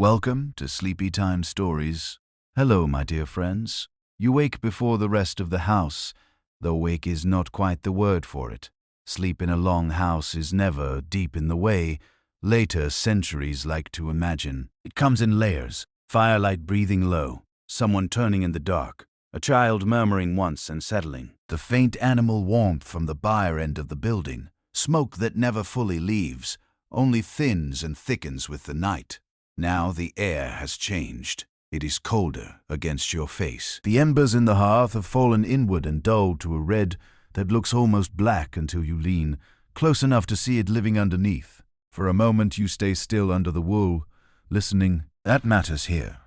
Welcome to Sleepy Time Stories. Hello, my dear friends. You wake before the rest of the house, though wake is not quite the word for it. Sleep in a long house is never deep in the way later centuries like to imagine. It comes in layers, firelight breathing low, someone turning in the dark, a child murmuring once and settling, the faint animal warmth from the byre end of the building, smoke that never fully leaves, only thins and thickens with the night. Now the air has changed. It is colder against your face. The embers in the hearth have fallen inward and dulled to a red that looks almost black until you lean, close enough to see it living underneath. For a moment you stay still under the wool, listening. That matters here.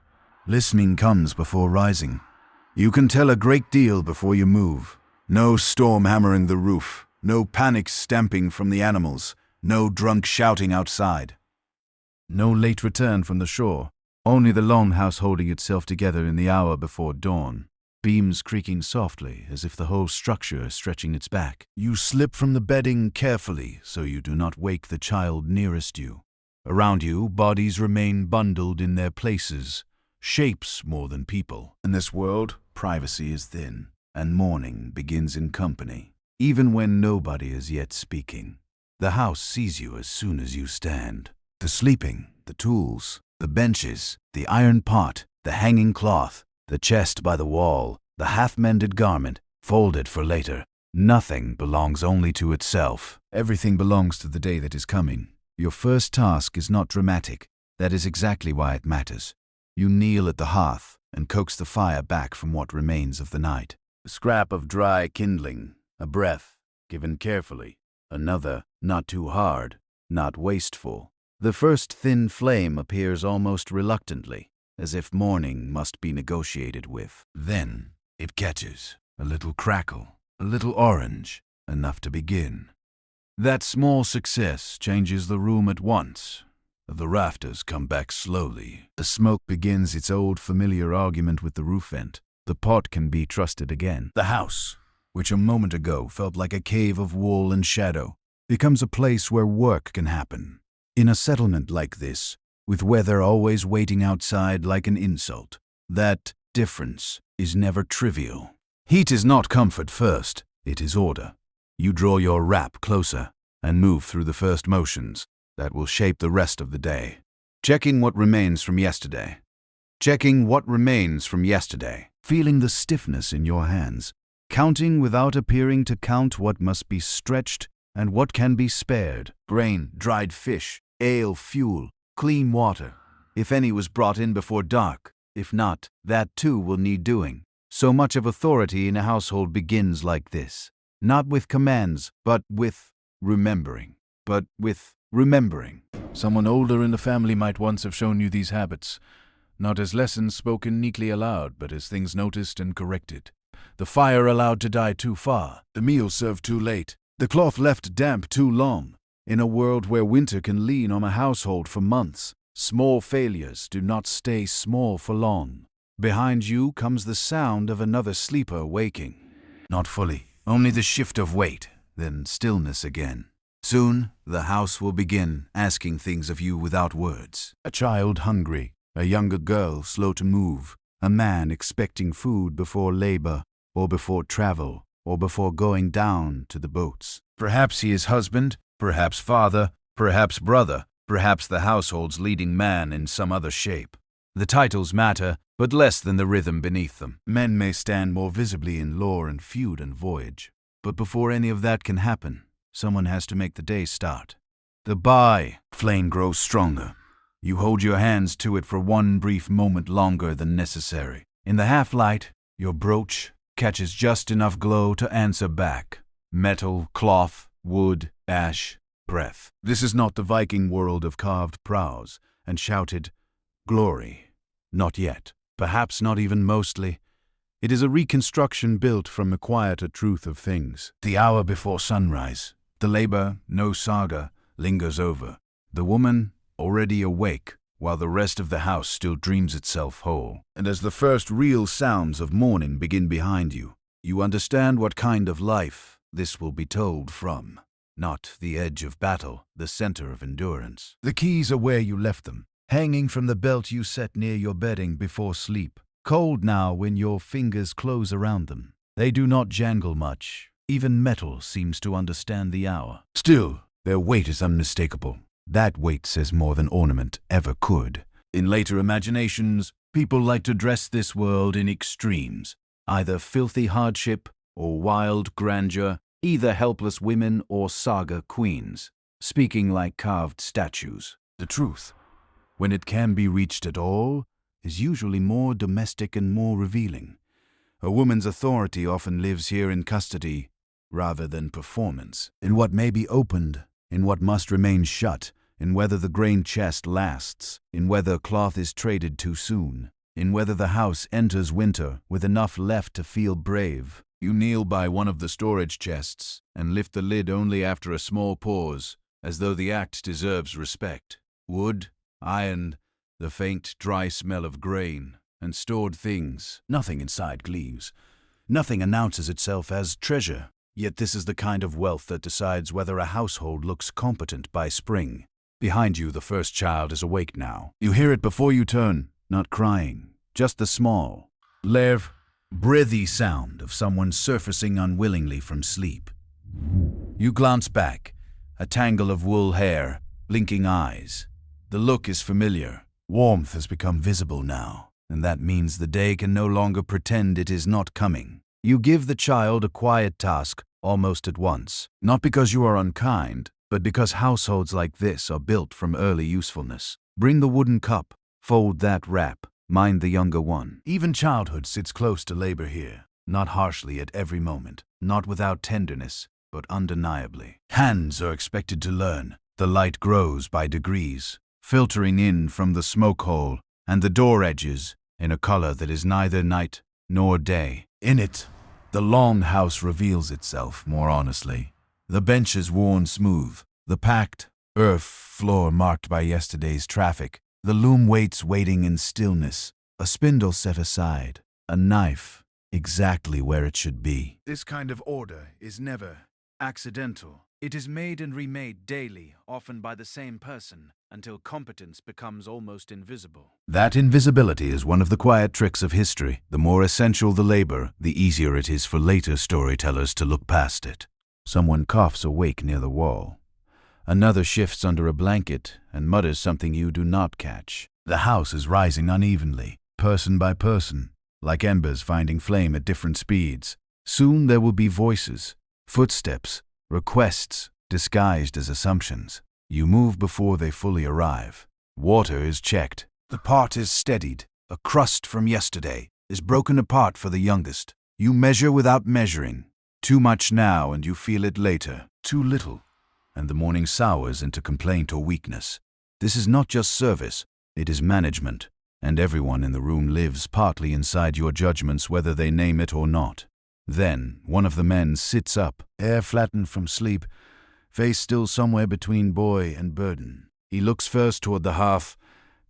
Listening comes before rising. You can tell a great deal before you move. No storm hammering the roof, no panic stamping from the animals, no drunk shouting outside. No late return from the shore, only the longhouse holding itself together in the hour before dawn, beams creaking softly as if the whole structure is stretching its back. You slip from the bedding carefully so you do not wake the child nearest you. Around you, bodies remain bundled in their places, shapes more than people. In this world, privacy is thin, and mourning begins in company, even when nobody is yet speaking. The house sees you as soon as you stand. The sleeping, the tools, the benches, the iron pot, the hanging cloth, the chest by the wall, the half-mended garment, folded for later. Nothing belongs only to itself. Everything belongs to the day that is coming. Your first task is not dramatic. That is exactly why it matters. You kneel at the hearth and coax the fire back from what remains of the night. A scrap of dry kindling, a breath, given carefully. Another, not too hard, not wasteful. The first thin flame appears almost reluctantly, as if morning must be negotiated with. Then it catches, a little crackle, a little orange, enough to begin. That small success changes the room at once. The rafters come back slowly. The smoke begins its old familiar argument with the roof vent. The pot can be trusted again. The house, which a moment ago felt like a cave of wool and shadow, becomes a place where work can happen. In a settlement like this, with weather always waiting outside like an insult, that difference is never trivial. Heat is not comfort first, it is order. You draw your wrap closer and move through the first motions that will shape the rest of the day. Checking what remains from yesterday. Checking what remains from yesterday. Feeling the stiffness in your hands. Counting without appearing to count what must be stretched and what can be spared. Grain, dried fish, ale, fuel, clean water. If any was brought in before dark. If not, that too will need doing. So much of authority in a household begins like this. Not with commands, but with remembering. Someone older in the family might once have shown you these habits, not as lessons spoken neatly aloud, but as things noticed and corrected. The fire allowed to die too far, the meal served too late, the cloth left damp too long. In a world where winter can lean on a household for months, small failures do not stay small for long. Behind you comes the sound of another sleeper waking. Not fully, only the shift of weight, then stillness again. Soon, the house will begin asking things of you without words. A child hungry, a younger girl slow to move, a man expecting food before labor, or before travel, or before going down to the boats. Perhaps he is husband, perhaps father, perhaps brother, perhaps the household's leading man in some other shape. The titles matter, but less than the rhythm beneath them. Men may stand more visibly in lore and feud and voyage. But before any of that can happen, someone has to make the day start. The flame grows stronger. You hold your hands to it for one brief moment longer than necessary. In the half-light, your brooch catches just enough glow to answer back. Metal, cloth, wood, ash, breath. This is not the Viking world of carved prows and shouted glory. Not yet. Perhaps not even mostly. It is a reconstruction built from the quieter truth of things. The hour before sunrise. The labor, no saga, lingers over. The woman, already awake, while the rest of the house still dreams itself whole. And as the first real sounds of morning begin behind you, you understand what kind of life this will be told from. Not the edge of battle, the center of endurance. The keys are where you left them, hanging from the belt you set near your bedding before sleep, cold now when your fingers close around them. They do not jangle much. Even metal seems to understand the hour. Still, their weight is unmistakable. That weight says more than ornament ever could. In later imaginations, people like to dress this world in extremes, either filthy hardship or wild grandeur, either helpless women or saga queens, speaking like carved statues. The truth, when it can be reached at all, is usually more domestic and more revealing. A woman's authority often lives here in custody rather than performance, in what may be opened, in what must remain shut, in whether the grain chest lasts, in whether cloth is traded too soon, in whether the house enters winter with enough left to feel brave. You kneel by one of the storage chests and lift the lid only after a small pause, as though the act deserves respect. Wood, iron, the faint, dry smell of grain and stored things. Nothing inside gleams. Nothing announces itself as treasure. Yet this is the kind of wealth that decides whether a household looks competent by spring. Behind you, the first child is awake now. You hear it before you turn, not crying, just the small, breathy sound of someone surfacing unwillingly from sleep. You glance back, a tangle of wool hair, blinking eyes. The look is familiar. Warmth has become visible now, and that means the day can no longer pretend it is not coming. You give the child a quiet task almost at once, not because you are unkind, but because households like this are built from early usefulness. Bring the wooden cup, fold that wrap, mind the younger one. Even childhood sits close to labor here, not harshly at every moment, not without tenderness, but undeniably. Hands are expected to learn. The light grows by degrees, filtering in from the smoke hole and the door edges in a color that is neither night nor day. In it, the long house reveals itself more honestly. The benches worn smooth, the packed earth floor marked by yesterday's traffic, the loom weights waiting in stillness, a spindle set aside, a knife exactly where it should be. This kind of order is never accidental. It is made and remade daily, often by the same person, until competence becomes almost invisible. That invisibility is one of the quiet tricks of history. The more essential the labor, the easier it is for later storytellers to look past it. Someone coughs awake near the wall. Another shifts under a blanket and mutters something you do not catch. The house is rising unevenly, person by person, like embers finding flame at different speeds. Soon there will be voices, footsteps, requests disguised as assumptions. You move before they fully arrive. Water is checked. The pot is steadied. A crust from yesterday is broken apart for the youngest. You measure without measuring. Too much now and you feel it later. Too little, and the morning sours into complaint or weakness. This is not just service, it is management, and everyone in the room lives partly inside your judgments whether they name it or not. Then one of the men sits up, hair flattened from sleep, face still somewhere between boy and burden. He looks first toward the hearth,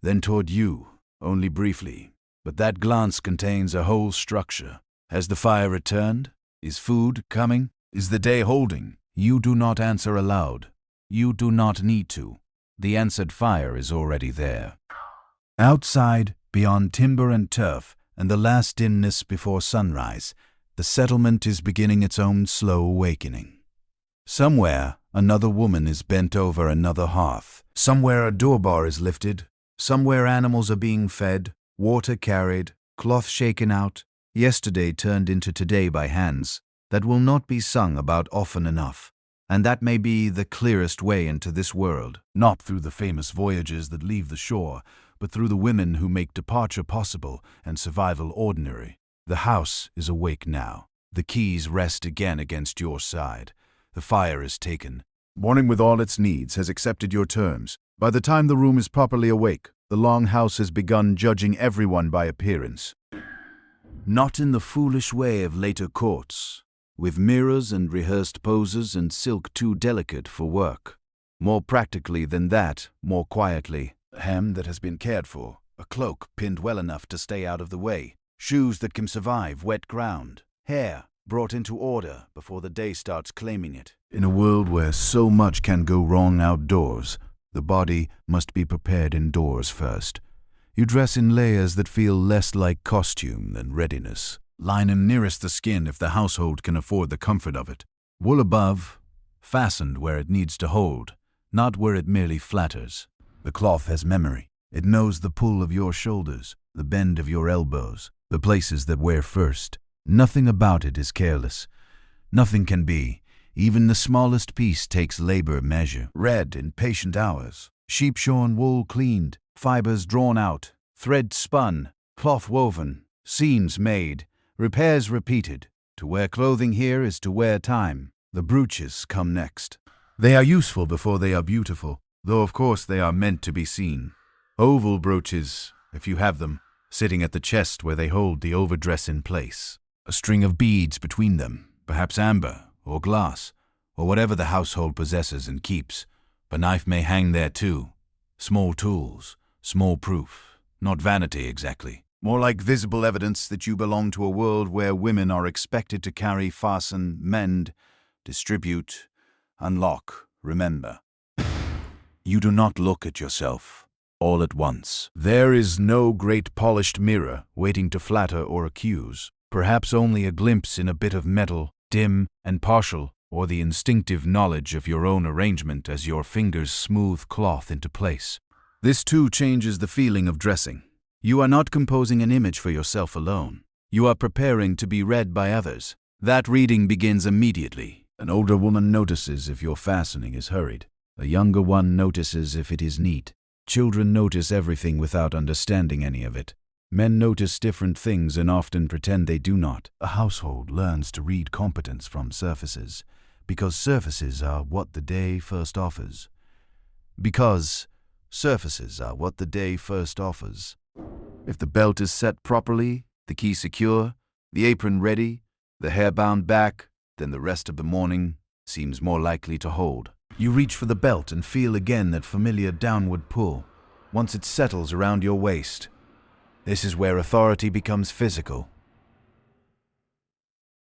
then toward you, only briefly. But that glance contains a whole structure. Has the fire returned? Is food coming? Is the day holding? You do not answer aloud. You do not need to. The answered fire is already there. Outside, beyond timber and turf, and the last dimness before sunrise, the settlement is beginning its own slow awakening. Somewhere, another woman is bent over another hearth. Somewhere a doorbar is lifted. Somewhere animals are being fed, water carried, cloth shaken out, yesterday turned into today by hands that will not be sung about often enough. And that may be the clearest way into this world, not through the famous voyages that leave the shore, but through the women who make departure possible and survival ordinary. The house is awake now. The keys rest again against your side. The fire is taken. Morning with all its needs has accepted your terms. By the time the room is properly awake, the long house has begun judging everyone by appearance. Not in the foolish way of later courts, with mirrors and rehearsed poses and silk too delicate for work. More practically than that, more quietly. A hem that has been cared for, a cloak pinned well enough to stay out of the way, shoes that can survive wet ground, hair brought into order before the day starts claiming it. In a world where so much can go wrong outdoors, The body must be prepared indoors first. You dress in layers that feel less like costume than readiness. Linen nearest the skin if the household can afford the comfort of it. Wool above, fastened where it needs to hold, not where it merely flatters. The cloth has memory. It knows the pull of your shoulders, the bend of your elbows, the places that wear first. Nothing about it is careless. Nothing can be. Even the smallest piece takes labor measure. Read in patient hours. Sheep-shorn wool cleaned, fibers drawn out, thread spun, cloth woven, seams made, repairs repeated. To wear clothing here is to wear time. The brooches come next. They are useful before they are beautiful, though of course they are meant to be seen. Oval brooches, if you have them, sitting at the chest where they hold the overdress in place. A string of beads between them, perhaps amber or glass, or whatever the household possesses and keeps. A knife may hang there too. Small tools, small proof, not vanity exactly. More like visible evidence that you belong to a world where women are expected to carry, fasten, mend, distribute, unlock, remember. You do not look at yourself all at once. There is no great polished mirror waiting to flatter or accuse. Perhaps only a glimpse in a bit of metal, dim and partial, or the instinctive knowledge of your own arrangement as your fingers smooth cloth into place. This too changes the feeling of dressing. You are not composing an image for yourself alone. You are preparing to be read by others. That reading begins immediately. An older woman notices if your fastening is hurried. A younger one notices if it is neat. Children notice everything without understanding any of it. Men notice different things and often pretend they do not. A household learns to read competence from surfaces, because surfaces are what the day first offers. Because surfaces are what the day first offers. If the belt is set properly, the key secure, the apron ready, the hair bound back, then the rest of the morning seems more likely to hold. You reach for the belt and feel again that familiar downward pull, once it settles around your waist. This is where authority becomes physical.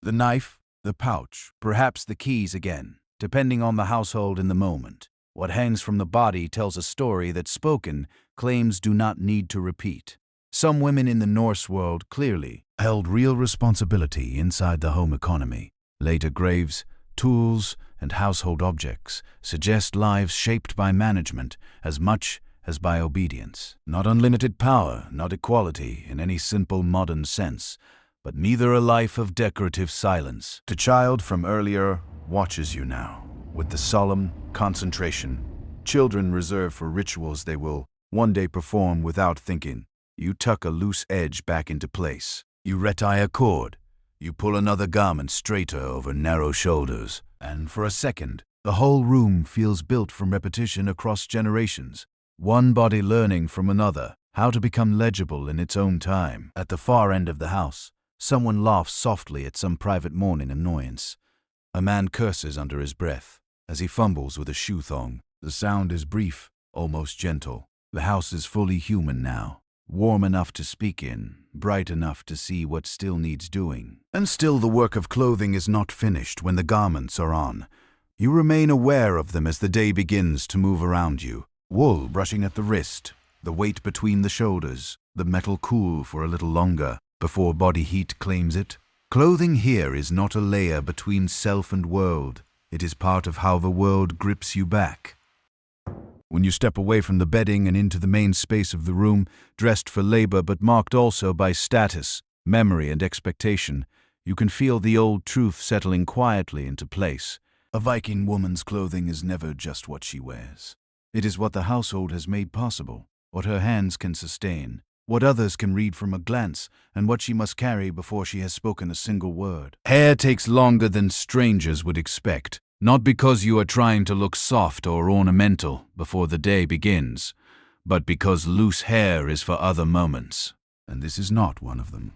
The knife, the pouch, perhaps the keys again, depending on the household in the moment. What hangs from the body tells a story that spoken claims do not need to repeat. Some women in the Norse world clearly held real responsibility inside the home economy. Later graves, tools, and household objects suggest lives shaped by management as much as by obedience. Not unlimited power, not equality in any simple modern sense, but neither a life of decorative silence. The child from earlier watches you now, with the solemn concentration. Children reserve for rituals they will one day perform without thinking. You tuck a loose edge back into place. You retie a cord. You pull another garment straighter over narrow shoulders. And for a second, the whole room feels built from repetition across generations. One body learning from another how to become legible in its own time. At the far end of the house, someone laughs softly at some private morning annoyance. A man curses under his breath as he fumbles with a shoe thong. The sound is brief, almost gentle. The house is fully human now, warm enough to speak in, bright enough to see what still needs doing. And still the work of clothing is not finished when the garments are on. You remain aware of them as the day begins to move around you. Wool brushing at the wrist, the weight between the shoulders, the metal cool for a little longer before body heat claims it. Clothing here is not a layer between self and world. It is part of how the world grips you back. When you step away from the bedding and into the main space of the room, dressed for labor but marked also by status, memory, and expectation, you can feel the old truth settling quietly into place. A Viking woman's clothing is never just what she wears. It is what the household has made possible, what her hands can sustain, what others can read from a glance, and what she must carry before she has spoken a single word. Hair takes longer than strangers would expect, not because you are trying to look soft or ornamental before the day begins, but because loose hair is for other moments, and this is not one of them.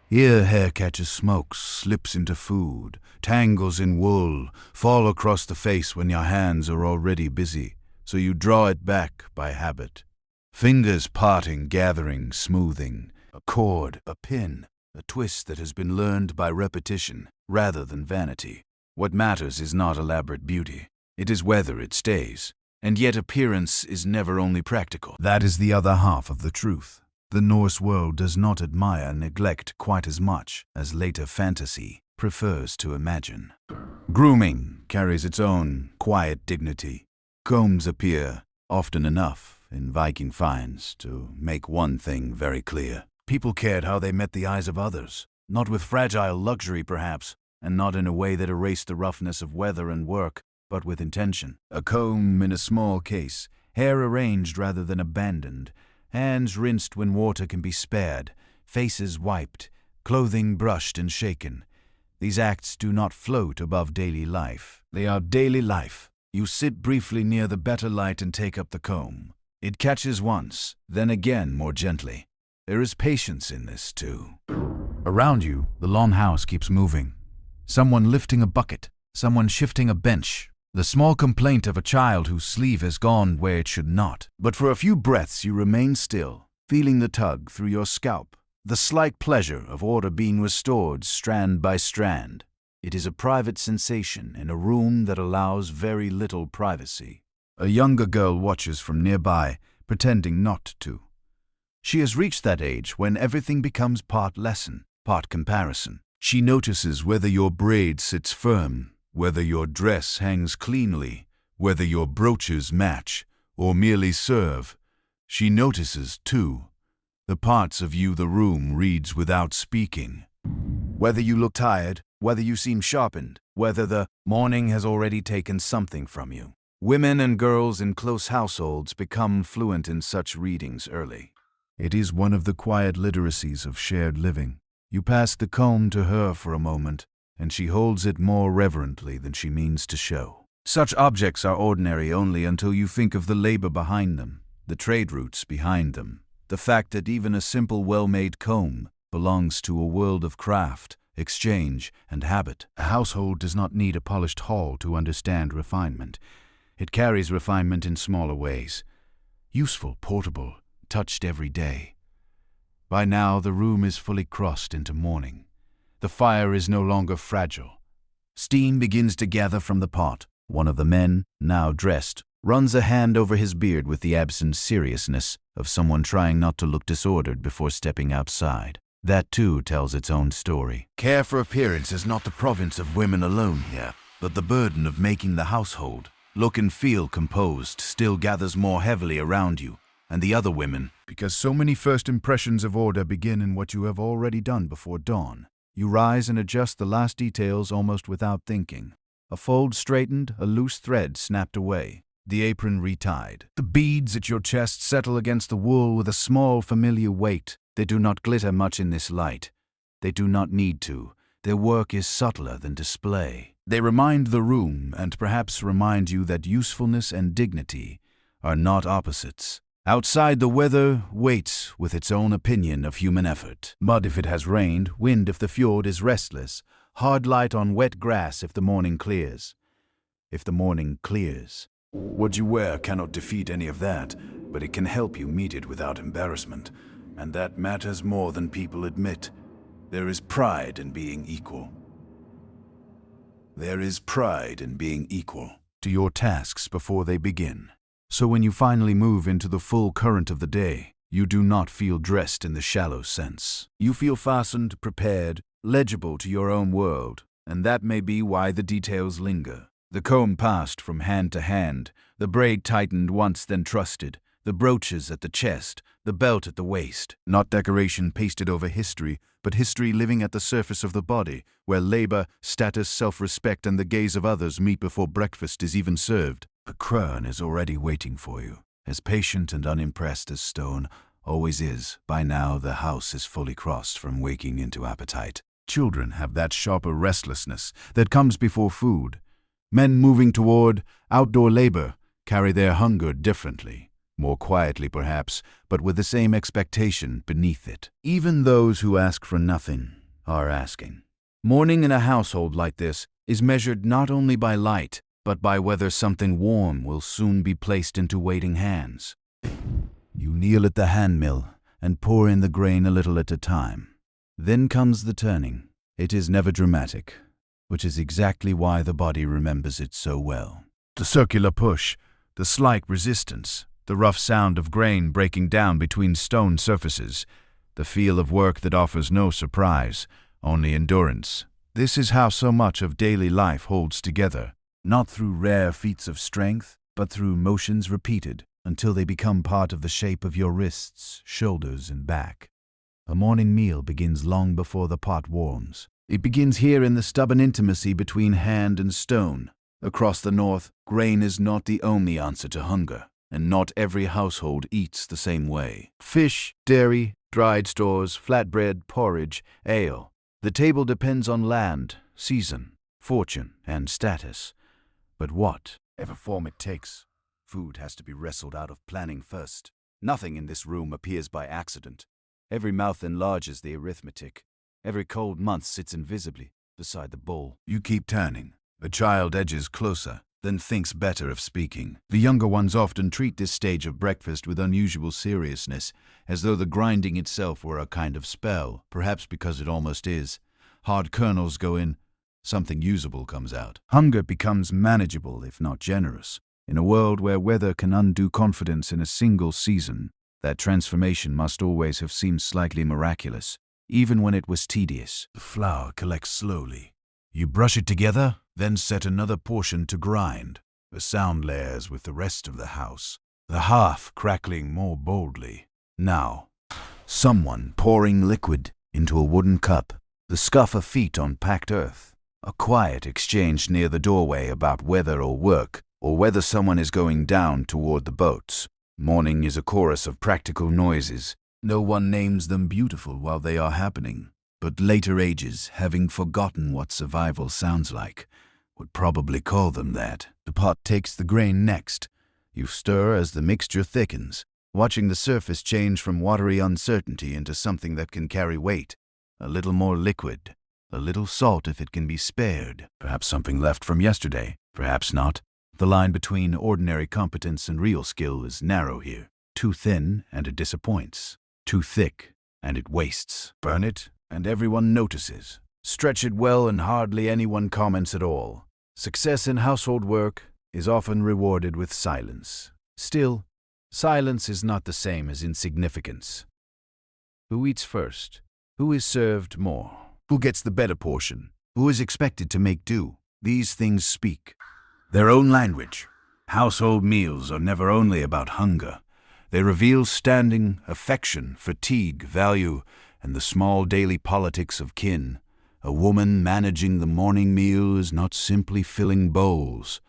Here hair catches smoke, slips into food, tangles in wool, fall across the face when your hands are already busy, so you draw it back by habit. Fingers parting, gathering, smoothing, a cord, a pin, a twist that has been learned by repetition rather than vanity. What matters is not elaborate beauty, it is whether it stays. And yet appearance is never only practical. That is the other half of the truth. The Norse world does not admire neglect quite as much as later fantasy prefers to imagine. Grooming carries its own quiet dignity. Combs appear often enough in Viking finds to make one thing very clear. People cared how they met the eyes of others, not with fragile luxury perhaps, and not in a way that erased the roughness of weather and work, but with intention. A comb in a small case, hair arranged rather than abandoned, hands rinsed when water can be spared, faces wiped, clothing brushed and shaken. These acts do not float above daily life. They are daily life. You sit briefly near the better light and take up the comb. It catches once, then again more gently. There is patience in this too. Around you, the long house keeps moving. Someone lifting a bucket, someone shifting a bench. The small complaint of a child whose sleeve has gone where it should not. But for a few breaths you remain still, feeling the tug through your scalp, the slight pleasure of order being restored strand by strand. It is a private sensation in a room that allows very little privacy. A younger girl watches from nearby, pretending not to. She has reached that age when everything becomes part lesson, part comparison. She notices whether your braid sits firm, whether your dress hangs cleanly, whether your brooches match, or merely serve. She notices, too, the parts of you the room reads without speaking. Whether you look tired, whether you seem sharpened, whether the morning has already taken something from you. Women and girls in close households become fluent in such readings early. It is one of the quiet literacies of shared living. You pass the comb to her for a moment, and she holds it more reverently than she means to show. Such objects are ordinary only until you think of the labor behind them, the trade routes behind them, the fact that even a simple well-made comb belongs to a world of craft, exchange, and habit. A household does not need a polished hall to understand refinement. It carries refinement in smaller ways. Useful, portable, touched every day. By now the room is fully crossed into morning. The fire is no longer fragile. Steam begins to gather from the pot. One of the men, now dressed, runs a hand over his beard with the absent seriousness of someone trying not to look disordered before stepping outside. That too tells its own story. Care for appearance is not the province of women alone here, but the burden of making the household look and feel composed still gathers more heavily around you and the other women. Because so many first impressions of order begin in what you have already done before dawn. You rise and adjust the last details almost without thinking. A fold straightened, a loose thread snapped away, the apron retied. The beads at your chest settle against the wool with a small familiar weight. They do not glitter much in this light. They do not need to. Their work is subtler than display. They remind the room, and perhaps remind you that usefulness and dignity are not opposites. Outside, the weather waits with its own opinion of human effort. Mud if it has rained, wind if the fjord is restless, hard light on wet grass if the morning clears. If the morning clears. What you wear cannot defeat any of that, but it can help you meet it without embarrassment, and that matters more than people admit. There is pride in being equal. There is pride in being equal to your tasks before they begin. So when you finally move into the full current of the day, you do not feel dressed in the shallow sense. You feel fastened, prepared, legible to your own world, and that may be why the details linger. The comb passed from hand to hand, the braid tightened once then trusted, the brooches at the chest, the belt at the waist. Not decoration pasted over history, but history living at the surface of the body, where labor, status, self-respect, and the gaze of others meet before breakfast is even served. A crone is already waiting for you, as patient and unimpressed as stone always is. By now the house is fully crossed from waking into appetite. Children have that sharper restlessness that comes before food. Men moving toward outdoor labor carry their hunger differently, more quietly perhaps, but with the same expectation beneath it. Even those who ask for nothing are asking. Morning in a household like this is measured not only by light, but by whether something warm will soon be placed into waiting hands. You kneel at the hand mill and pour in the grain a little at a time. Then comes the turning. It is never dramatic, which is exactly why the body remembers it so well. The circular push, The slight resistance, the rough sound of grain breaking down between stone surfaces, the feel of work that offers no surprise, only endurance. This is how so much of daily life holds together, not through rare feats of strength, but through motions repeated until they become part of the shape of your wrists, shoulders, and back. A morning meal begins long before the pot warms. It begins here in the stubborn intimacy between hand and stone. Across the north, grain is not the only answer to hunger, and not every household eats the same way. Fish, dairy, dried stores, flatbread, porridge, ale. The table depends on land, season, fortune, and status. But whatever form it takes, food has to be wrestled out of planning first. Nothing in this room appears by accident. Every mouth enlarges the arithmetic. Every cold month sits invisibly beside the bowl. You keep turning. A child edges closer, then thinks better of speaking. The younger ones often treat this stage of breakfast with unusual seriousness, as though the grinding itself were a kind of spell, perhaps because it almost is. Hard kernels go in, something usable comes out. Hunger becomes manageable, if not generous. In a world where weather can undo confidence in a single season, that transformation must always have seemed slightly miraculous, even when it was tedious. The flour collects slowly. You brush it together, then set another portion to grind. The sound layers with the rest of the house, the hearth crackling more boldly. Now, someone pouring liquid into a wooden cup, the scuff of feet on packed earth, a quiet exchange near the doorway about weather or work, or whether someone is going down toward the boats. Morning is a chorus of practical noises. No one names them beautiful while they are happening, but later ages, having forgotten what survival sounds like, would probably call them that. The pot takes the grain next. You stir as the mixture thickens, watching the surface change from watery uncertainty into something that can carry weight. A little more liquid, a little salt if it can be spared. Perhaps something left from yesterday, perhaps not. The line between ordinary competence and real skill is narrow here. Too thin, and it disappoints. Too thick, and it wastes. Burn it, and everyone notices. Stretch it well, and hardly anyone comments at all. Success in household work is often rewarded with silence. Still, silence is not the same as insignificance. Who eats first? Who is served more? Who gets the better portion? Who is expected to make do? These things speak their own language. Household meals are never only about hunger. They reveal standing, affection, fatigue, value, and the small daily politics of kin. A woman managing the morning meal is not simply filling bowls.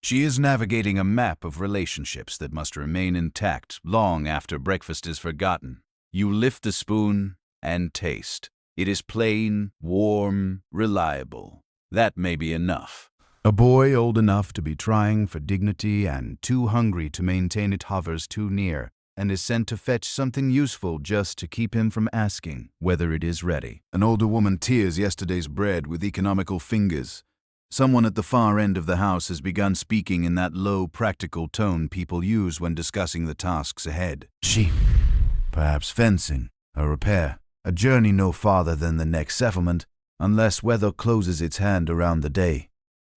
She is navigating a map of relationships that must remain intact long after breakfast is forgotten. You lift the spoon and taste. It is plain, warm, reliable. That may be enough. A boy old enough to be trying for dignity and too hungry to maintain it hovers too near and is sent to fetch something useful just to keep him from asking whether it is ready. An older woman tears yesterday's bread with economical fingers. Someone at the far end of the house has begun speaking in that low, practical tone people use when discussing the tasks ahead. Sheep, perhaps fencing, a repair, a journey no farther than the next settlement, unless weather closes its hand around the day.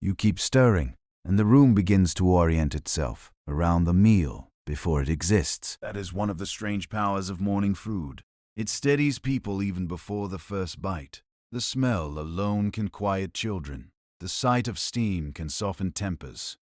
You keep stirring, and the room begins to orient itself around the meal before it exists. That is one of the strange powers of morning food. It steadies people even before the first bite. The smell alone can quiet children. The sight of steam can soften tempers.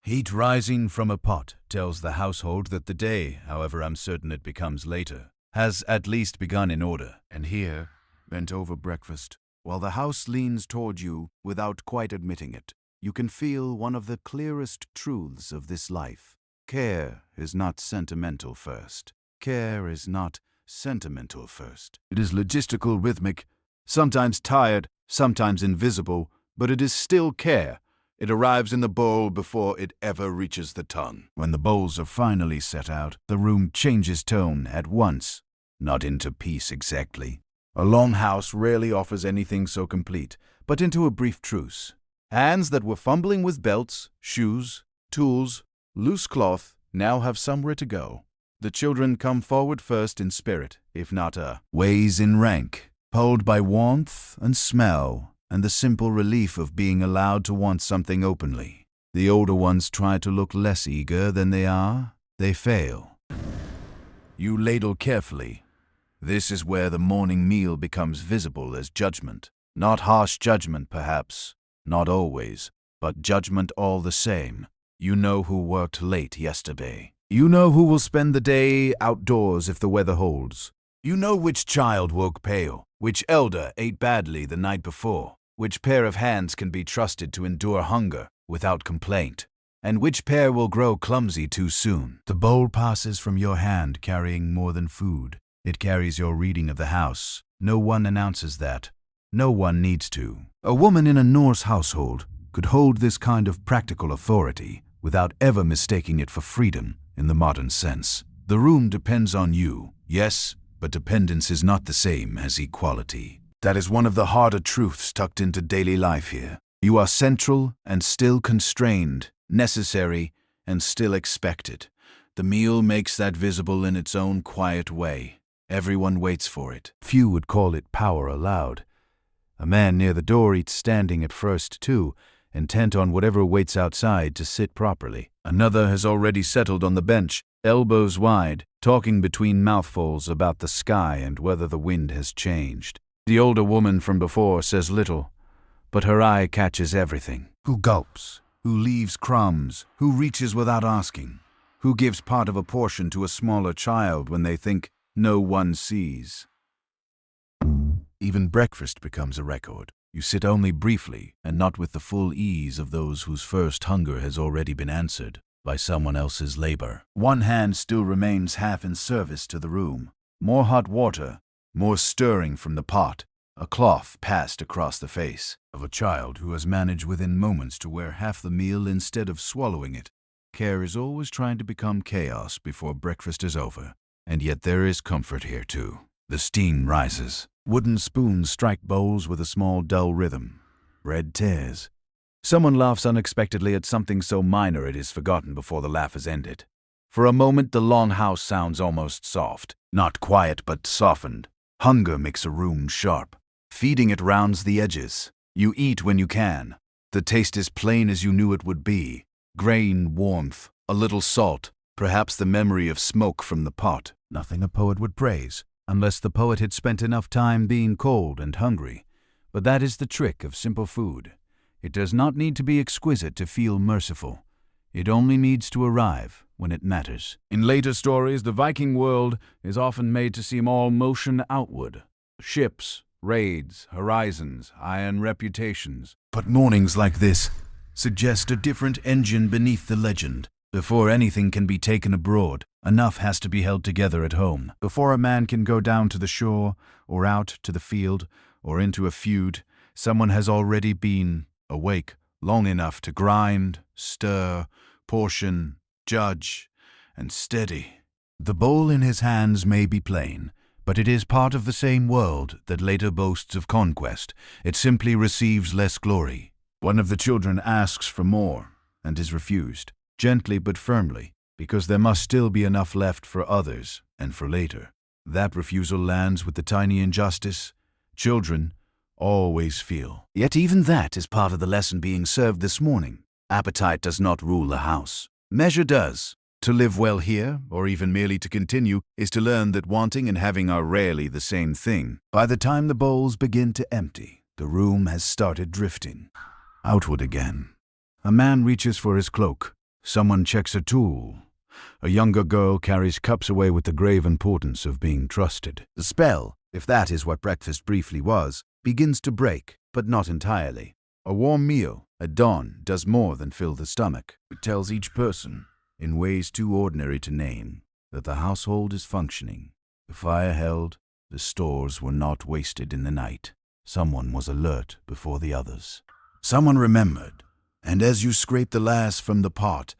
Heat rising from a pot tells the household that the day, however uncertain it becomes later, has at least begun in order. And here, bent over breakfast, while the house leans toward you without quite admitting it, you can feel one of the clearest truths of this life. Care is not sentimental first. Care is not sentimental first. It is logistical, rhythmic, sometimes tired, sometimes invisible, but it is still care. It arrives in the bowl before it ever reaches the tongue. When the bowls are finally set out, the room changes tone at once, not into peace exactly. A long house rarely offers anything so complete, but into a brief truce. Hands that were fumbling with belts, shoes, tools, loose cloth, now have somewhere to go. The children come forward first in spirit, if not ways in rank, pulled by warmth and smell and the simple relief of being allowed to want something openly. The older ones try to look less eager than they are. They fail. You ladle carefully. This is where the morning meal becomes visible as judgment. Not harsh judgment, perhaps. Not always. But judgment all the same. You know who worked late yesterday. You know who will spend the day outdoors if the weather holds. You know which child woke pale, which elder ate badly the night before, which pair of hands can be trusted to endure hunger without complaint, and which pair will grow clumsy too soon. The bowl passes from your hand carrying more than food. It carries your reading of the house. No one announces that. No one needs to. A woman in a Norse household could hold this kind of practical authority without ever mistaking it for freedom in the modern sense. The room depends on you, yes, but dependence is not the same as equality. That is one of the harder truths tucked into daily life here. You are central and still constrained, necessary and still expected. The meal makes that visible in its own quiet way. Everyone waits for it. Few would call it power aloud. A man near the door eats standing at first too, intent on whatever waits outside to sit properly. Another has already settled on the bench, elbows wide, talking between mouthfuls about the sky and whether the wind has changed. The older woman from before says little, but her eye catches everything. Who gulps? Who leaves crumbs? Who reaches without asking? Who gives part of a portion to a smaller child when they think no one sees? Even breakfast becomes a record. You sit only briefly and not with the full ease of those whose first hunger has already been answered by someone else's labor. One hand still remains half in service to the room. More hot water, more stirring from the pot, a cloth passed across the face of a child who has managed within moments to wear half the meal instead of swallowing it. Care is always trying to become chaos before breakfast is over, and yet there is comfort here too. The steam rises. Wooden spoons strike bowls with a small dull rhythm. Bread tears. Someone laughs unexpectedly at something so minor it is forgotten before the laugh is ended. For a moment the long house sounds almost soft. Not quiet, but softened. Hunger makes a room sharp. Feeding it rounds the edges. You eat when you can. The taste is plain as you knew it would be. Grain, warmth, a little salt, perhaps the memory of smoke from the pot. Nothing a poet would praise, unless the poet had spent enough time being cold and hungry. But that is the trick of simple food. It does not need to be exquisite to feel merciful. It only needs to arrive when it matters. In later stories, the Viking world is often made to seem all motion outward. Ships, raids, horizons, iron reputations. But mornings like this suggest a different engine beneath the legend. Before anything can be taken abroad, enough has to be held together at home. Before a man can go down to the shore, or out to the field, or into a feud, someone has already been awake long enough to grind, stir, portion, judge, and steady. The bowl in his hands may be plain, but it is part of the same world that later boasts of conquest. It simply receives less glory. One of the children asks for more, and is refused, gently but firmly, because there must still be enough left for others and for later. That refusal lands with the tiny injustice children always feel. Yet even that is part of the lesson being served this morning. Appetite does not rule the house. Measure does. To live well here, or even merely to continue, is to learn that wanting and having are rarely the same thing. By the time the bowls begin to empty, the room has started drifting outward again. A man reaches for his cloak. Someone checks a tool. A younger girl carries cups away with the grave importance of being trusted. The spell, if that is what breakfast briefly was, begins to break, but not entirely. A warm meal at dawn does more than fill the stomach. It tells each person, in ways too ordinary to name, that the household is functioning. The fire held, the stores were not wasted in the night. Someone was alert before the others. Someone remembered, and as you scrape the last from the pot,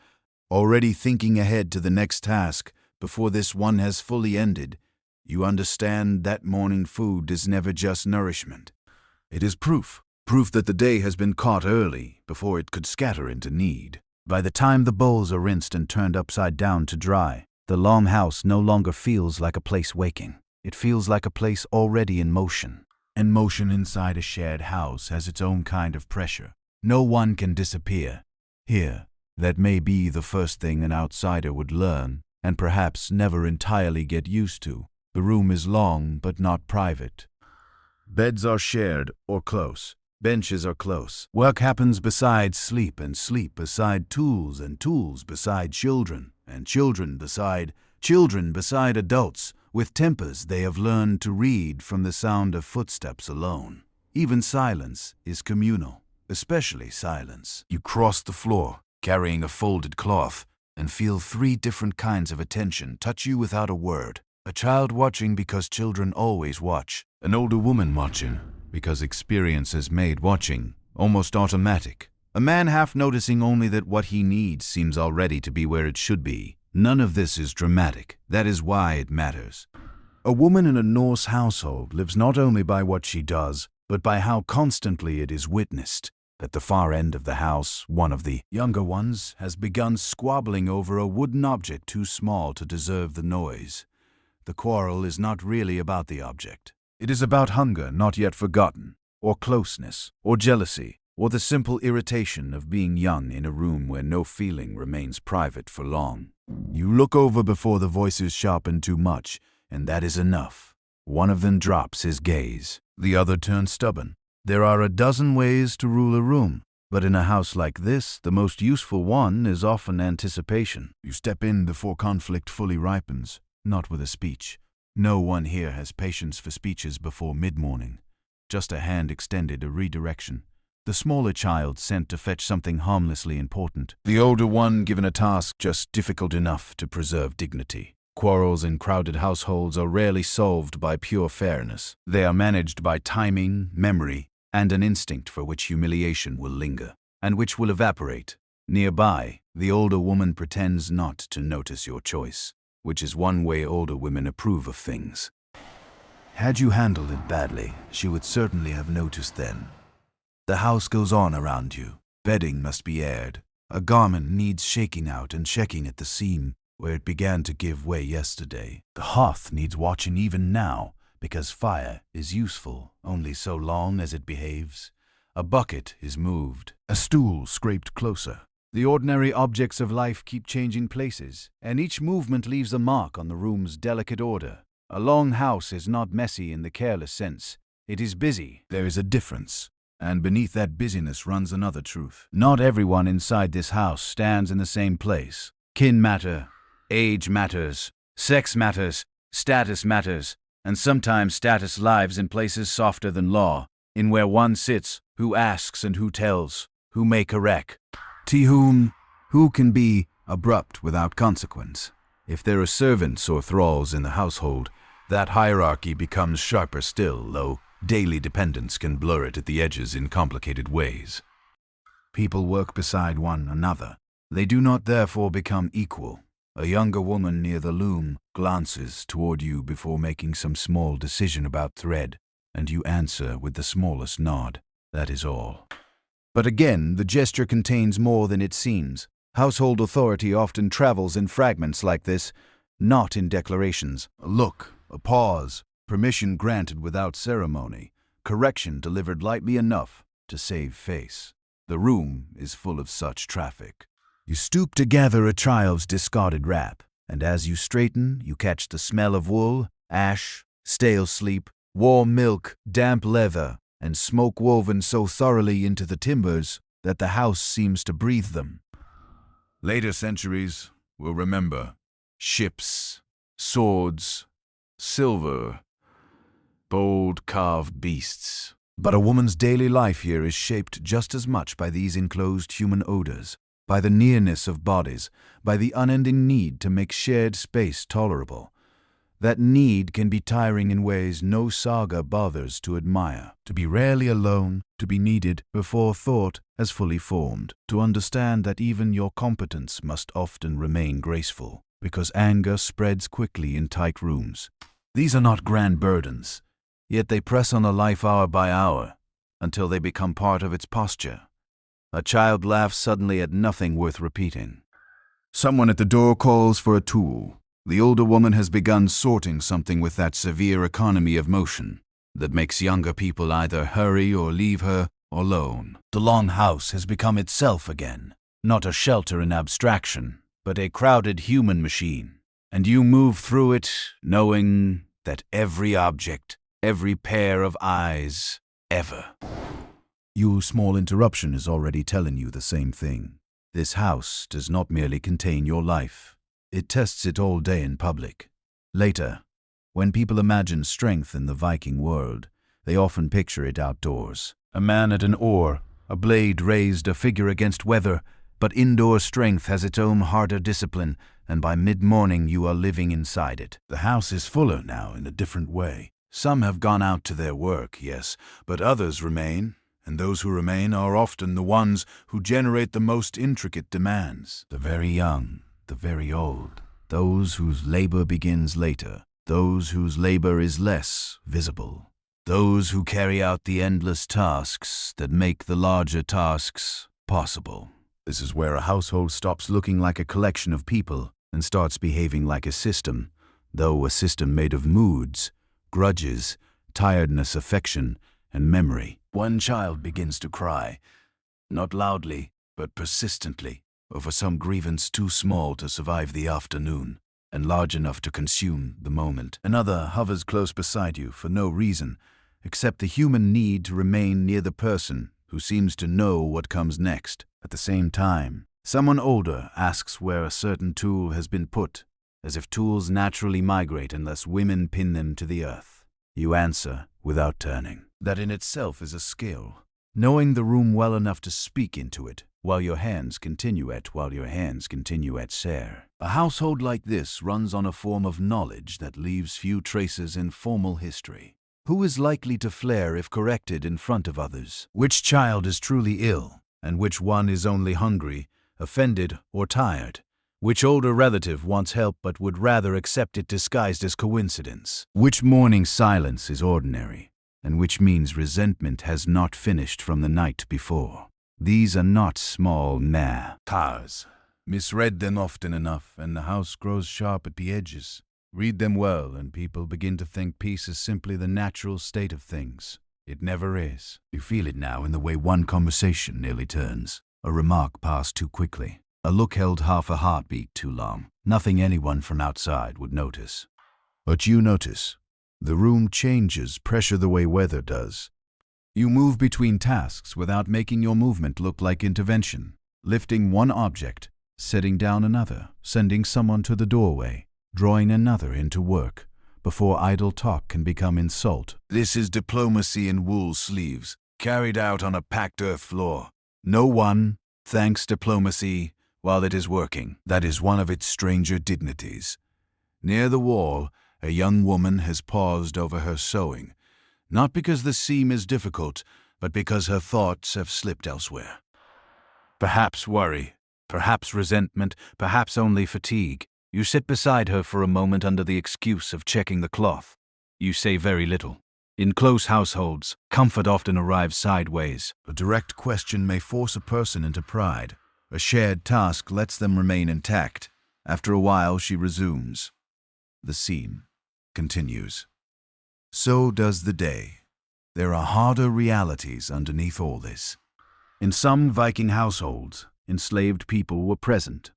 already thinking ahead to the next task before this one has fully ended, you understand that morning food is never just nourishment. It is proof that the day has been caught early before it could scatter into need. By the time the bowls are rinsed and turned upside down to dry, the long house no longer feels like a place waking. It feels like a place already in motion. And motion inside a shared house has its own kind of pressure. No one can disappear. Here, that may be the first thing an outsider would learn, and perhaps never entirely get used to. The room is long, but not private. Beds are shared or close. Benches are close. Work happens beside sleep, and sleep beside tools, and tools beside children, and children beside adults, with tempers they have learned to read from the sound of footsteps alone. Even silence is communal, especially silence. You cross the floor, carrying a folded cloth, and feel 3 different kinds of attention touch you without a word. A child watching because children always watch. An older woman watching because experience has made watching almost automatic. A man half noticing only that what he needs seems already to be where it should be. None of this is dramatic. That is why it matters. A woman in a Norse household lives not only by what she does, but by how constantly it is witnessed. At the far end of the house, one of the younger ones has begun squabbling over a wooden object too small to deserve the noise. The quarrel is not really about the object. It is about hunger not yet forgotten, or closeness, or jealousy, or the simple irritation of being young in a room where no feeling remains private for long. You look over before the voices sharpen too much, and that is enough. One of them drops his gaze. The other turns stubborn. There are a dozen ways to rule a room, but in a house like this, the most useful one is often anticipation. You step in before conflict fully ripens, not with a speech. No one here has patience for speeches before mid-morning. Just a hand extended, a redirection. The smaller child sent to fetch something harmlessly important. The older one given a task just difficult enough to preserve dignity. Quarrels in crowded households are rarely solved by pure fairness. They are managed by timing, memory, and an instinct for which humiliation will linger, and which will evaporate. Nearby, the older woman pretends not to notice your choice, which is one way older women approve of things. Had you handled it badly, she would certainly have noticed then. The house goes on around you. Bedding must be aired. A garment needs shaking out and checking at the seam where it began to give way yesterday. The hearth needs watching even now, because fire is useful only so long as it behaves. A bucket is moved. A stool scraped closer. The ordinary objects of life keep changing places, and each movement leaves a mark on the room's delicate order. A long house is not messy in the careless sense. It is busy. There is a difference. And beneath that busyness runs another truth. Not everyone inside this house stands in the same place. Kin matter, age matters, sex matters, status matters, and sometimes status lives in places softer than law, in where one sits, who asks and who tells, who may correct. Who can be abrupt without consequence. If there are servants or thralls in the household, that hierarchy becomes sharper still, though daily dependence can blur it at the edges in complicated ways. People work beside one another. They do not therefore become equal. A younger woman near the loom glances toward you before making some small decision about thread, and you answer with the smallest nod. That is all. But again, the gesture contains more than it seems. Household authority often travels in fragments like this, not in declarations. A look, a pause, permission granted without ceremony, correction delivered lightly enough to save face. The room is full of such traffic. You stoop to gather a child's discarded wrap, and as you straighten, you catch the smell of wool, ash, stale sleep, warm milk, damp leather, and smoke woven so thoroughly into the timbers that the house seems to breathe them. Later centuries will remember ships, swords, silver, bold carved beasts. But a woman's daily life here is shaped just as much by these enclosed human odors, by the nearness of bodies, by the unending need to make shared space tolerable. That need can be tiring in ways no saga bothers to admire. To be rarely alone, to be needed before thought has fully formed, to understand that even your competence must often remain graceful, because anger spreads quickly in tight rooms. These are not grand burdens, yet they press on a life hour by hour, until they become part of its posture. A child laughs suddenly at nothing worth repeating. Someone at the door calls for a tool. The older woman has begun sorting something with that severe economy of motion that makes younger people either hurry or leave her alone. The long house has become itself again. not a shelter in abstraction, but a crowded human machine. And you move through it knowing that every object, every pair of eyes, ever. Your small interruption is already telling you the same thing. This house does not merely contain your life. It tests it all day in public. Later, when people imagine strength in the Viking world, they often picture it outdoors. A man at an oar, a blade raised, a figure against weather, but indoor strength has its own harder discipline, and by mid-morning you are living inside it. The house is fuller now in a different way. Some have gone out to their work, yes, but others remain, and those who remain are often the ones who generate the most intricate demands. The very young, the very old, those whose labor begins later, those whose labor is less visible, those who carry out the endless tasks that make the larger tasks possible. This is where a household stops looking like a collection of people and starts behaving like a system, though a system made of moods, grudges, tiredness, affection, and memory. One child begins to cry, not loudly, but persistently, over some grievance too small to survive the afternoon and large enough to consume the moment. Another hovers close beside you for no reason, except the human need to remain near the person who seems to know what comes next. At the same time, someone older asks where a certain tool has been put, as if tools naturally migrate unless women pin them to the earth. You answer without turning. That in itself is a skill, knowing the room well enough to speak into it, while your hands continue at share. A household like this runs on a form of knowledge that leaves few traces in formal history. Who is likely to flare if corrected in front of others? Which child is truly ill, and which one is only hungry, offended, or tired? Which older relative wants help but would rather accept it disguised as coincidence? Which morning silence is ordinary, and which means resentment has not finished from the night before? These are not small cars. Misread them often enough, and the house grows sharp at the edges. Read them well, and people begin to think peace is simply the natural state of things. It never is. You feel it now in the way one conversation nearly turns. A remark passed too quickly. A look held half a heartbeat too long. Nothing anyone from outside would notice. But you notice. The room changes pressure the way weather does. You move between tasks without making your movement look like intervention. Lifting one object, setting down another, sending someone to the doorway, drawing another into work, before idle talk can become insult. This is diplomacy in wool sleeves, carried out on a packed earth floor. No one thanks diplomacy while it is working. That is one of its stranger dignities. Near the wall, a young woman has paused over her sewing, not because the seam is difficult, but because her thoughts have slipped elsewhere. Perhaps worry, perhaps resentment, perhaps only fatigue. You sit beside her for a moment under the excuse of checking the cloth. You say very little. In close households, comfort often arrives sideways. A direct question may force a person into pride. A shared task lets them remain intact. After a while, she resumes. The scene continues. So does the day. There are harder realities underneath all this. In some Viking households, enslaved people were present.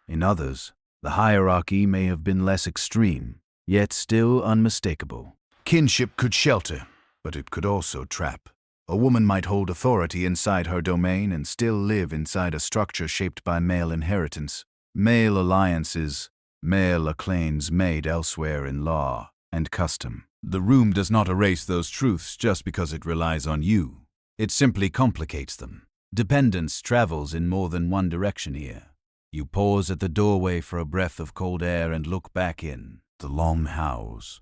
In others, the hierarchy may have been less extreme, yet still unmistakable. Kinship could shelter, but it could also trap. A woman might hold authority inside her domain and still live inside a structure shaped by male inheritance, male alliances, male acclaims made elsewhere in law and custom. The room does not erase those truths just because it relies on you. It simply complicates them. Dependence travels in more than one direction here. You pause at the doorway for a breath of cold air and look back in. The long house.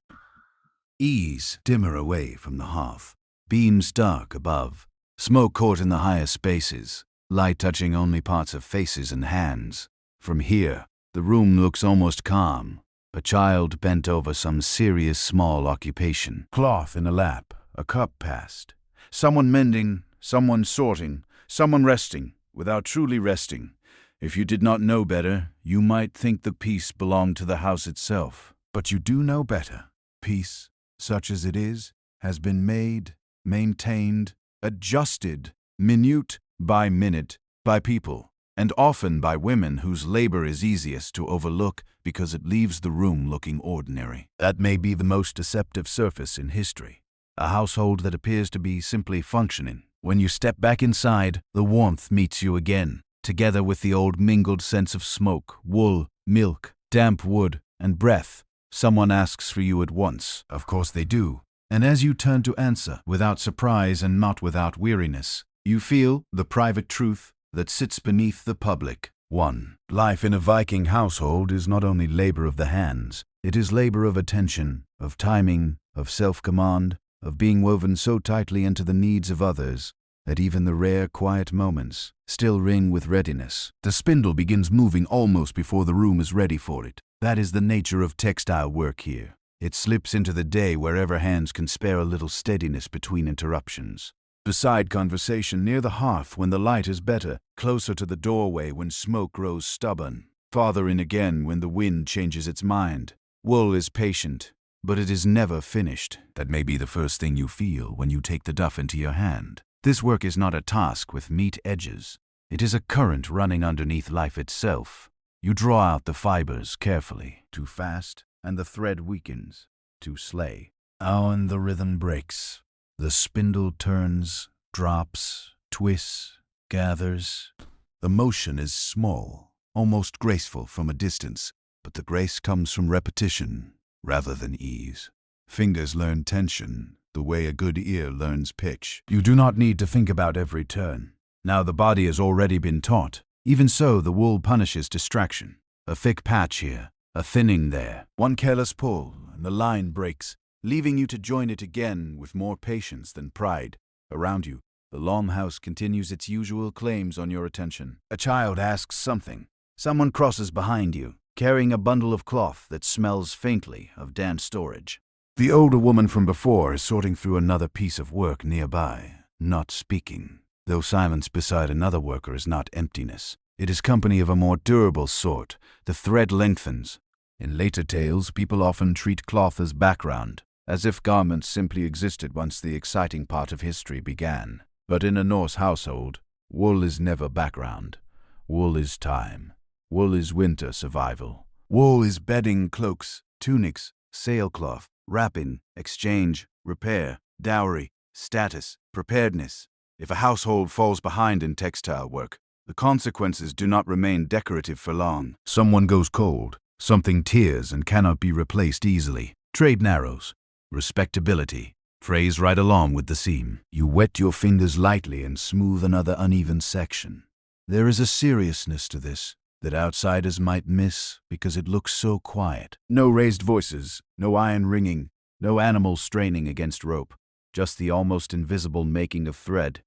Ease dimmer away from the hearth. Beams dark above. Smoke caught in the higher spaces. Light touching only parts of faces and hands. From here, the room looks almost calm. A child bent over some serious small occupation. Cloth in a lap, a cup passed. Someone mending, someone sorting, someone resting, without truly resting. If you did not know better, you might think the peace belonged to the house itself. But you do know better. Peace, such as it is, has been made, maintained, adjusted, minute by minute, by people. and often by women whose labor is easiest to overlook because it leaves the room looking ordinary. That may be the most deceptive surface in history, a household that appears to be simply functioning. When you step back inside, the warmth meets you again, together with the old mingled sense of smoke, wool, milk, damp wood, and breath. Someone asks for you at once. Of course they do. And as you turn to answer, without surprise and not without weariness, you feel the private truth that sits beneath the public. 1. Life in a Viking household is not only labor of the hands, it is labor of attention, of timing, of self-command, of being woven so tightly into the needs of others that even the rare quiet moments still ring with readiness. The spindle begins moving almost before the room is ready for it. That is the nature of textile work here. It slips into the day wherever hands can spare a little steadiness between interruptions. Beside conversation, near the hearth when the light is better, closer to the doorway when smoke grows stubborn, farther in again when the wind changes its mind. Wool is patient, but it is never finished. That may be the first thing you feel when you take the duff into your hand. This work is not a task with neat edges. It is a current running underneath life itself. You draw out the fibers carefully. Too fast, and the thread weakens. Too slay. And the rhythm breaks. The spindle turns, drops, twists, gathers. The motion is small, almost graceful from a distance, but the grace comes from repetition rather than ease. Fingers learn tension, the way a good ear learns pitch. You do not need to think about every turn. Now the body has already been taught. Even so, the wool punishes distraction. A thick patch here, a thinning there. One careless pull, and the line breaks, leaving you to join it again with more patience than pride. Around you, the longhouse continues its usual claims on your attention. A child asks something. Someone crosses behind you, carrying a bundle of cloth that smells faintly of damp storage. The older woman from before is sorting through another piece of work nearby, not speaking. Though silence beside another worker is not emptiness. It is company of a more durable sort. The thread lengthens. In later tales, people often treat cloth as background, as if garments simply existed once the exciting part of history began. But in a Norse household, wool is never background. Wool is time. Wool is winter survival. Wool is bedding, cloaks, tunics, sailcloth, wrapping, exchange, repair, dowry, status, preparedness. If a household falls behind in textile work, the consequences do not remain decorative for long. Someone goes cold, something tears and cannot be replaced easily. Trade narrows. Respectability frays right along with the seam. You wet your fingers lightly and smooth another uneven section. There is a seriousness to this that outsiders might miss because it looks so quiet. No raised voices, no iron ringing, no animals straining against rope, just the almost invisible making of thread.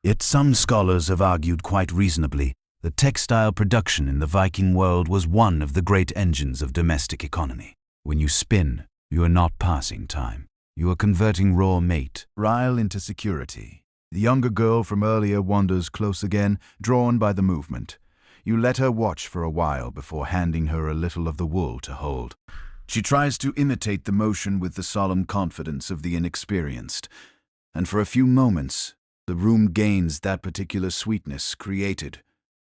Yet some scholars have argued quite reasonably that textile production in the Viking world was one of the great engines of domestic economy. When you spin, you are not passing time. You are converting raw material into security. The younger girl from earlier wanders close again, drawn by the movement. You let her watch for a while before handing her a little of the wool to hold. She tries to imitate the motion with the solemn confidence of the inexperienced, and for a few moments, the room gains that particular sweetness created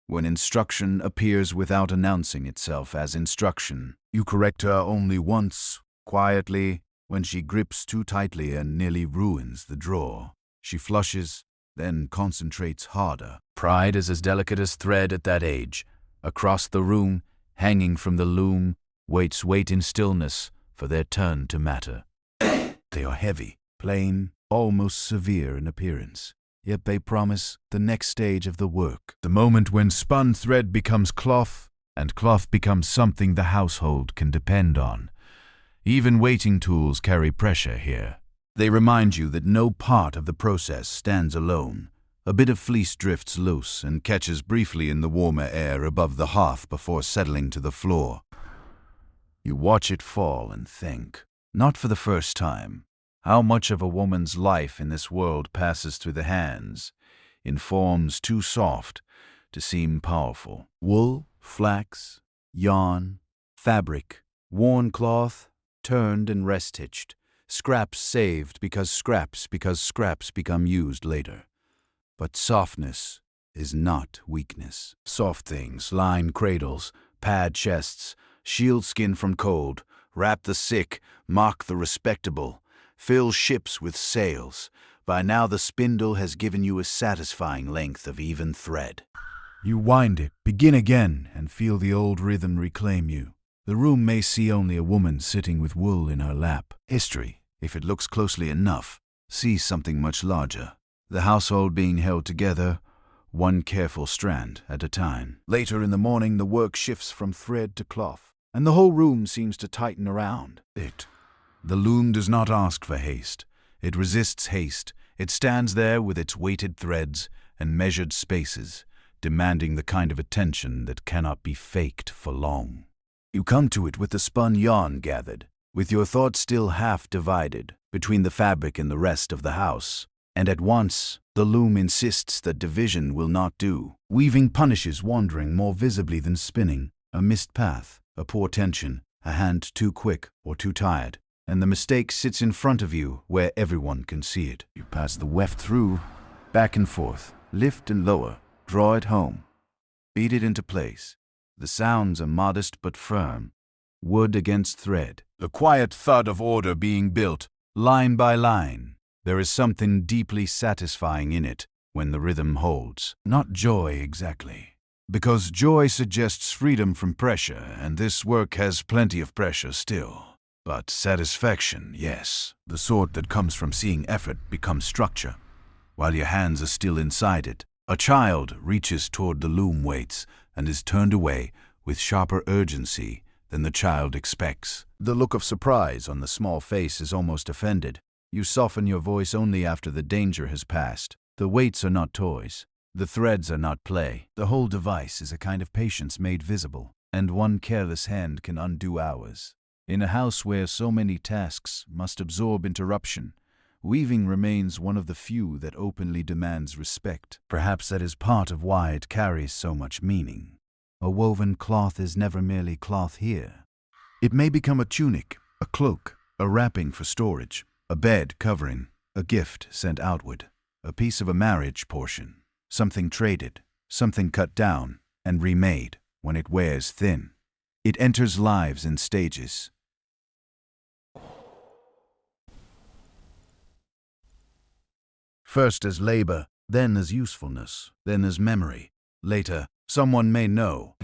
when instruction appears without announcing itself as instruction. You correct her only once, quietly, when she grips too tightly and nearly ruins the drawer. She flushes, then concentrates harder. Pride is as delicate as thread at that age. Across the room, hanging from the loom, waits wait in stillness for their turn to matter. They are heavy, plain, almost severe in appearance. Yet they promise the next stage of the work. The moment when spun thread becomes cloth, and cloth becomes something the household can depend on. Even waiting tools carry pressure here. They remind you that no part of the process stands alone. A bit of fleece drifts loose and catches briefly in the warmer air above the hearth before settling to the floor. You watch it fall and think, not for the first time, how much of a woman's life in this world passes through the hands, in forms too soft to seem powerful. Wool, flax, yarn, fabric, worn cloth, turned and rest-stitched, scraps saved because scraps become used later. But softness, is not weakness. Soft things, line cradles, pad chests, shield skin from cold, wrap the sick, mock the respectable, fill ships with sails. By now the spindle has given you a satisfying length of even thread. You wind it, begin again, and feel the old rhythm reclaim you. The room may see only a woman sitting with wool in her lap. History, if it looks closely enough, sees something much larger. The household being held together, one careful strand at a time. Later in the morning, the work shifts from thread to cloth, and the whole room seems to tighten around it. The loom does not ask for haste. It resists haste. It stands there with its weighted threads and measured spaces, demanding the kind of attention that cannot be faked for long. You come to it with the spun yarn gathered, with your thoughts still half divided between the fabric and the rest of the house. And at once, the loom insists that division will not do. Weaving punishes wandering more visibly than spinning, a missed path, a poor tension, a hand too quick or too tired, and the mistake sits in front of you where everyone can see it. You pass the weft through, back and forth, lift and lower, draw it home, beat it into place. The sounds are modest but firm, wood against thread, the quiet thud of order being built, line by line. There is something deeply satisfying in it when the rhythm holds. Not joy exactly, because joy suggests freedom from pressure, and this work has plenty of pressure still. But satisfaction, yes, the sort that comes from seeing effort become structure, while your hands are still inside it. A child reaches toward the loom weights and is turned away with sharper urgency than the child expects. The look of surprise on the small face is almost offended. You soften your voice only after the danger has passed. The weights are not toys. The threads are not play. The whole device is a kind of patience made visible, and one careless hand can undo hours. In a house where so many tasks must absorb interruption, weaving remains one of the few that openly demands respect. Perhaps that is part of why it carries so much meaning. A woven cloth is never merely cloth here. It may become a tunic, a cloak, a wrapping for storage, a bed covering, a gift sent outward, a piece of a marriage portion, something traded, something cut down and remade when it wears thin. It enters lives in stages. First as labor, then as usefulness, then as memory. Later, someone may know.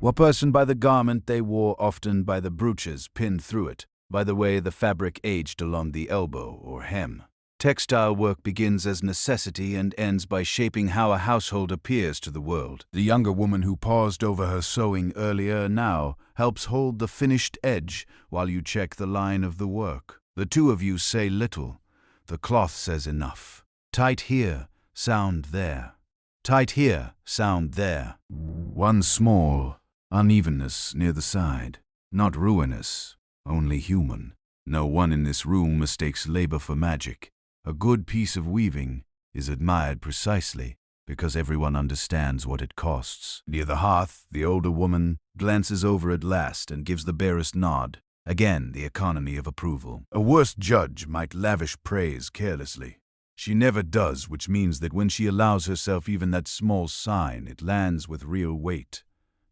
A person by the garment they wore, often by the brooches pinned through it, by the way the fabric aged along the elbow or hem. Textile work begins as necessity and ends by shaping how a household appears to the world. The younger woman who paused over her sewing earlier now helps hold the finished edge while you check the line of the work. The two of you say little. The cloth says enough. Tight here, sound there. Tight here, sound there. One small unevenness near the side. Not ruinous, only human. No one in this room mistakes labor for magic. A good piece of weaving is admired precisely because everyone understands what it costs. Near the hearth, the older woman glances over at last and gives the barest nod. Again, the economy of approval. A worse judge might lavish praise carelessly. She never does, which means that when she allows herself even that small sign, it lands with real weight.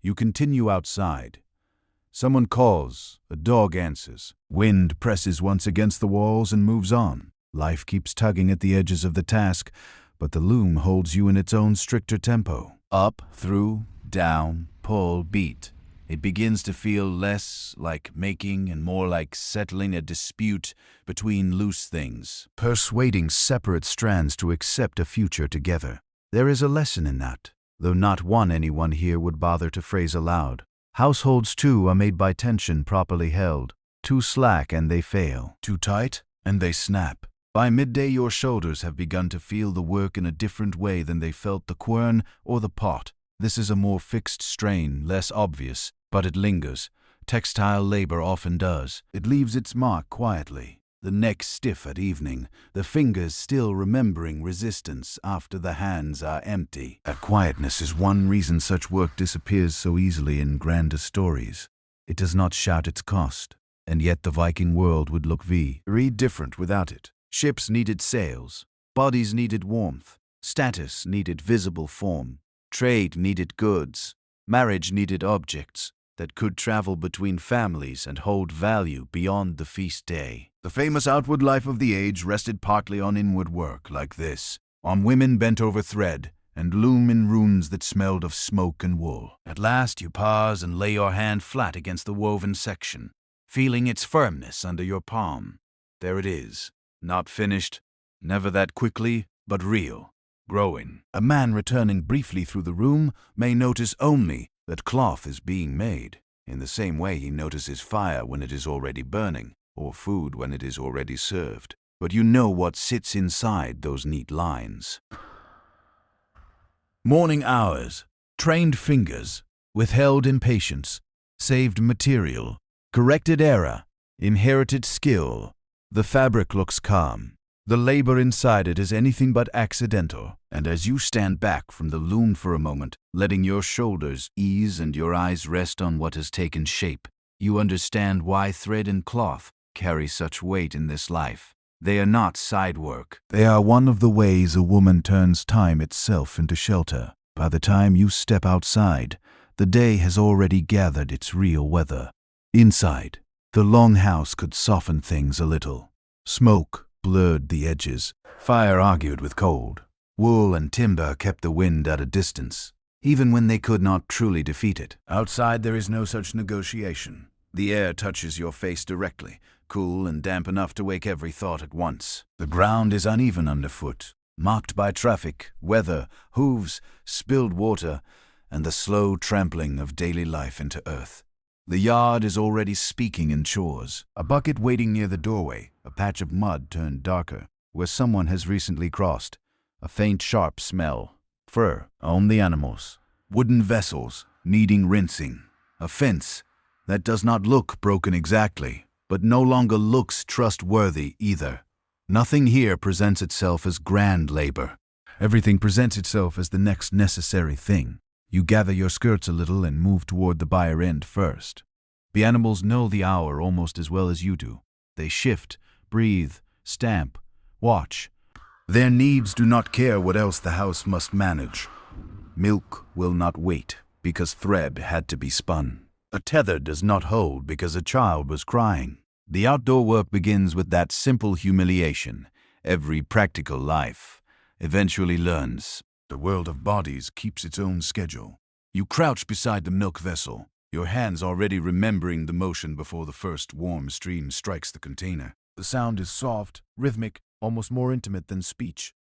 You continue outside. Someone calls, a dog answers. Wind presses once against the walls and moves on. Life keeps tugging at the edges of the task, but the loom holds you in its own stricter tempo. Up, through, down, pull, beat. It begins to feel less like making and more like settling a dispute between loose things, persuading separate strands to accept a future together. There is a lesson in that, though not one anyone here would bother to phrase aloud. Households, too, are made by tension properly held. Too slack and they fail. Too tight and they snap. By midday your shoulders have begun to feel the work in a different way than they felt the quern or the pot. This is a more fixed strain, less obvious, but it lingers. Textile labor often does. It leaves its mark quietly. The neck stiff at evening, the fingers still remembering resistance after the hands are empty. That quietness is one reason such work disappears so easily in grander stories. It does not shout its cost, and yet the Viking world would look very different without it. Ships needed sails. Bodies needed warmth. Status needed visible form. Trade needed goods. Marriage needed objects that could travel between families and hold value beyond the feast day. The famous outward life of the age rested partly on inward work like this, on women bent over thread and loom in rooms that smelled of smoke and wool. At last you pause and lay your hand flat against the woven section, feeling its firmness under your palm. There it is, not finished, never that quickly, but real, growing. A man returning briefly through the room may notice only that cloth is being made, in the same way he notices fire when it is already burning, or food when it is already served. But you know what sits inside those neat lines. Morning hours, trained fingers, withheld impatience, saved material, corrected error, inherited skill. The fabric looks calm. The labor inside it is anything but accidental, and as you stand back from the loom for a moment, letting your shoulders ease and your eyes rest on what has taken shape, you understand why thread and cloth carry such weight in this life. They are not side work. They are one of the ways a woman turns time itself into shelter. By the time you step outside, the day has already gathered its real weather. Inside, the long house could soften things a little. Smoke blurred the edges. Fire argued with cold. Wool and timber kept the wind at a distance, even when they could not truly defeat it. Outside there is no such negotiation. The air touches your face directly, cool and damp enough to wake every thought at once. The ground is uneven underfoot, marked by traffic, weather, hooves, spilled water, and the slow trampling of daily life into earth. The yard is already speaking in chores. A bucket waiting near the doorway, a patch of mud turned darker, where someone has recently crossed. A faint, sharp smell. Fur on the animals. Wooden vessels needing rinsing. A fence that does not look broken exactly, but no longer looks trustworthy either. Nothing here presents itself as grand labor. Everything presents itself as the next necessary thing. You gather your skirts a little and move toward the byre end first. The animals know the hour almost as well as you do. They shift, breathe, stamp, watch. Their needs do not care what else the house must manage. Milk will not wait because thread had to be spun. A tether does not hold because a child was crying. The outdoor work begins with that simple humiliation. Every practical life eventually learns. The world of bodies keeps its own schedule. You crouch beside the milk vessel, your hands already remembering the motion before the first warm stream strikes the container. The sound is soft, rhythmic, almost more intimate than speech.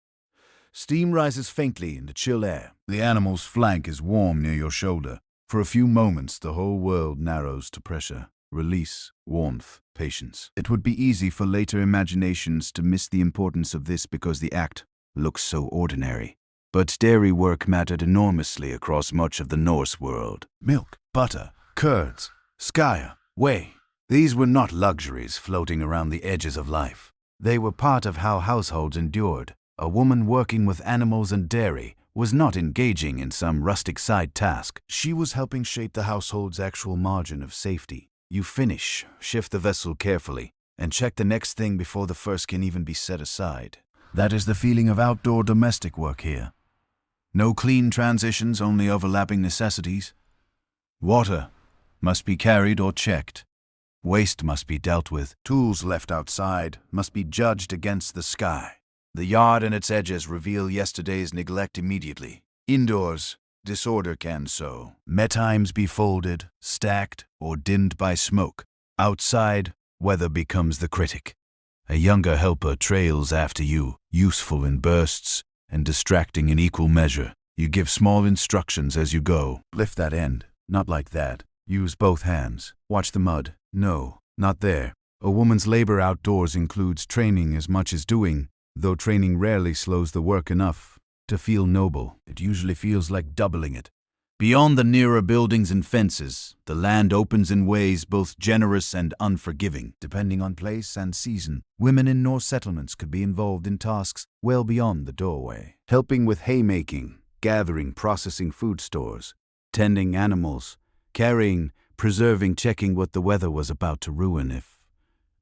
Steam rises faintly in the chill air. The animal's flank is warm near your shoulder. For a few moments, the whole world narrows to pressure. Release, warmth, patience. It would be easy for later imaginations to miss the importance of this because the act looks so ordinary. But dairy work mattered enormously across much of the Norse world. Milk, butter, curds, skaya, whey. These were not luxuries floating around the edges of life. They were part of how households endured. A woman working with animals and dairy was not engaging in some rustic side task. She was helping shape the household's actual margin of safety. You finish, shift the vessel carefully, and check the next thing before the first can even be set aside. That is the feeling of outdoor domestic work here. No clean transitions, only overlapping necessities. Water must be carried or checked. Waste must be dealt with. Tools left outside must be judged against the sky. The yard and its edges reveal yesterday's neglect immediately. Indoors, disorder can sow. Metimes be folded, stacked, or dimmed by smoke. Outside, weather becomes the critic. A younger helper trails after you, useful in bursts and distracting in equal measure. You give small instructions as you go. Lift that end. Not like that. Use both hands. Watch the mud. No, not there. A woman's labor outdoors includes training as much as doing, though training rarely slows the work enough to feel noble. It usually feels like doubling it. Beyond the nearer buildings and fences, the land opens in ways both generous and unforgiving. Depending on place and season, women in Norse settlements could be involved in tasks well beyond the doorway. Helping with haymaking, gathering, processing food stores, tending animals, carrying, preserving, checking what the weather was about to ruin if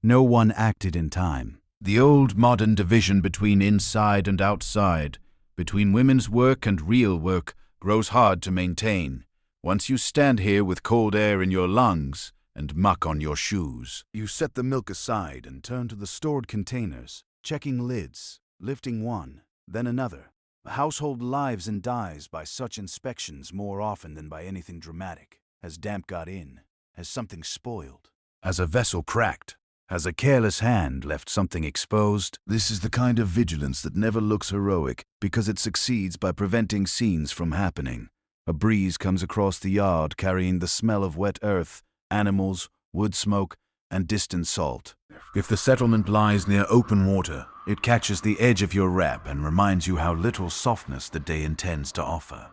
no one acted in time. The old modern division between inside and outside between women's work and real work grows hard to maintain. Once you stand here with cold air in your lungs and muck on your shoes. You set the milk aside and turn to the stored containers, checking lids, lifting one, then another. A household lives and dies by such inspections more often than by anything dramatic. Has damp got in? Has something spoiled? Has a vessel cracked? Has a careless hand left something exposed? This is the kind of vigilance that never looks heroic because it succeeds by preventing scenes from happening. A breeze comes across the yard carrying the smell of wet earth, animals, wood smoke, and distant salt. If the settlement lies near open water, it catches the edge of your wrap and reminds you how little softness the day intends to offer.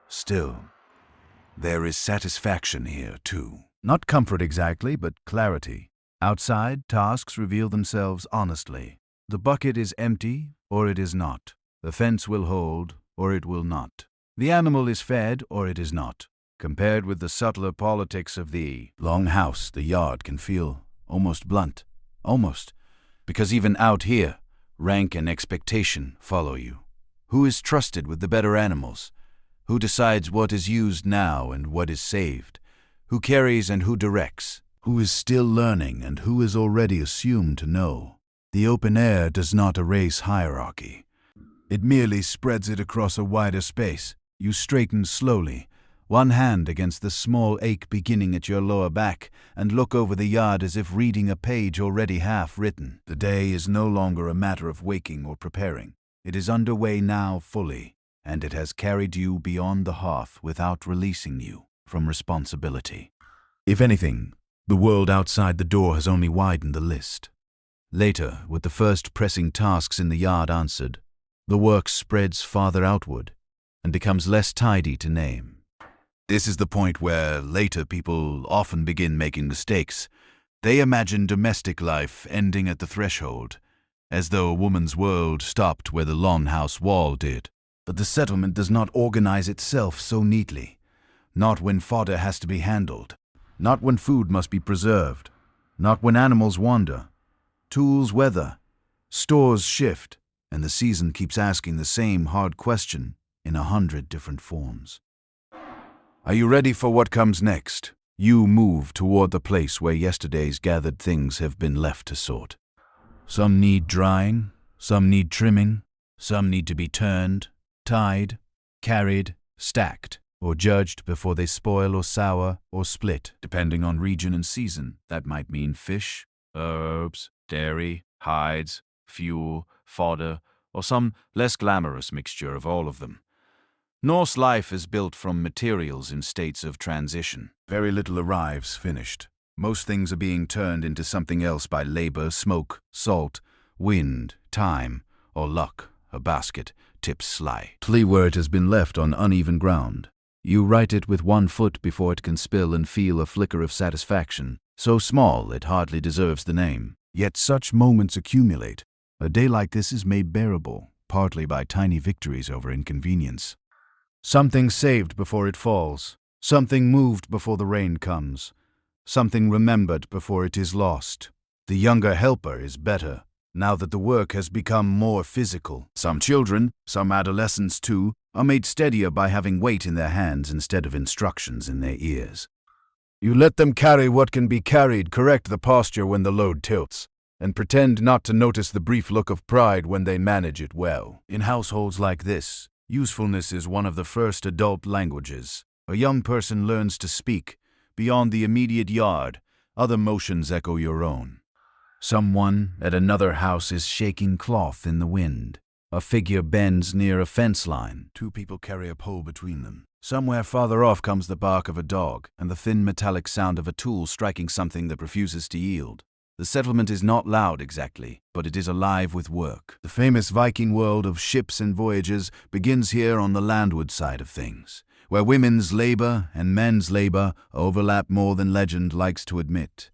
Still, there is satisfaction here, too. Not comfort exactly, but clarity. Outside, tasks reveal themselves honestly. The bucket is empty, or it is not. The fence will hold, or it will not. The animal is fed, or it is not. Compared with the subtler politics of the long house, the yard can feel almost blunt. Almost. Because even out here, rank and expectation follow you. Who is trusted with the better animals? Who decides what is used now and what is saved? Who carries and who directs? Who is still learning and who is already assumed to know? The open air does not erase hierarchy. It merely spreads it across a wider space. You straighten slowly, one hand against the small ache beginning at your lower back, and look over the yard as if reading a page already half written. The day is no longer a matter of waking or preparing. It is underway now fully, and it has carried you beyond the hearth without releasing you from responsibility. If anything, the world outside the door has only widened the list. Later, with the first pressing tasks in the yard answered, the work spreads farther outward and becomes less tidy to name. This is the point where later people often begin making mistakes. They imagine domestic life ending at the threshold, as though a woman's world stopped where the lawn house wall did. But the settlement does not organize itself so neatly. Not when fodder has to be handled. Not when food must be preserved. Not when animals wander. Tools weather. Stores shift. And the season keeps asking the same hard question in 100 different forms. Are you ready for what comes next? You move toward the place where yesterday's gathered things have been left to sort. Some need drying, some need trimming, some need to be turned, tied, carried, stacked, or judged before they spoil or sour or split, depending on region and season. That might mean fish, herbs, dairy, hides, fuel, fodder, or some less glamorous mixture of all of them. Norse life is built from materials in states of transition. Very little arrives finished. Most things are being turned into something else by labor, smoke, salt, wind, time, or luck, a basket, tips sly. Plea where it has been left on uneven ground. You right it with 1 foot before it can spill and feel a flicker of satisfaction, so small it hardly deserves the name. Yet such moments accumulate. A day like this is made bearable, partly by tiny victories over inconvenience. Something saved before it falls. Something moved before the rain comes. Something remembered before it is lost. The younger helper is better, now that the work has become more physical. Some children, some adolescents too, are made steadier by having weight in their hands instead of instructions in their ears. You let them carry what can be carried, correct the posture when the load tilts, and pretend not to notice the brief look of pride when they manage it well. In households like this, usefulness is one of the first adult languages. A young person learns to speak. Beyond the immediate yard, other motions echo your own. Someone at another house is shaking cloth in the wind. A figure bends near a fence line. 2 people carry a pole between them. Somewhere farther off comes the bark of a dog and the thin metallic sound of a tool striking something that refuses to yield. The settlement is not loud exactly, but it is alive with work. The famous Viking world of ships and voyages begins here on the landward side of things, where women's labor and men's labor overlap more than legend likes to admit.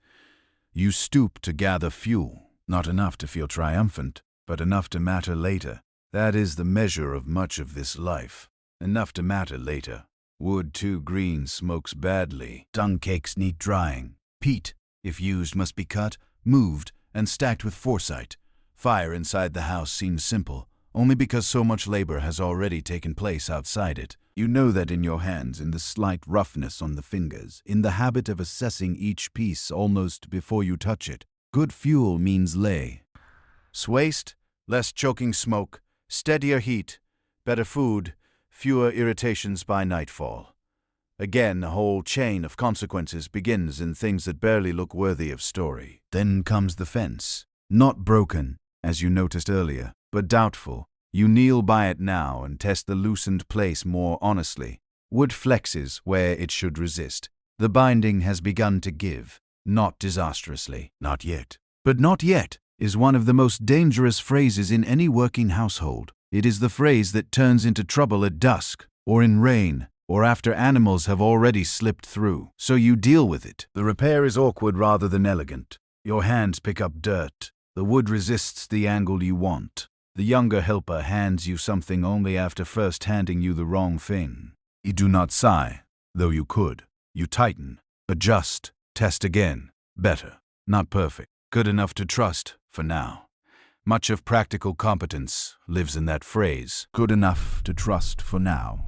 You stoop to gather fuel, not enough to feel triumphant, but enough to matter later. That is the measure of much of this life. Enough to matter later. Wood too green smokes badly. Dung cakes need drying. Peat, if used, must be cut, moved, and stacked with foresight. Fire inside the house seems simple, only because so much labor has already taken place outside it. You know that in your hands, in the slight roughness on the fingers, in the habit of assessing each piece almost before you touch it. Good fuel means lay. Waste, less choking smoke, steadier heat, better food, fewer irritations by nightfall. Again, a whole chain of consequences begins in things that barely look worthy of story. Then comes the fence. Not broken, as you noticed earlier, but doubtful. You kneel by it now and test the loosened place more honestly. Wood flexes where it should resist. The binding has begun to give, not disastrously. Not yet. But not yet is one of the most dangerous phrases in any working household. It is the phrase that turns into trouble at dusk, or in rain, or after animals have already slipped through. So you deal with it. The repair is awkward rather than elegant. Your hands pick up dirt. The wood resists the angle you want. The younger helper hands you something only after first handing you the wrong thing. You do not sigh, though you could. You tighten, adjust, test again. Better. Not perfect. Good enough to trust, for now. Much of practical competence lives in that phrase. Good enough to trust for now.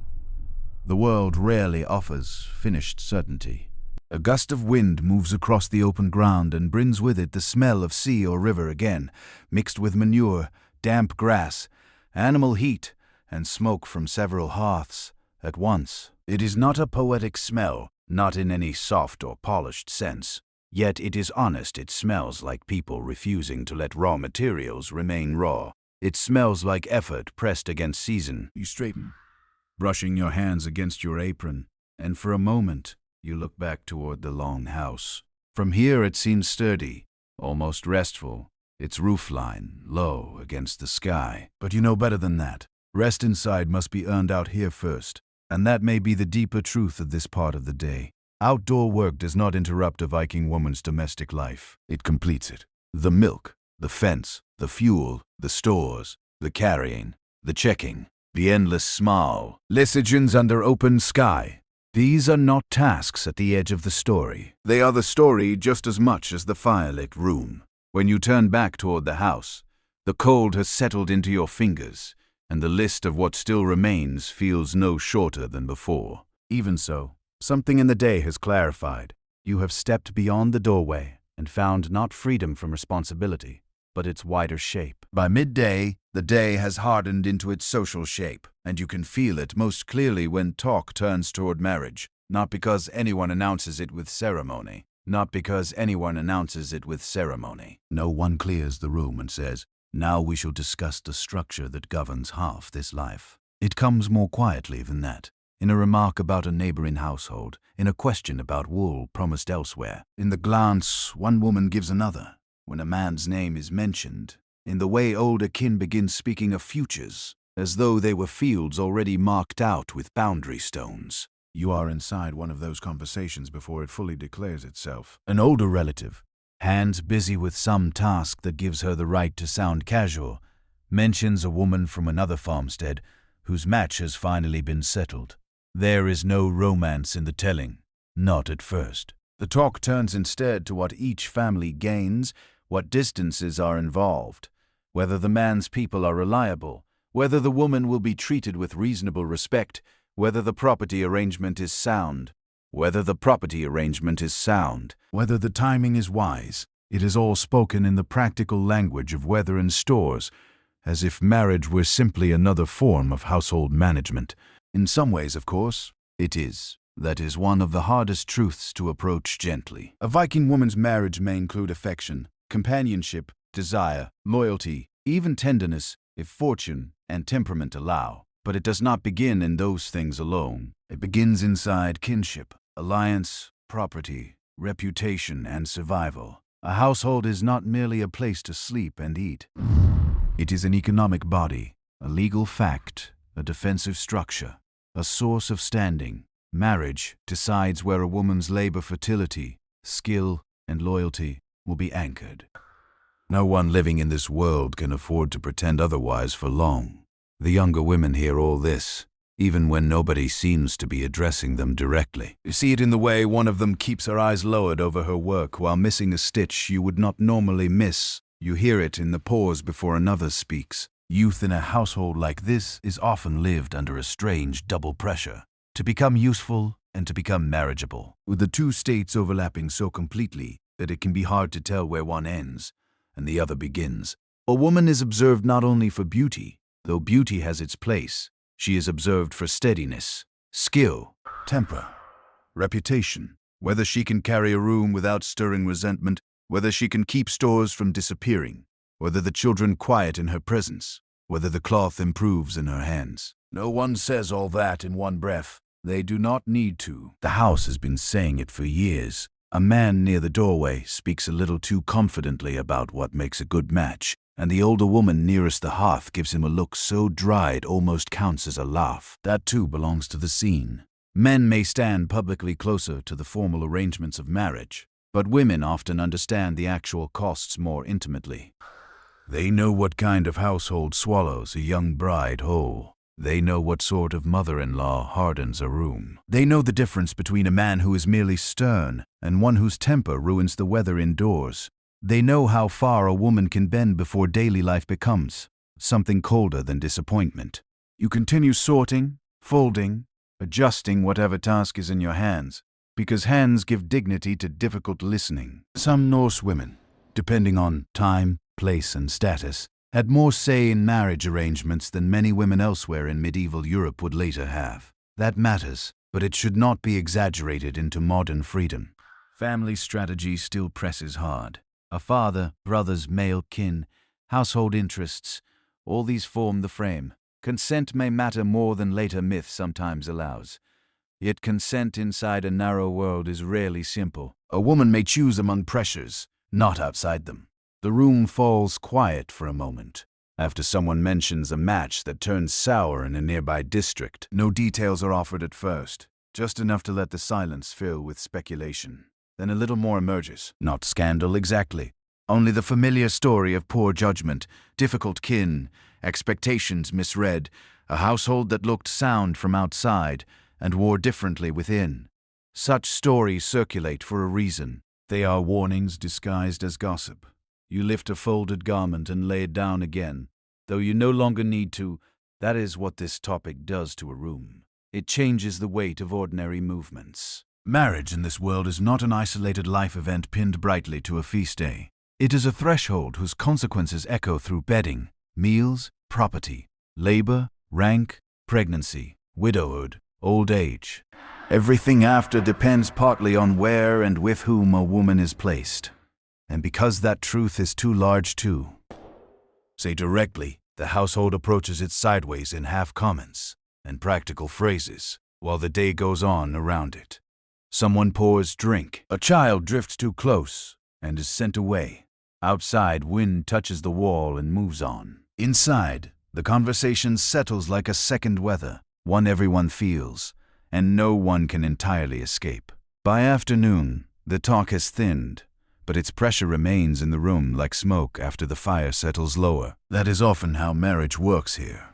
The world rarely offers finished certainty. A gust of wind moves across the open ground and brings with it the smell of sea or river again, mixed with manure, damp grass, animal heat, and smoke from several hearths at once. It is not a poetic smell, not in any soft or polished sense. Yet it is honest. It smells like people refusing to let raw materials remain raw. It smells like effort pressed against season. You straighten, brushing your hands against your apron, and for a moment you look back toward the long house. From here it seems sturdy, almost restful, its roofline low against the sky. But you know better than that. Rest inside must be earned out here first, and that may be the deeper truth of this part of the day. Outdoor work does not interrupt a Viking woman's domestic life. It completes it. The milk, the fence, the fuel, the stores, the carrying, the checking, the endless small decisions under open sky. These are not tasks at the edge of the story. They are the story just as much as the firelit room. When you turn back toward the house, the cold has settled into your fingers, and the list of what still remains feels no shorter than before. Even so, something in the day has clarified. You have stepped beyond the doorway and found not freedom from responsibility, but its wider shape. By midday, the day has hardened into its social shape, and you can feel it most clearly when talk turns toward marriage, not because anyone announces it with ceremony. No one clears the room and says, "Now we shall discuss the structure that governs half this life." It comes more quietly than that, in a remark about a neighboring household, in a question about wool promised elsewhere, in the glance one woman gives another, when a man's name is mentioned, in the way older kin begin speaking of futures, as though they were fields already marked out with boundary stones. You are inside one of those conversations before it fully declares itself. An older relative, hands busy with some task that gives her the right to sound casual, mentions a woman from another farmstead whose match has finally been settled. There is no romance in the telling, not at first. The talk turns instead to what each family gains, what distances are involved, whether the man's people are reliable, whether the woman will be treated with reasonable respect, whether the property arrangement is sound, whether the timing is wise. It is all spoken in the practical language of weather and stores, as if marriage were simply another form of household management. In some ways, of course, it is. That is one of the hardest truths to approach gently. A Viking woman's marriage may include affection, companionship, desire, loyalty, even tenderness, if fortune and temperament allow. But it does not begin in those things alone. It begins inside kinship, alliance, property, reputation, and survival. A household is not merely a place to sleep and eat. It is an economic body, a legal fact, a defensive structure, a source of standing. Marriage decides where a woman's labor, fertility, skill, and loyalty will be anchored. No one living in this world can afford to pretend otherwise for long. The younger women hear all this, even when nobody seems to be addressing them directly. You see it in the way one of them keeps her eyes lowered over her work while missing a stitch you would not normally miss. You hear it in the pause before another speaks. Youth in a household like this is often lived under a strange double pressure, to become useful and to become marriageable, with the two states overlapping so completely that it can be hard to tell where one ends and the other begins. A woman is observed not only for beauty, though beauty has its place. She is observed for steadiness, skill, temper, reputation, whether she can carry a room without stirring resentment, whether she can keep stores from disappearing, whether the children quiet in her presence, whether the cloth improves in her hands. No one says all that in one breath. They do not need to. The house has been saying it for years. A man near the doorway speaks a little too confidently about what makes a good match, and the older woman nearest the hearth gives him a look so dry it almost counts as a laugh. That too belongs to the scene. Men may stand publicly closer to the formal arrangements of marriage, but women often understand the actual costs more intimately. They know what kind of household swallows a young bride whole. They know what sort of mother-in-law hardens a room. They know the difference between a man who is merely stern and one whose temper ruins the weather indoors. They know how far a woman can bend before daily life becomes something colder than disappointment. You continue sorting, folding, adjusting whatever task is in your hands, because hands give dignity to difficult listening. Some Norse women, depending on time, place, and status, had more say in marriage arrangements than many women elsewhere in medieval Europe would later have. That matters, but it should not be exaggerated into modern freedom. Family strategy still presses hard. A father, brothers, male kin, household interests, all these form the frame. Consent may matter more than later myth sometimes allows. Yet consent inside a narrow world is rarely simple. A woman may choose among pressures, not outside them. The room falls quiet for a moment, after someone mentions a match that turns sour in a nearby district. No details are offered at first, just enough to let the silence fill with speculation. Then a little more emerges. Not scandal exactly, only the familiar story of poor judgment, difficult kin, expectations misread, a household that looked sound from outside and wore differently within. Such stories circulate for a reason. They are warnings disguised as gossip. You lift a folded garment and lay it down again, though you no longer need to. That is what this topic does to a room. It changes the weight of ordinary movements. Marriage in this world is not an isolated life event pinned brightly to a feast day. It is a threshold whose consequences echo through bedding, meals, property, labor, rank, pregnancy, widowhood, old age. Everything after depends partly on where and with whom a woman is placed. And because that truth is too large to say directly, the household approaches it sideways in half comments and practical phrases, while the day goes on around it. Someone pours drink. A child drifts too close and is sent away. Outside, wind touches the wall and moves on. Inside, the conversation settles like a second weather, one everyone feels, and no one can entirely escape. By afternoon, the talk has thinned, but its pressure remains in the room like smoke after the fire settles lower. That is often how marriage works here.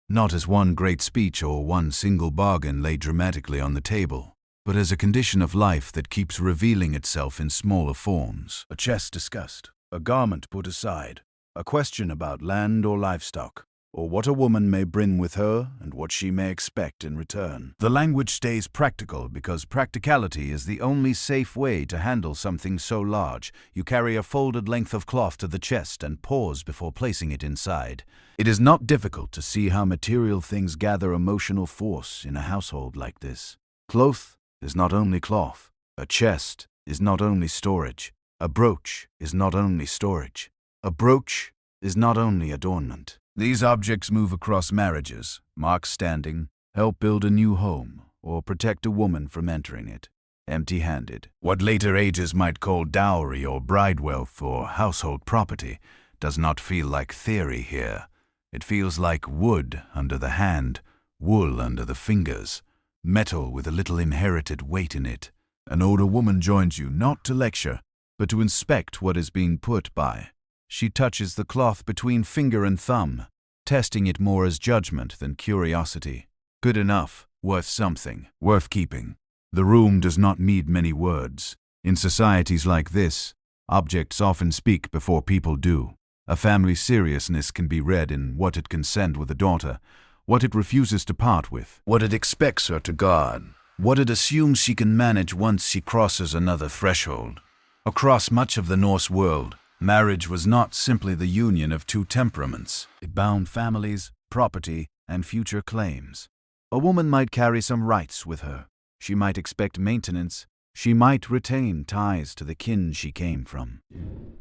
Not as one great speech or one single bargain laid dramatically on the table, but as a condition of life that keeps revealing itself in smaller forms. A chest discussed, a garment put aside, a question about land or livestock, or what a woman may bring with her and what she may expect in return. The language stays practical because practicality is the only safe way to handle something so large. You carry a folded length of cloth to the chest and pause before placing it inside. It is not difficult to see how material things gather emotional force in a household like this. Cloth is not only cloth. A chest is not only storage. A brooch is not only storage. A brooch is not only adornment. These objects move across marriages, mark standing, help build a new home, or protect a woman from entering it empty-handed. What later ages might call dowry or bride wealth or household property does not feel like theory here. It feels like wood under the hand, wool under the fingers, metal with a little inherited weight in it. An older woman joins you not to lecture, but to inspect what is being put by. She touches the cloth between finger and thumb, testing it more as judgment than curiosity. Good enough, worth something, worth keeping. The room does not need many words. In societies like this, objects often speak before people do. A family's seriousness can be read in what it can send with a daughter, what it refuses to part with, what it expects her to guard, what it assumes she can manage once she crosses another threshold. Across much of the Norse world, marriage was not simply the union of two temperaments. It bound families, property, and future claims. A woman might carry some rights with her. She might expect maintenance. She might retain ties to the kin she came from.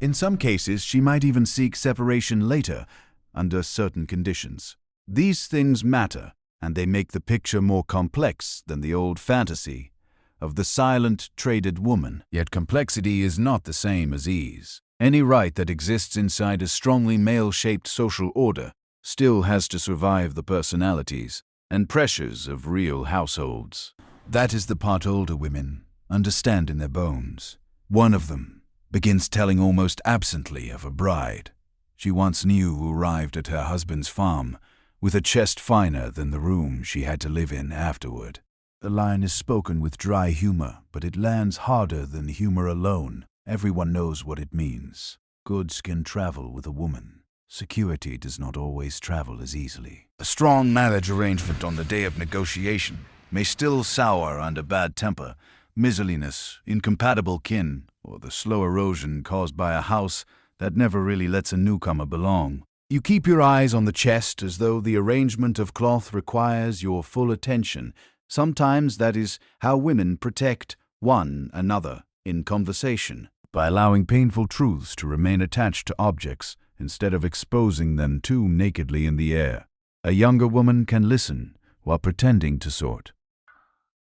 In some cases, she might even seek separation later, under certain conditions. These things matter, and they make the picture more complex than the old fantasy of the silent, traded woman. Yet complexity is not the same as ease. Any right that exists inside a strongly male-shaped social order still has to survive the personalities and pressures of real households. That is the part older women understand in their bones. One of them begins telling almost absently of a bride she once knew who arrived at her husband's farm with a chest finer than the room she had to live in afterward. The line is spoken with dry humor, but it lands harder than humor alone. Everyone knows what it means. Goods can travel with a woman. Security does not always travel as easily. A strong marriage arrangement on the day of negotiation may still sour under bad temper, miserliness, incompatible kin, or the slow erosion caused by a house that never really lets a newcomer belong. You keep your eyes on the chest as though the arrangement of cloth requires your full attention. Sometimes that is how women protect one another in conversation, by allowing painful truths to remain attached to objects instead of exposing them too nakedly in the air. A younger woman can listen while pretending to sort.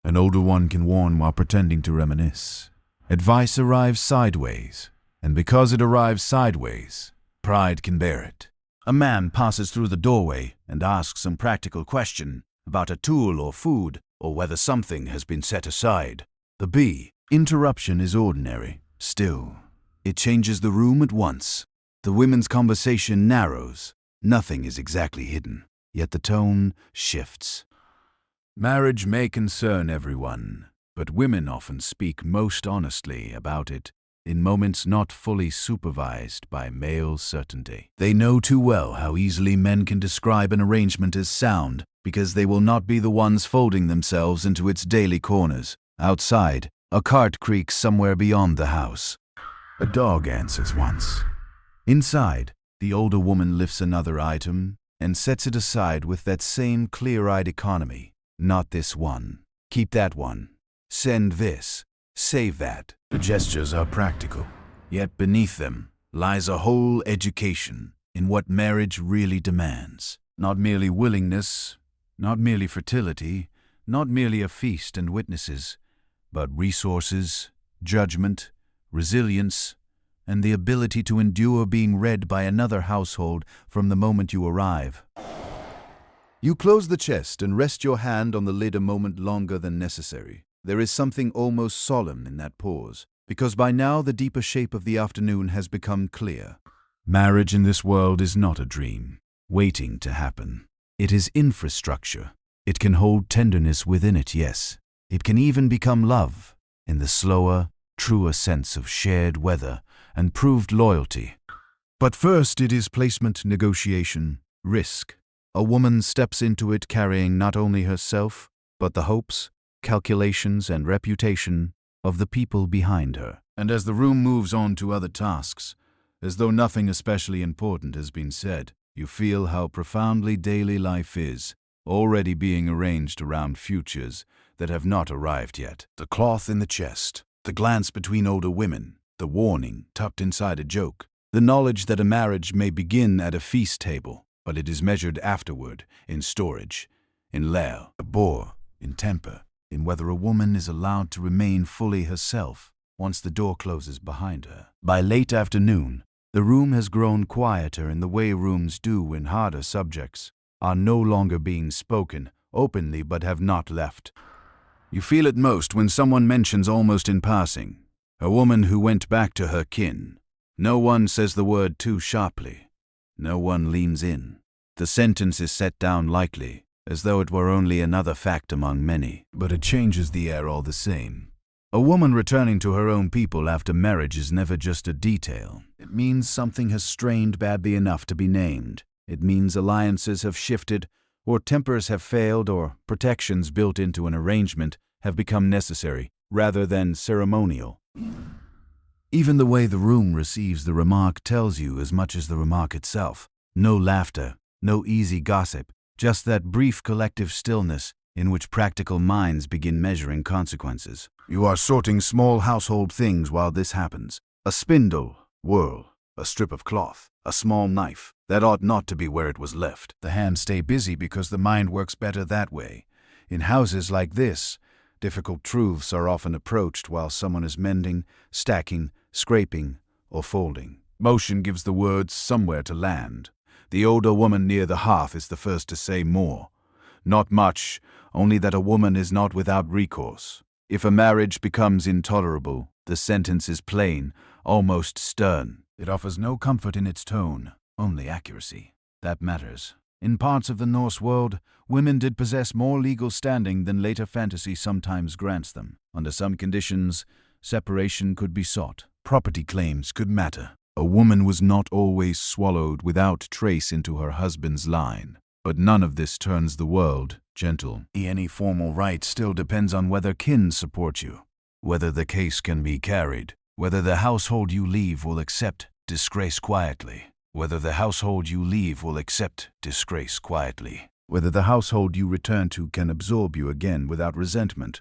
An older one can warn while pretending to reminisce. Advice arrives sideways, and because it arrives sideways, pride can bear it. A man passes through the doorway and asks some practical question about a tool or food, or whether something has been set aside. The interruption is ordinary. Still, it changes the room at once. The women's conversation narrows. Nothing is exactly hidden, yet the tone shifts. Marriage may concern everyone, but women often speak most honestly about it in moments not fully supervised by male certainty. They know too well how easily men can describe an arrangement as sound because they will not be the ones folding themselves into its daily corners. Outside, a cart creaks somewhere beyond the house. A dog answers once. Inside, the older woman lifts another item and sets it aside with that same clear-eyed economy. Not this one. Keep that one. Send this. Save that. The gestures are practical, yet beneath them lies a whole education in what marriage really demands. Not merely willingness, not merely fertility, not merely a feast and witnesses, but resources, judgment, resilience, and the ability to endure being read by another household from the moment you arrive. You close the chest and rest your hand on the lid a moment longer than necessary. There is something almost solemn in that pause, because by now the deeper shape of the afternoon has become clear. Marriage in this world is not a dream, waiting to happen. It is infrastructure. It can hold tenderness within it, yes. It can even become love, in the slower, truer sense of shared weather and proved loyalty. But first it is placement, negotiation, risk. A woman steps into it carrying not only herself, but the hopes, calculations, and reputation of the people behind her. And as the room moves on to other tasks, as though nothing especially important has been said, you feel how profoundly daily life is, already being arranged around futures that have not arrived yet. The cloth in the chest, the glance between older women, the warning tucked inside a joke, the knowledge that a marriage may begin at a feast table, but it is measured afterward in storage, in lair, a bore, in temper, in whether a woman is allowed to remain fully herself once the door closes behind her. By late afternoon, the room has grown quieter in the way rooms do when harder subjects are no longer being spoken openly but have not left. You feel it most when someone mentions almost in passing a woman who went back to her kin. No one says the word too sharply. No one leans in. The sentence is set down lightly, as though it were only another fact among many, but it changes the air all the same. A woman returning to her own people after marriage is never just a detail. It means something has strained badly enough to be named. It means alliances have shifted, or tempers have failed, or protections built into an arrangement have become necessary, rather than ceremonial. Even the way the room receives the remark tells you as much as the remark itself. No laughter, no easy gossip, just that brief collective stillness in which practical minds begin measuring consequences. You are sorting small household things while this happens. A spindle, whirl, a strip of cloth, a small knife. That ought not to be where it was left. The hands stay busy because the mind works better that way. In houses like this, difficult truths are often approached while someone is mending, stacking, scraping, or folding. Motion gives the words somewhere to land. The older woman near the hearth is the first to say more. Not much, only that a woman is not without recourse. If a marriage becomes intolerable, the sentence is plain, almost stern. It offers no comfort in its tone, only accuracy. That matters. In parts of the Norse world, women did possess more legal standing than later fantasy sometimes grants them. Under some conditions, separation could be sought. Property claims could matter. A woman was not always swallowed without trace into her husband's line. But none of this turns the world gentle. Any formal right still depends on whether kin support you, whether the case can be carried, whether the household you leave will accept disgrace quietly, whether the household you leave will accept disgrace quietly, whether the household you return to can absorb you again without resentment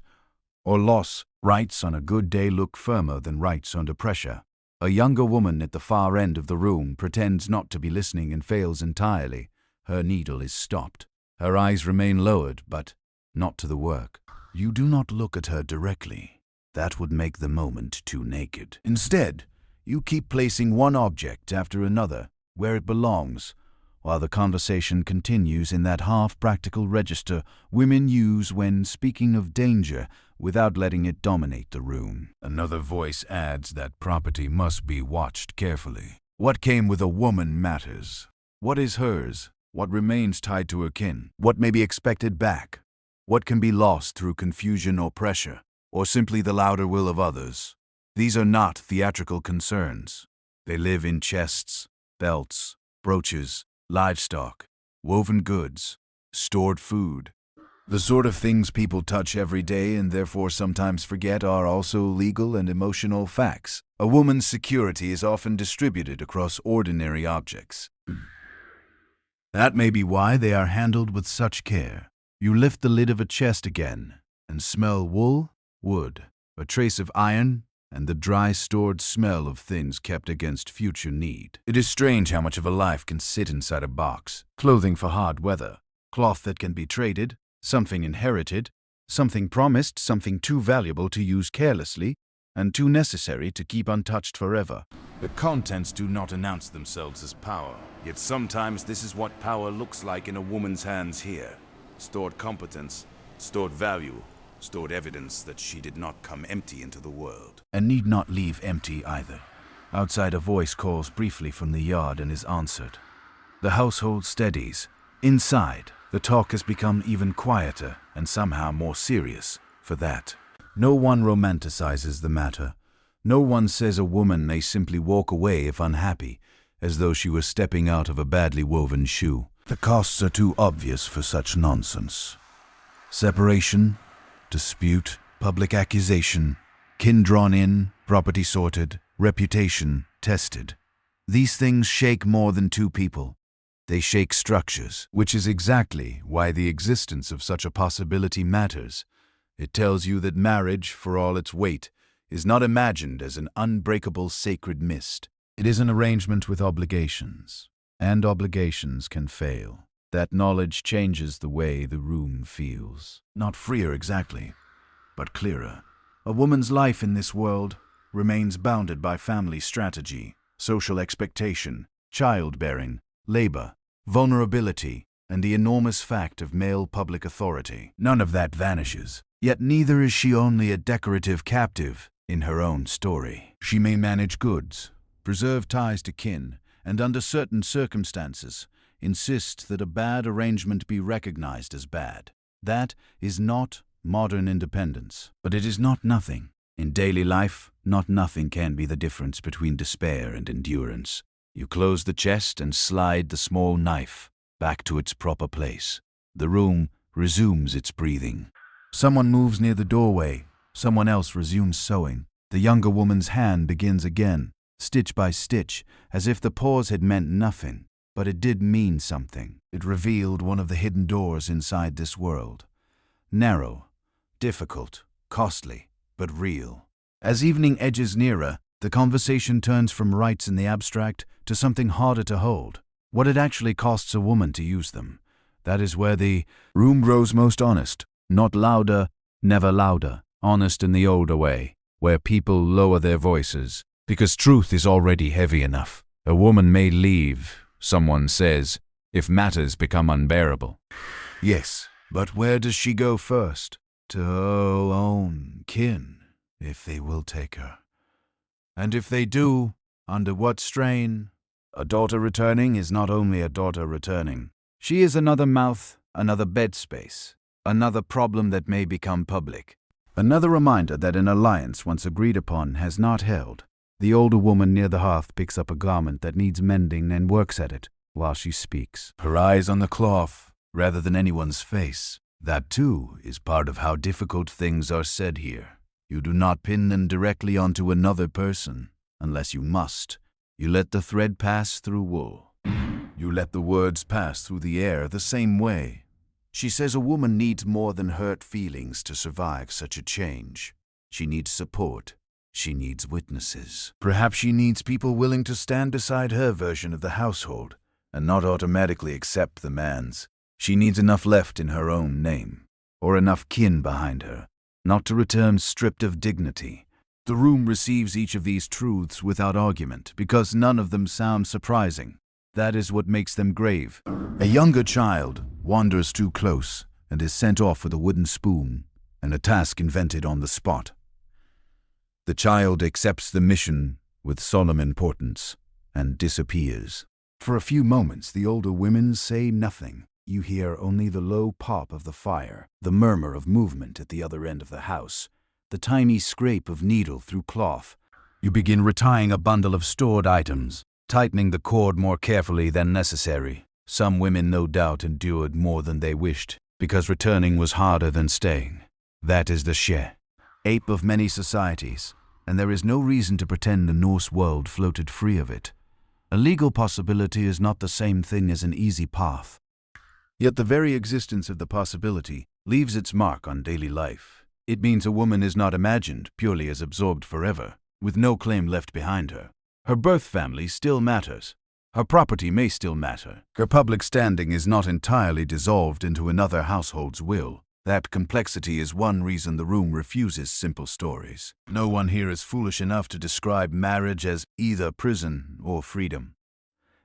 or loss. Rights on a good day look firmer than rights under pressure. A younger woman at the far end of the room pretends not to be listening and fails entirely. Her needle is stopped. Her eyes remain lowered, but not to the work. You do not look at her directly. That would make the moment too naked. Instead, you keep placing one object after another where it belongs, while the conversation continues in that half-practical register women use when speaking of danger without letting it dominate the room. Another voice adds that property must be watched carefully. What came with a woman matters. What is hers? What remains tied to her kin? What may be expected back? What can be lost through confusion or pressure, or simply the louder will of others? These are not theatrical concerns. They live in chests, belts, brooches, livestock, woven goods, stored food. The sort of things people touch every day and therefore sometimes forget are also legal and emotional facts. A woman's security is often distributed across ordinary objects. That may be why they are handled with such care. You lift the lid of a chest again and smell wool, wood, a trace of iron, and the dry stored smell of things kept against future need. It is strange how much of a life can sit inside a box. Clothing for hard weather, cloth that can be traded, something inherited, something promised, something too valuable to use carelessly, and too necessary to keep untouched forever. The contents do not announce themselves as power, yet sometimes this is what power looks like in a woman's hands here. Stored competence, stored value, stored evidence that she did not come empty into the world. And need not leave empty either. Outside a voice calls briefly from the yard and is answered. The household steadies. Inside, the talk has become even quieter and somehow more serious for that. No one romanticizes the matter. No one says a woman may simply walk away if unhappy, as though she were stepping out of a badly woven shoe. The costs are too obvious for such nonsense. Separation, dispute, public accusation, kin drawn in, property sorted, reputation tested. These things shake more than two people. They shake structures, which is exactly why the existence of such a possibility matters. It tells you that marriage, for all its weight, is not imagined as an unbreakable sacred mist. It is an arrangement with obligations, and obligations can fail. That knowledge changes the way the room feels. Not freer exactly, but clearer. A woman's life in this world remains bounded by family strategy, social expectation, childbearing, labor, vulnerability, and the enormous fact of male public authority. None of that vanishes, yet neither is she only a decorative captive in her own story. She may manage goods, preserve ties to kin, and under certain circumstances, insist that a bad arrangement be recognized as bad. That is not modern independence, but it is not nothing. In daily life, not nothing can be the difference between despair and endurance. You close the chest and slide the small knife back to its proper place. The room resumes its breathing. Someone moves near the doorway. Someone else resumes sewing. The younger woman's hand begins again, stitch by stitch, as if the pause had meant nothing. But it did mean something. It revealed one of the hidden doors inside this world. Narrow, difficult, costly, but real. As evening edges nearer, the conversation turns from rites in the abstract to something harder to hold. What it actually costs a woman to use them. That is where the room grows most honest. Not louder, never louder. Honest in the older way, where people lower their voices, because truth is already heavy enough. A woman may leave, someone says, if matters become unbearable. Yes, but where does she go first? To her own kin, if they will take her. And if they do, under what strain? A daughter returning is not only a daughter returning. She is another mouth, another bed space, another problem that may become public. Another reminder that an alliance once agreed upon has not held. The older woman near the hearth picks up a garment that needs mending and works at it while she speaks. Her eyes on the cloth, rather than anyone's face. That, too, is part of how difficult things are said here. You do not pin them directly onto another person, unless you must. You let the thread pass through wool. You let the words pass through the air the same way. She says a woman needs more than hurt feelings to survive such a change. She needs support. She needs witnesses. Perhaps she needs people willing to stand beside her version of the household and not automatically accept the man's. She needs enough left in her own name, or enough kin behind her, not to return stripped of dignity. The room receives each of these truths without argument, because none of them sound surprising. That is what makes them grave. A younger child wanders too close and is sent off with a wooden spoon and a task invented on the spot. The child accepts the mission with solemn importance and disappears. For a few moments, the older women say nothing. You hear only the low pop of the fire, the murmur of movement at the other end of the house, the tiny scrape of needle through cloth. You begin retying a bundle of stored items, tightening the cord more carefully than necessary. Some women no doubt endured more than they wished, because returning was harder than staying. That is the ape of many societies, and there is no reason to pretend the Norse world floated free of it. A legal possibility is not the same thing as an easy path. Yet the very existence of the possibility leaves its mark on daily life. It means a woman is not imagined purely as absorbed forever, with no claim left behind her. Her birth family still matters. Her property may still matter. Her public standing is not entirely dissolved into another household's will. That complexity is one reason the room refuses simple stories. No one here is foolish enough to describe marriage as either prison or freedom.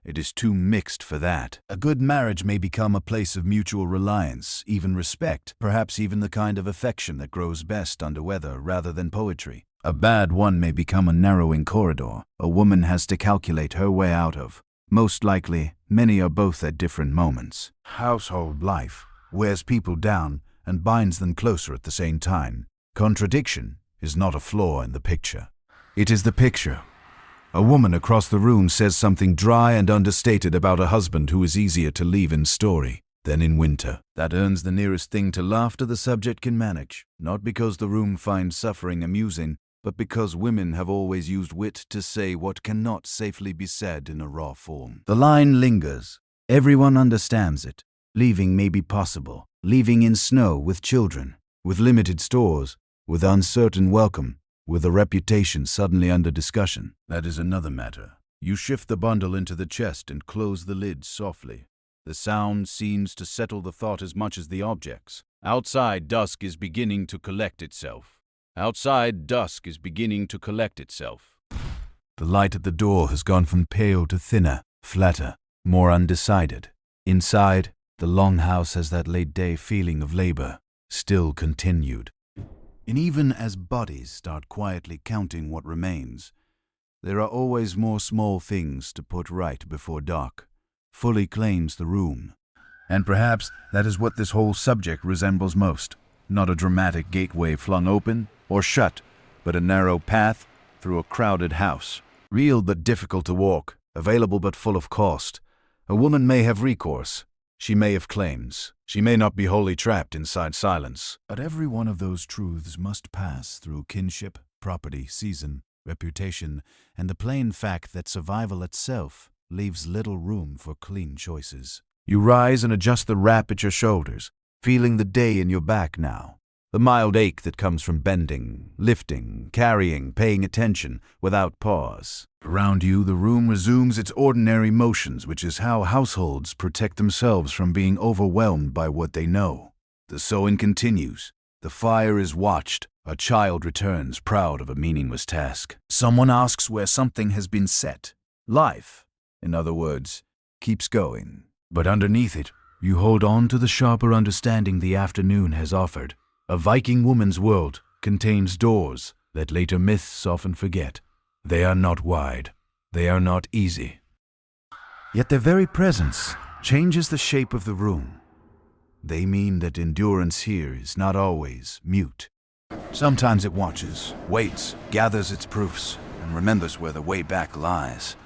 It is too mixed for that. A good marriage may become a place of mutual reliance, even respect, perhaps even the kind of affection that grows best under weather rather than poetry. A bad one may become a narrowing corridor a woman has to calculate her way out of. Most likely, many are both at different moments. Household life wears people down and binds them closer at the same time. Contradiction is not a flaw in the picture. It is the picture. A woman across the room says something dry and understated about a husband who is easier to leave in story than in winter. That earns the nearest thing to laughter the subject can manage, not because the room finds suffering amusing, but because women have always used wit to say what cannot safely be said in a raw form. The line lingers. Everyone understands it. Leaving may be possible. Leaving in snow with children, with limited stores, with uncertain welcome, with a reputation suddenly under discussion. That is another matter. You shift the bundle into the chest and close the lid softly. The sound seems to settle the thought as much as the objects. Outside, dusk is beginning to collect itself. Outside, dusk is beginning to collect itself. The light at the door has gone from pale to thinner, flatter, more undecided. Inside, the long house has that late-day feeling of labor, still continued. And even as bodies start quietly counting what remains, there are always more small things to put right before dark fully claims the room. And perhaps that is what this whole subject resembles most. Not a dramatic gateway flung open or shut, but a narrow path through a crowded house. Real but difficult to walk, available but full of cost. A woman may have recourse. She may have claims. She may not be wholly trapped inside silence. But every one of those truths must pass through kinship, property, season, reputation, and the plain fact that survival itself leaves little room for clean choices. You rise and adjust the wrap at your shoulders, feeling the day in your back now. The mild ache that comes from bending, lifting, carrying, paying attention without pause. Around you, the room resumes its ordinary motions, which is how households protect themselves from being overwhelmed by what they know. The sewing continues. The fire is watched. A child returns, proud of a meaningless task. Someone asks where something has been set. Life, in other words, keeps going. But underneath it, you hold on to the sharper understanding the afternoon has offered. A Viking woman's world contains doors that later myths often forget. They are not wide. They are not easy. Yet their very presence changes the shape of the room. They mean that endurance here is not always mute. Sometimes it watches, waits, gathers its proofs, and remembers where the way back lies.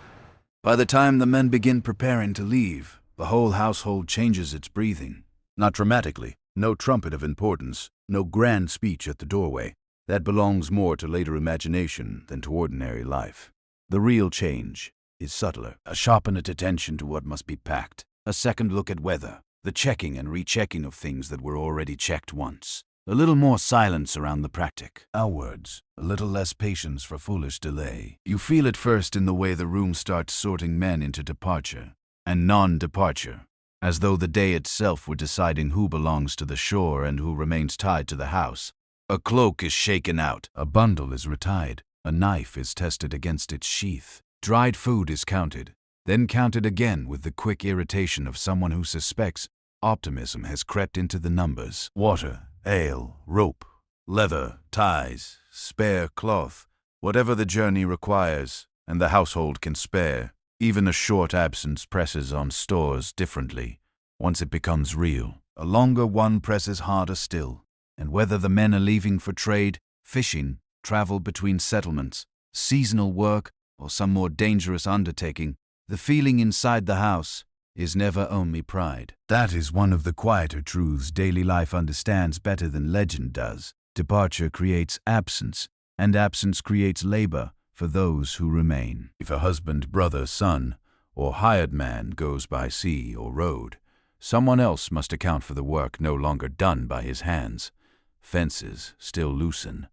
By the time the men begin preparing to leave, the whole household changes its breathing. Not dramatically, no trumpet of importance, no grand speech at the doorway. That belongs more to later imagination than to ordinary life. The real change is subtler, a sharpened attention to what must be packed, a second look at weather, the checking and rechecking of things that were already checked once. A little more silence around the practice. Outwards, a little less patience for foolish delay. You feel it first in the way the room starts sorting men into departure and non-departure, as though the day itself were deciding who belongs to the shore and who remains tied to the house. A cloak is shaken out, a bundle is retied, a knife is tested against its sheath. Dried food is counted, then counted again with the quick irritation of someone who suspects optimism has crept into the numbers. Water, ale, rope, leather, ties, spare cloth, whatever the journey requires and the household can spare. Even a short absence presses on stores differently. Once it becomes real, a longer one presses harder still. And whether the men are leaving for trade, fishing, travel between settlements, seasonal work, or some more dangerous undertaking, the feeling inside the house is never only pride. That is one of the quieter truths daily life understands better than legend does. Departure creates absence, and absence creates labor for those who remain. If a husband, brother, son, or hired man goes by sea or road, someone else must account for the work no longer done by his hands. Fences still loosen.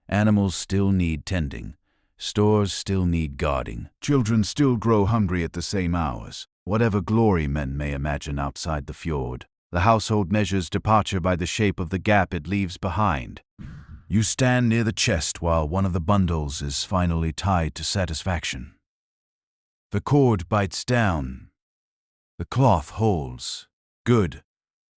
Animals still need tending. Stores still need guarding. Children still grow hungry at the same hours. Whatever glory men may imagine outside the fjord, the household measures departure by the shape of the gap it leaves behind. You stand near the chest while one of the bundles is finally tied to satisfaction. The cord bites down. The cloth holds. Good.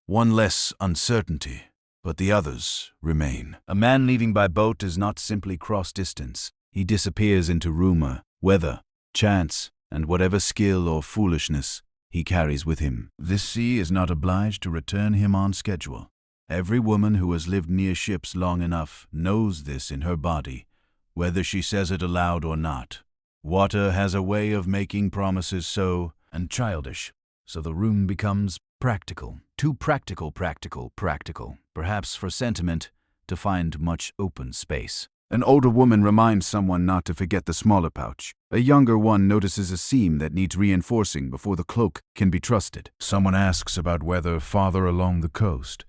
One less uncertainty, but the others remain. A man leaving by boat does not simply cross distance. He disappears into rumor, weather, chance, and whatever skill or foolishness he carries with him. This sea is not obliged to return him on schedule. Every woman who has lived near ships long enough knows this in her body, whether she says it aloud or not. Water has a way of making promises so and childish, so the room becomes practical. Too practical, perhaps for sentiment, to find much open space. An older woman reminds someone not to forget the smaller pouch. A younger one notices a seam that needs reinforcing before the cloak can be trusted. Someone asks about weather farther along the coast.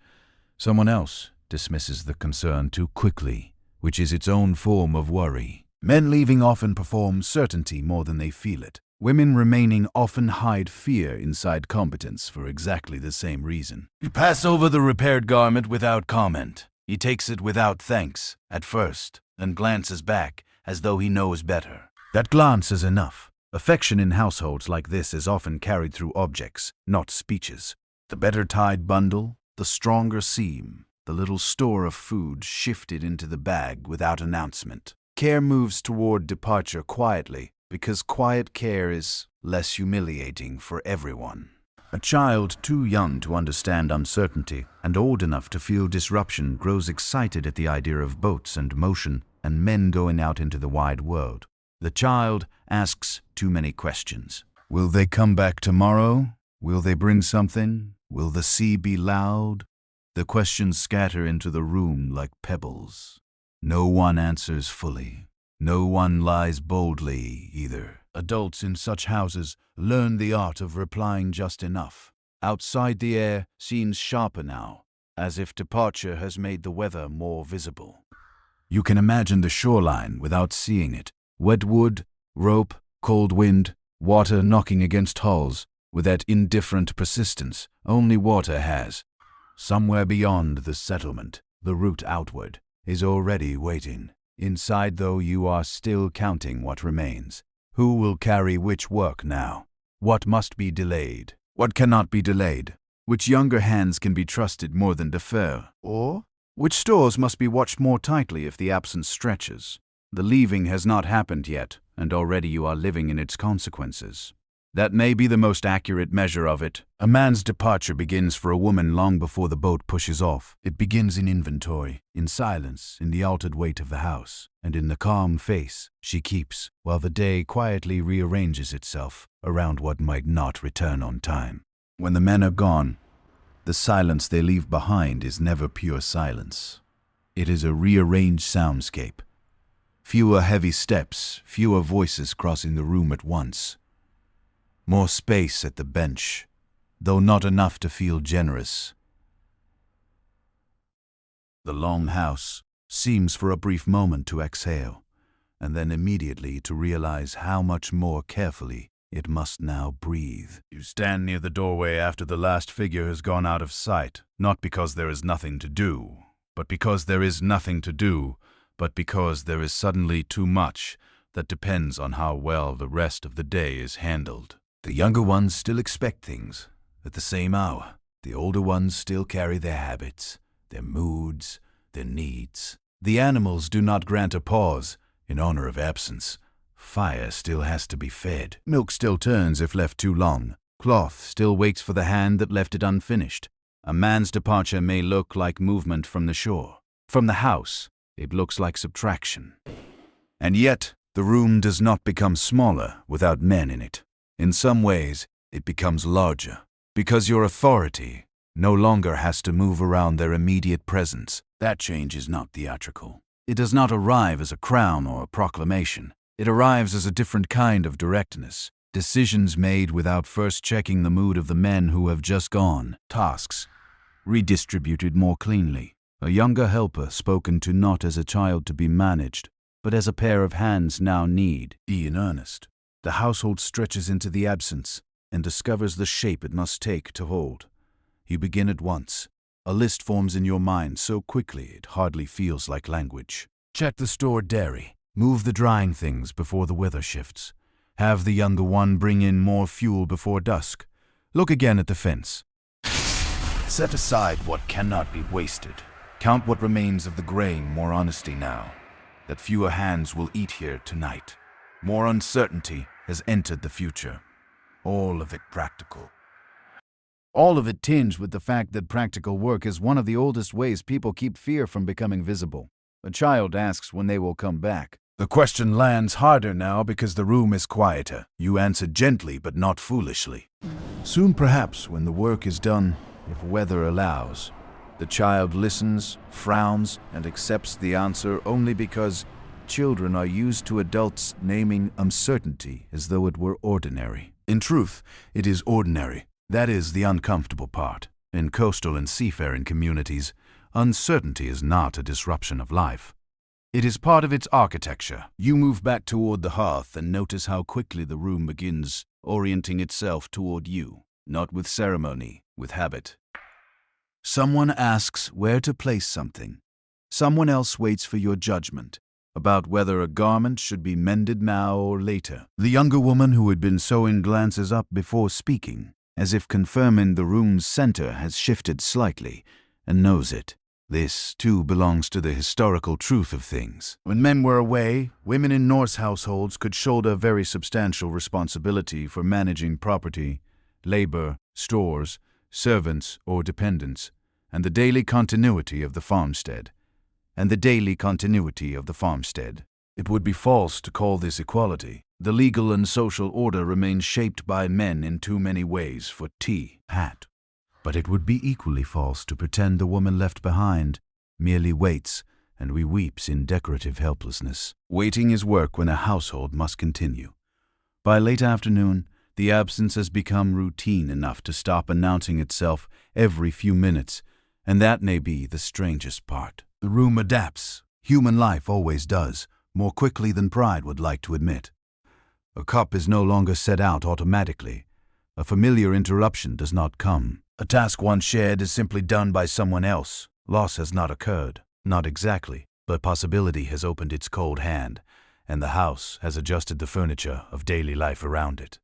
Someone else dismisses the concern too quickly, which is its own form of worry. Men leaving often perform certainty more than they feel it. Women remaining often hide fear inside competence for exactly the same reason. You pass over the repaired garment without comment. He takes it without thanks, at first, then glances back as though he knows better. That glance is enough. Affection in households like this is often carried through objects, not speeches. The better tied bundle, the stronger seam, the little store of food shifted into the bag without announcement. Care moves toward departure quietly, because quiet care is less humiliating for everyone. A child too young to understand uncertainty and old enough to feel disruption grows excited at the idea of boats and motion. and men going out into the wide world. The child asks too many questions. Will they come back tomorrow? Will they bring something? Will the sea be loud? The questions scatter into the room like pebbles. No one answers fully. No one lies boldly either. Adults in such houses learn the art of replying just enough. Outside, the air seems sharper now, as if departure has made the weather more visible. You can imagine the shoreline without seeing it. Wet wood, rope, cold wind, water knocking against hulls with that indifferent persistence only water has. Somewhere beyond the settlement, the route outward is already waiting. Inside, though, you are still counting what remains. Who will carry which work now? What must be delayed? What cannot be delayed? Which younger hands can be trusted more than defer? Or which stores must be watched more tightly if the absence stretches? The leaving has not happened yet, and already you are living in its consequences. That may be the most accurate measure of it. A man's departure begins for a woman long before the boat pushes off. It begins in inventory, in silence, in the altered weight of the house, and in the calm face she keeps while the day quietly rearranges itself around what might not return on time. When the men are gone, the silence they leave behind is never pure silence. It is a rearranged soundscape. Fewer heavy steps, fewer voices crossing the room at once. More space at the bench, though not enough to feel generous. The long house seems for a brief moment to exhale, and then immediately to realize how much more carefully it must now breathe. You stand near the doorway after the last figure has gone out of sight, not because there is nothing to do, but because there is nothing to do, but because there is suddenly too much that depends on how well the rest of the day is handled. The younger ones still expect things at the same hour. The older ones still carry their habits, their moods, their needs. The animals do not grant a pause in honor of absence. Fire still has to be fed. Milk still turns if left too long. Cloth still waits for the hand that left it unfinished. A man's departure may look like movement from the shore. From the house, it looks like subtraction. And yet, the room does not become smaller without men in it. In some ways, it becomes larger, because your authority no longer has to move around their immediate presence. That change is not theatrical. It does not arrive as a crown or a proclamation. It arrives as a different kind of directness. Decisions made without first checking the mood of the men who have just gone. Tasks redistributed more cleanly. A younger helper spoken to not as a child to be managed, but as a pair of hands now need. Be in earnest. The household stretches into the absence and discovers the shape it must take to hold. You begin at once. A list forms in your mind so quickly it hardly feels like language. Check the stored dairy. Move the drying things before the weather shifts. Have the younger one bring in more fuel before dusk. Look again at the fence. Set aside what cannot be wasted. Count what remains of the grain more honesty now. That fewer hands will eat here tonight. More uncertainty has entered the future. All of it practical. All of it tinged with the fact that practical work is one of the oldest ways people keep fear from becoming visible. A child asks when they will come back. The question lands harder now because the room is quieter. You answer gently but not foolishly. Soon perhaps, when the work is done, if weather allows. The child listens, frowns, and accepts the answer only because children are used to adults naming uncertainty as though it were ordinary. In truth, it is ordinary. That is the uncomfortable part. In coastal and seafaring communities, uncertainty is not a disruption of life. It is part of its architecture. You move back toward the hearth and notice how quickly the room begins orienting itself toward you, not with ceremony, with habit. Someone asks where to place something. Someone else waits for your judgment about whether a garment should be mended now or later. The younger woman who had been sewing glances up before speaking, as if confirming the room's center has shifted slightly, and knows it. This, too, belongs to the historical truth of things. When men were away, women in Norse households could shoulder very substantial responsibility for managing property, labor, stores, servants or dependents, and the daily continuity of the farmstead. and the daily continuity of the farmstead. It would be false to call this equality. The legal and social order remains shaped by men in too many ways for tea, hat. But it would be equally false to pretend the woman left behind merely waits and weeps in decorative helplessness. Waiting is work when a household must continue. By late afternoon, the absence has become routine enough to stop announcing itself every few minutes, and that may be the strangest part. The room adapts. Human life always does, more quickly than pride would like to admit. A cup is no longer set out automatically. A familiar interruption does not come. A task once shared is simply done by someone else. Loss has not occurred. Not exactly, but possibility has opened its cold hand, and the house has adjusted the furniture of daily life around it.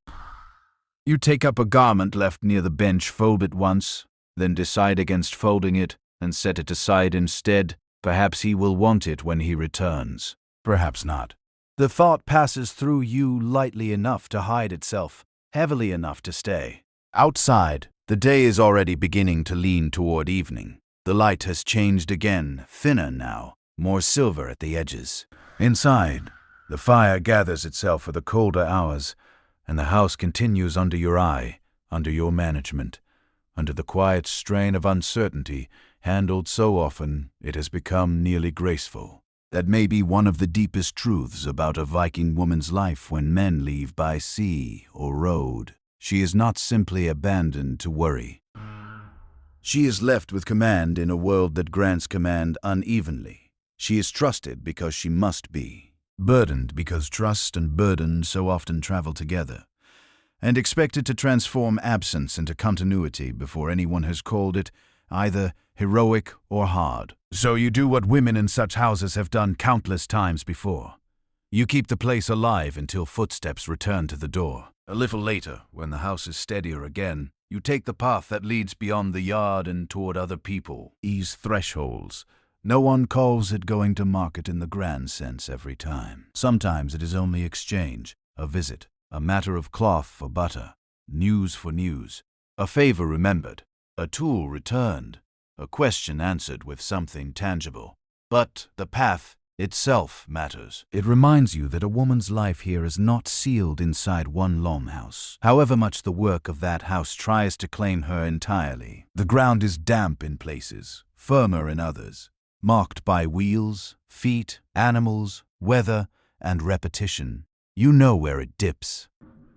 You take up a garment left near the bench, fold it once, then decide against folding it and set it aside instead. Perhaps he will want it when he returns. Perhaps not. The thought passes through you lightly enough to hide itself, heavily enough to stay. Outside, the day is already beginning to lean toward evening. The light has changed again, thinner now, more silver at the edges. Inside, the fire gathers itself for the colder hours, and the house continues under your eye, under your management, under the quiet strain of uncertainty, handled so often it has become nearly graceful. That may be one of the deepest truths about a Viking woman's life when men leave by sea or road. She is not simply abandoned to worry. She is left with command in a world that grants command unevenly. She is trusted because she must be, burdened because trust and burden so often travel together, and expected to transform absence into continuity before anyone has called it either heroic or hard. So you do what women in such houses have done countless times before. You keep the place alive until footsteps return to the door. A little later, when the house is steadier again, you take the path that leads beyond the yard and toward other people. Ease thresholds. No one calls it going to market in the grand sense every time. Sometimes it is only exchange, a visit, a matter of cloth for butter, news for news, a favor remembered, a tool returned, a question answered with something tangible. But the path itself matters. It reminds you that a woman's life here is not sealed inside one longhouse. However much the work of that house tries to claim her entirely, the ground is damp in places, firmer in others, marked by wheels, feet, animals, weather, and repetition. You know where it dips.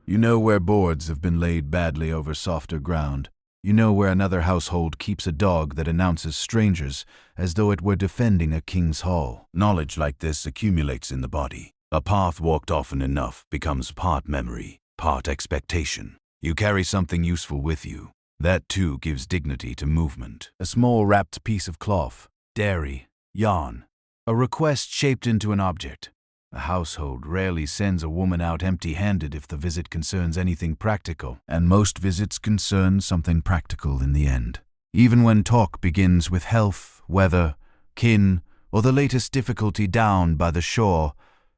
You know where boards have been laid badly over softer ground. You know where another household keeps a dog that announces strangers as though it were defending a king's hall. Knowledge like this accumulates in the body. A path walked often enough becomes part memory, part expectation. You carry something useful with you. That too gives dignity to movement. A small wrapped piece of cloth, dairy, yarn, a request shaped into an object. A household rarely sends a woman out empty-handed if the visit concerns anything practical, and most visits concern something practical in the end. Even when talk begins with health, weather, kin, or the latest difficulty down by the shore,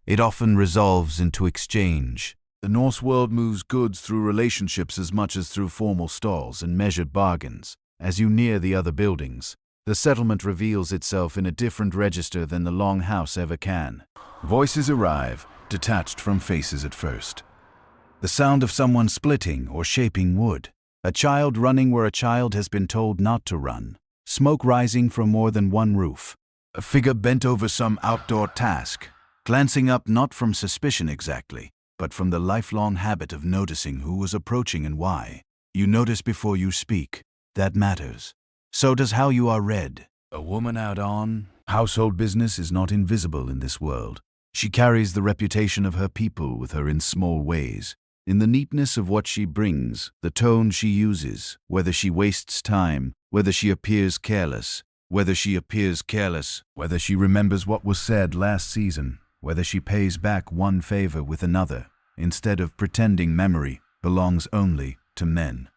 it often resolves into exchange. The Norse world moves goods through relationships as much as through formal stalls and measured bargains. As you near the other buildings, the settlement reveals itself in a different register than the longhouse ever can. Voices arrive, detached from faces at first. The sound of someone splitting or shaping wood. A child running where a child has been told not to run. Smoke rising from more than one roof. A figure bent over some outdoor task, glancing up not from suspicion exactly, but from the lifelong habit of noticing who was approaching and why. You notice before you speak. That matters. So does how you are read. A woman out on household business is not invisible in this world. She carries the reputation of her people with her in small ways, in the neatness of what she brings, the tone she uses, whether she wastes time, whether she appears careless, whether she remembers what was said last season, whether she pays back one favor with another, instead of pretending memory belongs only to men.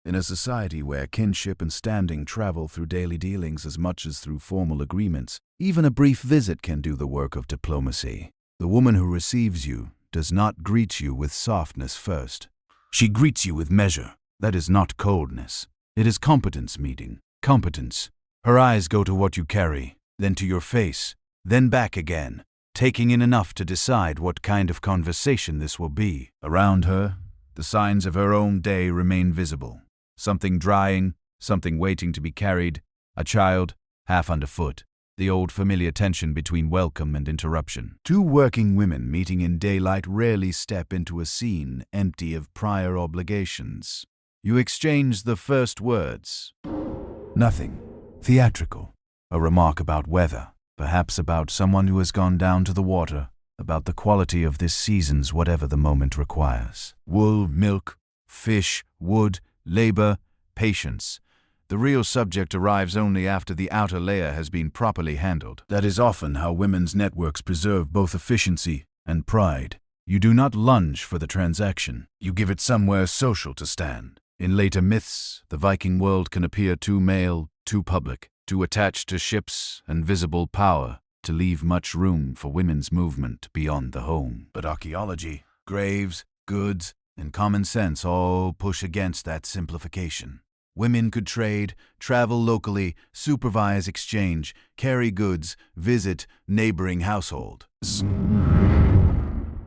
In a society where kinship and standing travel through daily dealings as much as through formal agreements, even a brief visit can do the work of diplomacy. The woman who receives you does not greet you with softness first. She greets you with measure. That is not coldness. It is competence meeting. Competence. Her eyes go to what you carry. then to your face, then back again, taking in enough to decide what kind of conversation this will be. Around her, the signs of her own day remain visible. Something drying, something waiting to be carried, a child, half underfoot. The old familiar tension between welcome and interruption. Two working women meeting in daylight rarely step into a scene empty of prior obligations. You exchange the first words. Nothing. Theatrical. A remark about weather, perhaps about someone who has gone down to the water, about the quality of this season's whatever the moment requires. Wool, milk, fish, wood, labor, patience. The real subject arrives only after the outer layer has been properly handled. That is often how women's networks preserve both efficiency and pride. You do not lunge for the transaction. You give it somewhere social to stand. In later myths, the Viking world can appear too male, too public, too attached to ships and visible power to leave much room for women's movement beyond the home. But archaeology, graves, goods, and common sense all push against that simplification. Women could trade, travel locally, supervise exchange, carry goods, visit neighboring households,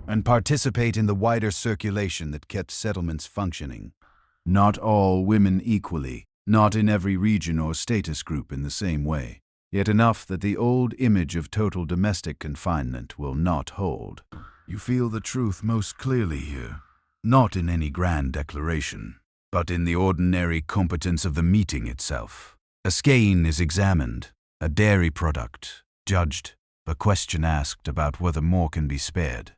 and participate in the wider circulation that kept settlements functioning. Not all women equally, not in every region or status group in the same way, yet enough that the old image of total domestic confinement will not hold. You feel the truth most clearly here, not in any grand declaration, but in the ordinary competence of the meeting itself. A skein is examined, a dairy product judged, a question asked about whether more can be spared.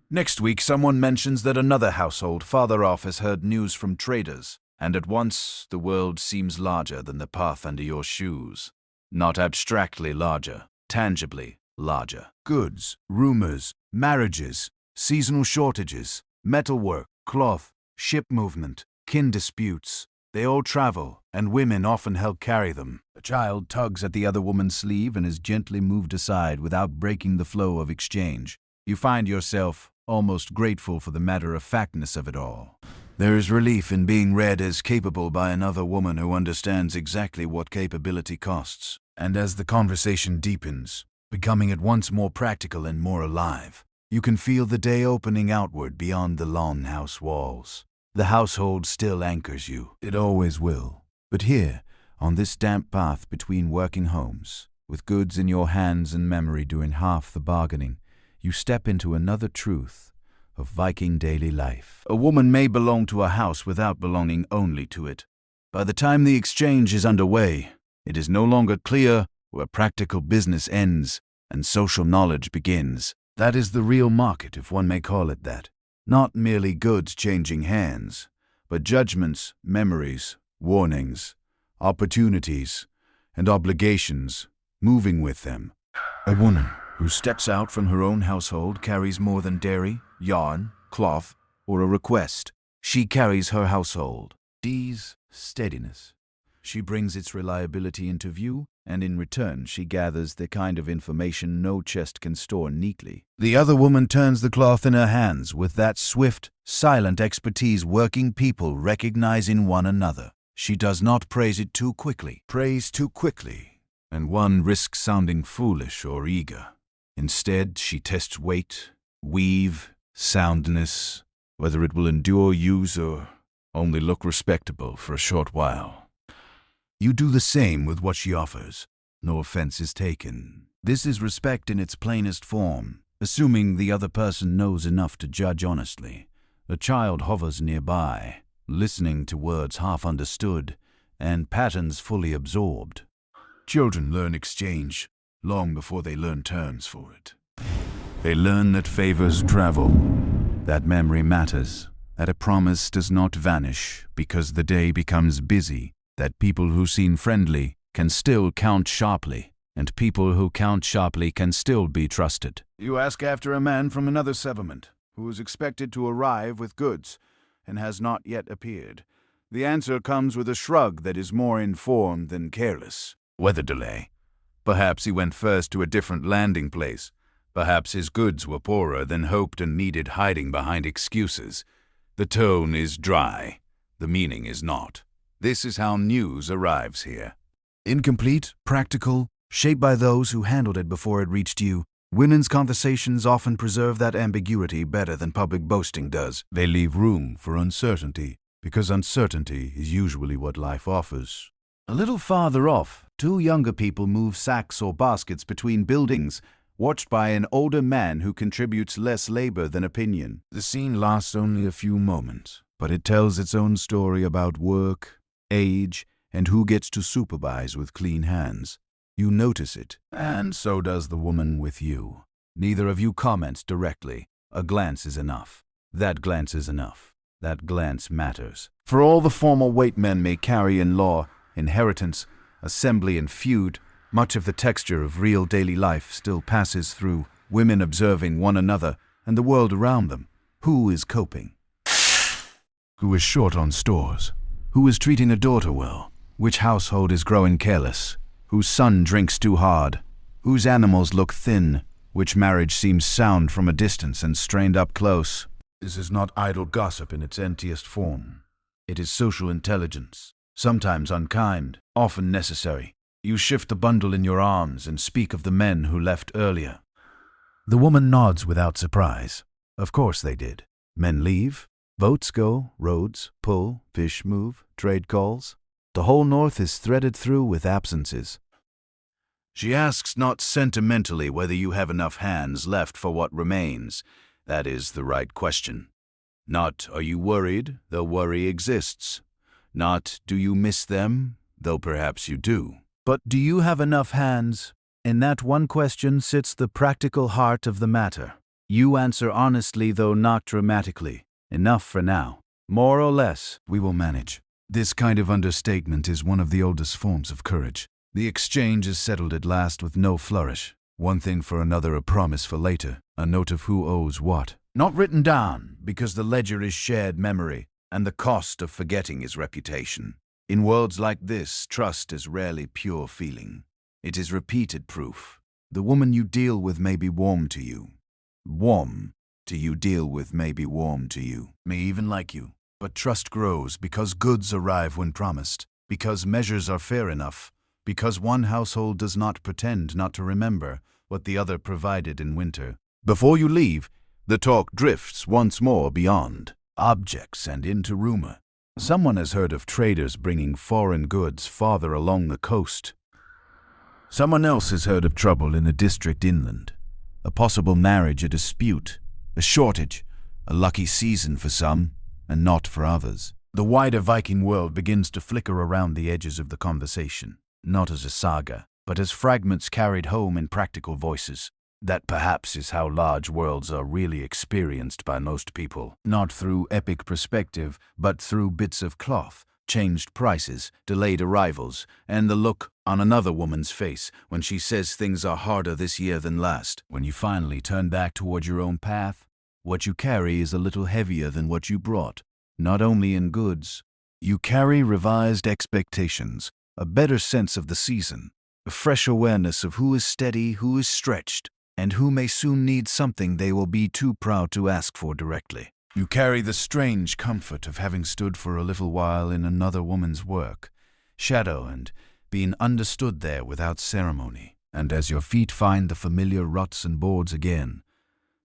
Next week someone mentions that another household farther off has heard news from traders, and at once the world seems larger than the path under your shoes. Not abstractly larger, tangibly larger. Goods, rumors, marriages, seasonal shortages, metalwork, cloth, ship movement, kin disputes. They all travel, and women often help carry them. A child tugs at the other woman's sleeve and is gently moved aside without breaking the flow of exchange. You find yourself almost grateful for the matter-of-factness of it all. There is relief in being read as capable by another woman who understands exactly what capability costs. And as the conversation deepens, becoming at once more practical and more alive, you can feel the day opening outward beyond the long house walls. The household still anchors you. It always will. But here, on this damp path between working homes, with goods in your hands and memory doing half the bargaining, you step into another truth of Viking daily life. A woman may belong to a house without belonging only to it. By the time the exchange is underway, it is no longer clear where practical business ends and social knowledge begins. That is the real market, if one may call it that. Not merely goods changing hands, but judgments, memories, warnings, opportunities, and obligations moving with them. A woman who steps out from her own household carries more than dairy, yarn, cloth, or a request. She carries her household. D's steadiness. She brings its reliability into view, and in return she gathers the kind of information no chest can store neatly. The other woman turns the cloth in her hands with that swift, silent expertise working people recognize in one another. She does not praise it too quickly. Praise too quickly, and one risks sounding foolish or eager. Instead, she tests weight, weave, soundness, whether it will endure use or only look respectable for a short while. You do the same with what she offers. No offense is taken. This is respect in its plainest form, assuming the other person knows enough to judge honestly. A child hovers nearby, listening to words half understood and patterns fully absorbed. Children learn exchange long before they learn terms for it. They learn that favors travel, that memory matters, that a promise does not vanish because the day becomes busy, that people who seem friendly can still count sharply, and people who count sharply can still be trusted. You ask after a man from another settlement, who is expected to arrive with goods, and has not yet appeared. The answer comes with a shrug that is more informed than careless. Weather delay. Perhaps he went first to a different landing place. Perhaps his goods were poorer than hoped and needed hiding behind excuses. The tone is dry. The meaning is not. This is how news arrives here. Incomplete, practical, shaped by those who handled it before it reached you. Women's conversations often preserve that ambiguity better than public boasting does. They leave room for uncertainty, because uncertainty is usually what life offers. A little farther off, two younger people move sacks or baskets between buildings, watched by an older man who contributes less labor than opinion. The scene lasts only a few moments, but it tells its own story about work, age, and who gets to supervise with clean hands. You notice it, and so does the woman with you. Neither of you comments directly. A glance is enough. That glance is enough. That glance matters. For all the formal weight men may carry in law, inheritance, assembly, and feud, much of the texture of real daily life still passes through women observing one another and the world around them. Who is coping? Who is short on stores? Who is treating a daughter well? Which household is growing careless? Whose son drinks too hard? Whose animals look thin? Which marriage seems sound from a distance and strained up close? This is not idle gossip in its emptiest form. It is social intelligence, sometimes unkind, often necessary. You shift the bundle in your arms and speak of the men who left earlier. The woman nods without surprise. Of course they did. Men leave, boats go, roads pull, fish move, trade calls. The whole North is threaded through with absences. She asks not sentimentally whether you have enough hands left for what remains. That is the right question. Not, are you worried, though worry exists. Not, do you miss them, though perhaps you do. But do you have enough hands? In that one question sits the practical heart of the matter. You answer honestly, though not dramatically. Enough for now. More or less, we will manage. This kind of understatement is one of the oldest forms of courage. The exchange is settled at last with no flourish. One thing for another, a promise for later, a note of who owes what. Not written down, because the ledger is shared memory, and the cost of forgetting is reputation. In worlds like this, trust is rarely pure feeling. It is repeated proof. The woman you deal with may be warm to you. Warm to you deal with may be warm to you, may even like you. But trust grows because goods arrive when promised, because measures are fair enough, because one household does not pretend not to remember what the other provided in winter. Before you leave, the talk drifts once more beyond objects and into rumor. Someone has heard of traders bringing foreign goods farther along the coast. Someone else has heard of trouble in the district inland. A possible marriage, a dispute, a shortage, a lucky season for some, and not for others. The wider Viking world begins to flicker around the edges of the conversation, not as a saga, but as fragments carried home in practical voices. That perhaps is how large worlds are really experienced by most people, not through epic perspective, but through bits of cloth, changed prices, delayed arrivals, and the look on another woman's face when she says things are harder this year than last. When you finally turn back toward your own path, what you carry is a little heavier than what you brought. Not only in goods, you carry revised expectations, a better sense of the season, a fresh awareness of who is steady, who is stretched, and who may soon need something they will be too proud to ask for directly. You carry the strange comfort of having stood for a little while in another woman's work, shadow, and being understood there without ceremony. And as your feet find the familiar ruts and boards again,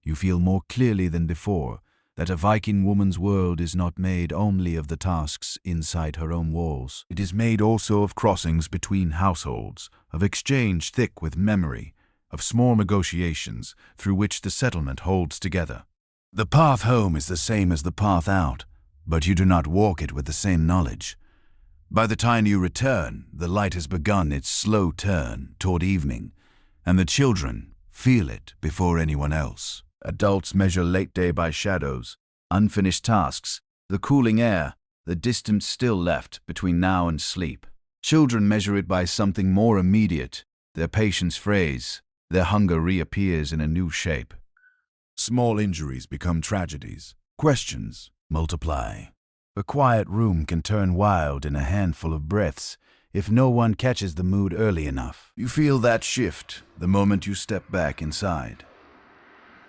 you feel more clearly than before that a Viking woman's world is not made only of the tasks inside her own walls. It is made also of crossings between households, of exchange thick with memory, of small negotiations through which the settlement holds together. The path home is the same as the path out, but you do not walk it with the same knowledge. By the time you return, the light has begun its slow turn toward evening, and the children feel it before anyone else. Adults measure late day by shadows, unfinished tasks, the cooling air, the distance still left between now and sleep. Children measure it by something more immediate. Their patience frays, their hunger reappears in a new shape. Small injuries become tragedies. Questions multiply. A quiet room can turn wild in a handful of breaths if no one catches the mood early enough. You feel that shift the moment you step back inside.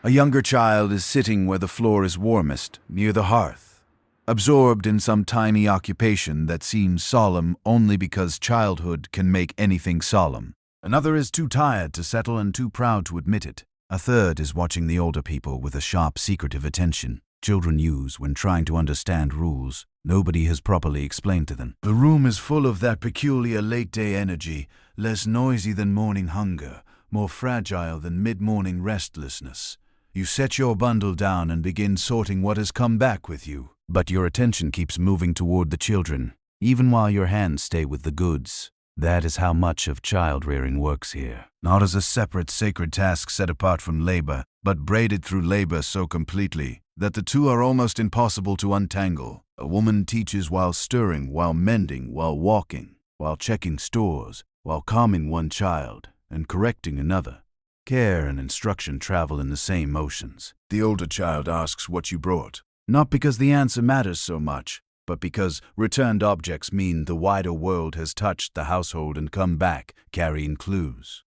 A younger child is sitting where the floor is warmest, near the hearth, absorbed in some tiny occupation that seems solemn only because childhood can make anything solemn. Another is too tired to settle and too proud to admit it. A third is watching the older people with a sharp, secretive attention children use when trying to understand rules nobody has properly explained to them. The room is full of that peculiar late-day energy, less noisy than morning hunger, more fragile than mid-morning restlessness. You set your bundle down and begin sorting what has come back with you. But your attention keeps moving toward the children, even while your hands stay with the goods. That is how much of child-rearing works here. Not as a separate sacred task set apart from labor, but braided through labor so completely that the two are almost impossible to untangle. A woman teaches while stirring, while mending, while walking, while checking stores, while calming one child and correcting another. Care and instruction travel in the same motions. The older child asks what you brought, not because the answer matters so much, but because returned objects mean the wider world has touched the household and come back carrying clues.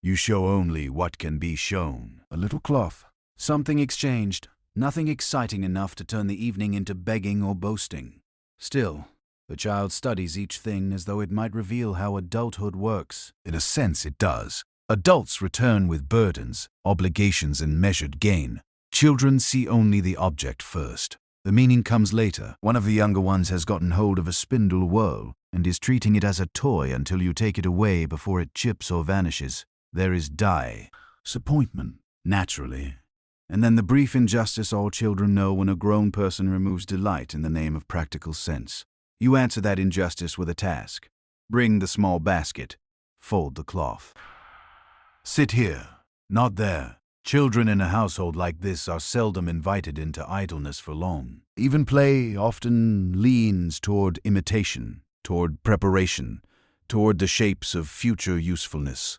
You show only what can be shown. A little cloth, something exchanged, nothing exciting enough to turn the evening into begging or boasting. Still, the child studies each thing as though it might reveal how adulthood works. In a sense, it does. Adults return with burdens, obligations, and measured gain. Children see only the object first. The meaning comes later. One of the younger ones has gotten hold of a spindle whorl and is treating it as a toy until you take it away before it chips or vanishes. There is disappointment, naturally. And then the brief injustice all children know when a grown person removes delight in the name of practical sense. You answer that injustice with a task. Bring the small basket. Fold the cloth. Sit here, not there. Children in a household like this are seldom invited into idleness for long. Even play often leans toward imitation, toward preparation, toward the shapes of future usefulness.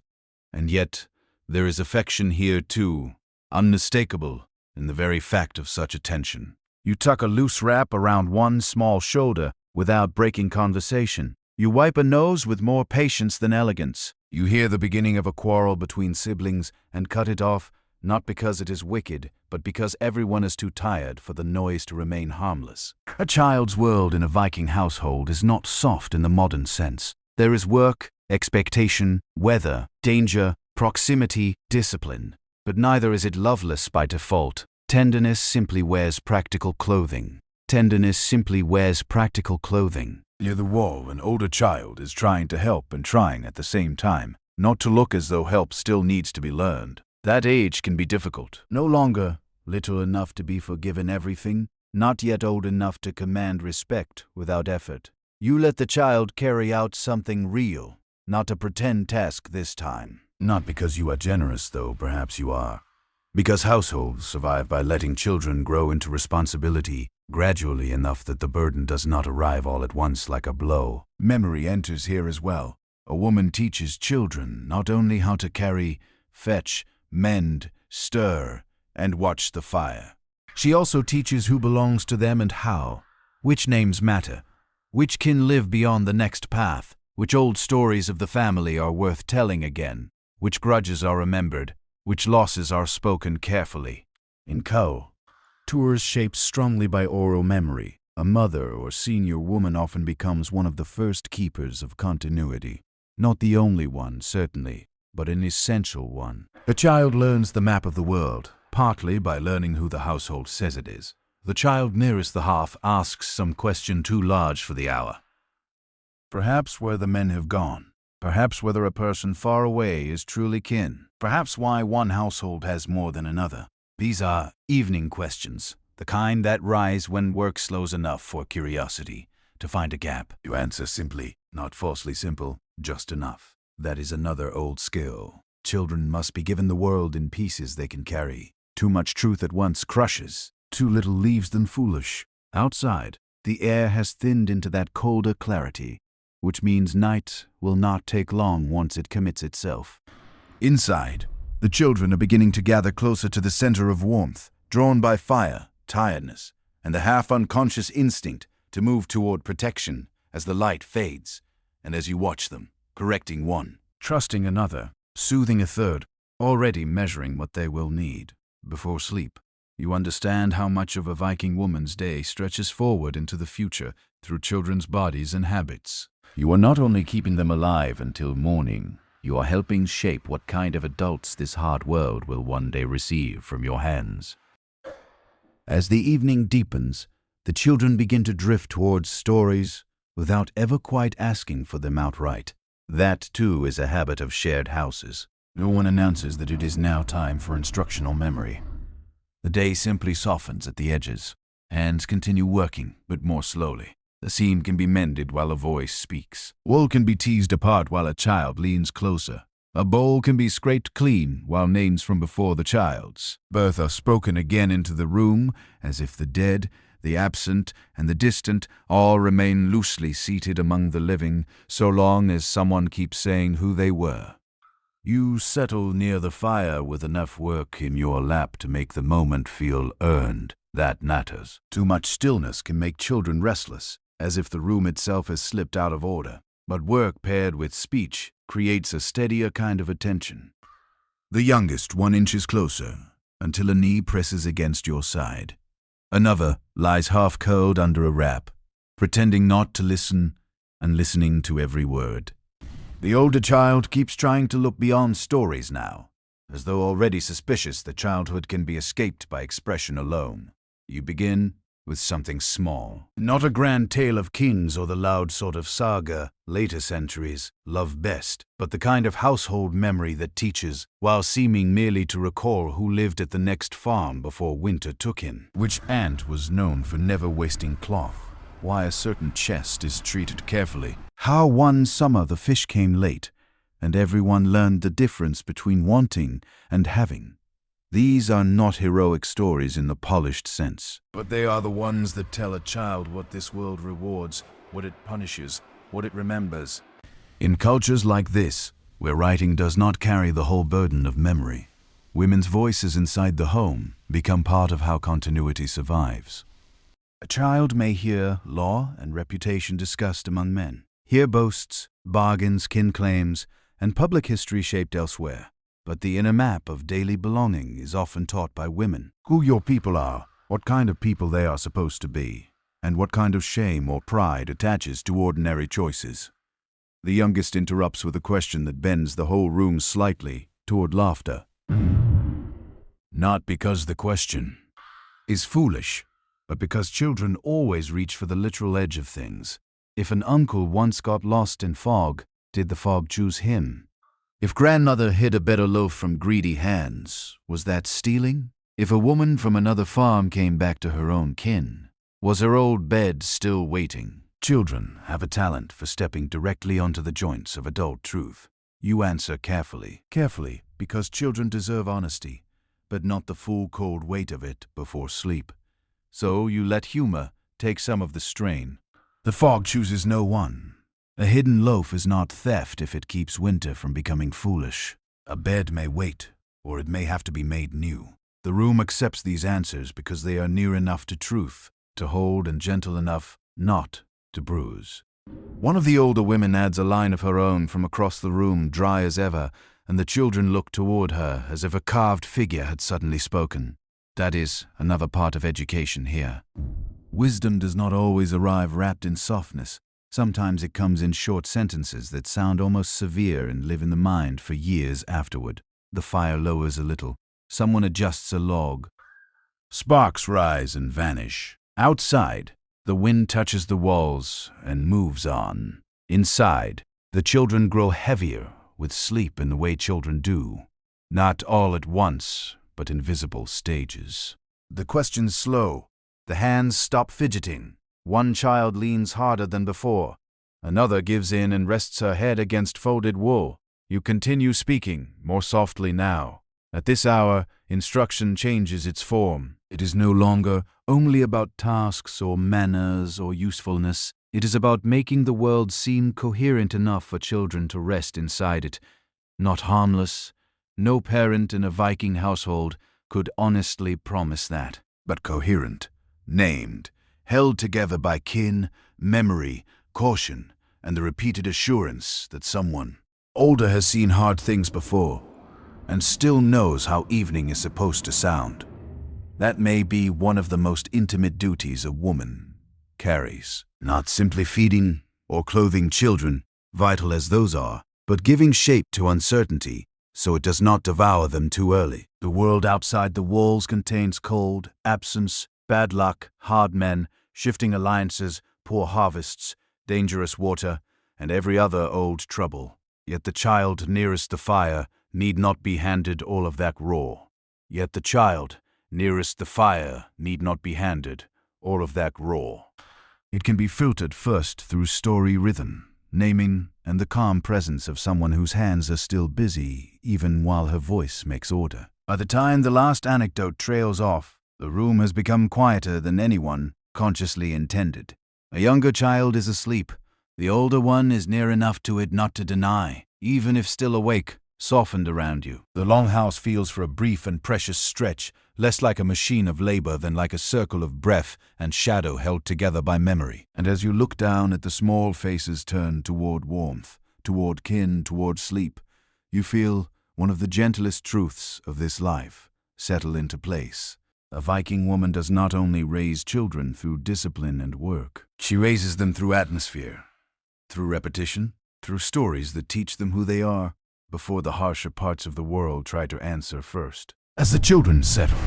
And yet, there is affection here too, unmistakable in the very fact of such attention. You tuck a loose wrap around one small shoulder without breaking conversation. You wipe a nose with more patience than elegance. You hear the beginning of a quarrel between siblings and cut it off, not because it is wicked, but because everyone is too tired for the noise to remain harmless. A child's world in a Viking household is not soft in the modern sense. There is work, expectation, weather, danger, proximity, discipline. But neither is it loveless by default. Tenderness simply wears practical clothing. Tenderness simply wears practical clothing. Near the wall, an older child is trying to help and trying at the same time, not to look as though help still needs to be learned. That age can be difficult. No longer little enough to be forgiven everything, not yet old enough to command respect without effort. You let the child carry out something real, not a pretend task this time. Not because you are generous, though perhaps you are. Because households survive by letting children grow into responsibility gradually enough that the burden does not arrive all at once like a blow. Memory enters here as well. A woman teaches children not only how to carry, fetch, mend, stir, and watch the fire. She also teaches who belongs to them and how, which names matter, which can live beyond the next path, which old stories of the family are worth telling again, which grudges are remembered, which losses are spoken carefully. In Ko, tours shaped strongly by oral memory, a mother or senior woman often becomes one of the first keepers of continuity. Not the only one, certainly, but an essential one. The child learns the map of the world, partly by learning who the household says it is. The child nearest the hearth asks some question too large for the hour. Perhaps where the men have gone. Perhaps whether a person far away is truly kin. Perhaps why one household has more than another. These are evening questions, the kind that rise when work slows enough for curiosity to find a gap. You answer simply, not falsely simple, just enough. That is another old skill. Children must be given the world in pieces they can carry. Too much truth at once crushes. Too little leaves them foolish. Outside, the air has thinned into that colder clarity, which means night will not take long once it commits itself. Inside, the children are beginning to gather closer to the center of warmth, drawn by fire, tiredness, and the half-unconscious instinct to move toward protection as the light fades, and as you watch them, correcting one, trusting another, soothing a third, already measuring what they will need. Before sleep, you understand how much of a Viking woman's day stretches forward into the future through children's bodies and habits. You are not only keeping them alive until morning, You are helping shape what kind of adults this hard world will one day receive from your hands. As the evening deepens, the children begin to drift towards stories without ever quite asking for them outright. That, too, is a habit of shared houses. No one announces that it is now time for instructional memory. The day simply softens at the edges. Hands continue working, but more slowly. The seam can be mended while a voice speaks. Wool can be teased apart while a child leans closer. A bowl can be scraped clean while names from before the child's birth are spoken again into the room, as if the dead, the absent, and the distant all remain loosely seated among the living, so long as someone keeps saying who they were. You settle near the fire with enough work in your lap to make the moment feel earned. That matters. Too much stillness can make children restless, as if the room itself has slipped out of order. But work paired with speech creates a steadier kind of attention. The youngest 1 inch closer, until a knee presses against your side. Another lies half-curled under a wrap, pretending not to listen and listening to every word. The older child keeps trying to look beyond stories now, as though already suspicious that childhood can be escaped by expression alone. You begin with something small. Not a grand tale of kings or the loud sort of saga later centuries love best, but the kind of household memory that teaches, while seeming merely to recall who lived at the next farm before winter took him. Which aunt was known for never wasting cloth? Why a certain chest is treated carefully? How one summer the fish came late, and everyone learned the difference between wanting and having. These are not heroic stories in the polished sense, but they are the ones that tell a child what this world rewards, what it punishes, what it remembers. In cultures like this, where writing does not carry the whole burden of memory, women's voices inside the home become part of how continuity survives. A child may hear law and reputation discussed among men, hear boasts, bargains, kin claims, and public history shaped elsewhere. But the inner map of daily belonging is often taught by women. Who your people are, what kind of people they are supposed to be, and what kind of shame or pride attaches to ordinary choices. The youngest interrupts with a question that bends the whole room slightly toward laughter. Not because the question is foolish, but because children always reach for the literal edge of things. If an uncle once got lost in fog, did the fog choose him? If grandmother hid a better loaf from greedy hands, was that stealing? If a woman from another farm came back to her own kin, was her old bed still waiting? Children have a talent for stepping directly onto the joints of adult truth. You answer carefully. Carefully, because children deserve honesty, but not the full cold weight of it before sleep. So you let humor take some of the strain. The fog chooses no one. A hidden loaf is not theft if it keeps winter from becoming foolish. A bed may wait, or it may have to be made new. The room accepts these answers because they are near enough to truth, to hold, and gentle enough not to bruise. One of the older women adds a line of her own from across the room, dry as ever, and the children look toward her as if a carved figure had suddenly spoken. That is another part of education here. Wisdom does not always arrive wrapped in softness. Sometimes it comes in short sentences that sound almost severe and live in the mind for years afterward. The fire lowers a little. Someone adjusts a log. Sparks rise and vanish. Outside, the wind touches the walls and moves on. Inside, the children grow heavier with sleep in the way children do. Not all at once, but in visible stages. The questions slow. The hands stop fidgeting. One child leans harder than before. Another gives in and rests her head against folded wool. You continue speaking, more softly now. At this hour, instruction changes its form. It is no longer only about tasks or manners or usefulness. It is about making the world seem coherent enough for children to rest inside it. Not harmless. No parent in a Viking household could honestly promise that. But coherent, named, held together by kin, memory, caution, and the repeated assurance that someone older has seen hard things before and still knows how evening is supposed to sound. That may be one of the most intimate duties a woman carries. Not simply feeding or clothing children, vital as those are, but giving shape to uncertainty so it does not devour them too early. The world outside the walls contains cold, absence, bad luck, hard men, shifting alliances, poor harvests, dangerous water, and every other old trouble. Yet the child nearest the fire need not be handed all of that raw. Yet the child nearest the fire need not be handed all of that raw. It can be filtered first through story rhythm, naming, and the calm presence of someone whose hands are still busy even while her voice makes order. By the time the last anecdote trails off, the room has become quieter than anyone consciously intended. A younger child is asleep. The older one is near enough to it not to deny, even if still awake, softened around you. The longhouse feels for a brief and precious stretch, less like a machine of labor than like a circle of breath and shadow held together by memory. And as you look down at the small faces turned toward warmth, toward kin, toward sleep, you feel one of the gentlest truths of this life settle into place. A Viking woman does not only raise children through discipline and work. She raises them through atmosphere, through repetition, through stories that teach them who they are before the harsher parts of the world try to answer first. As the children settle,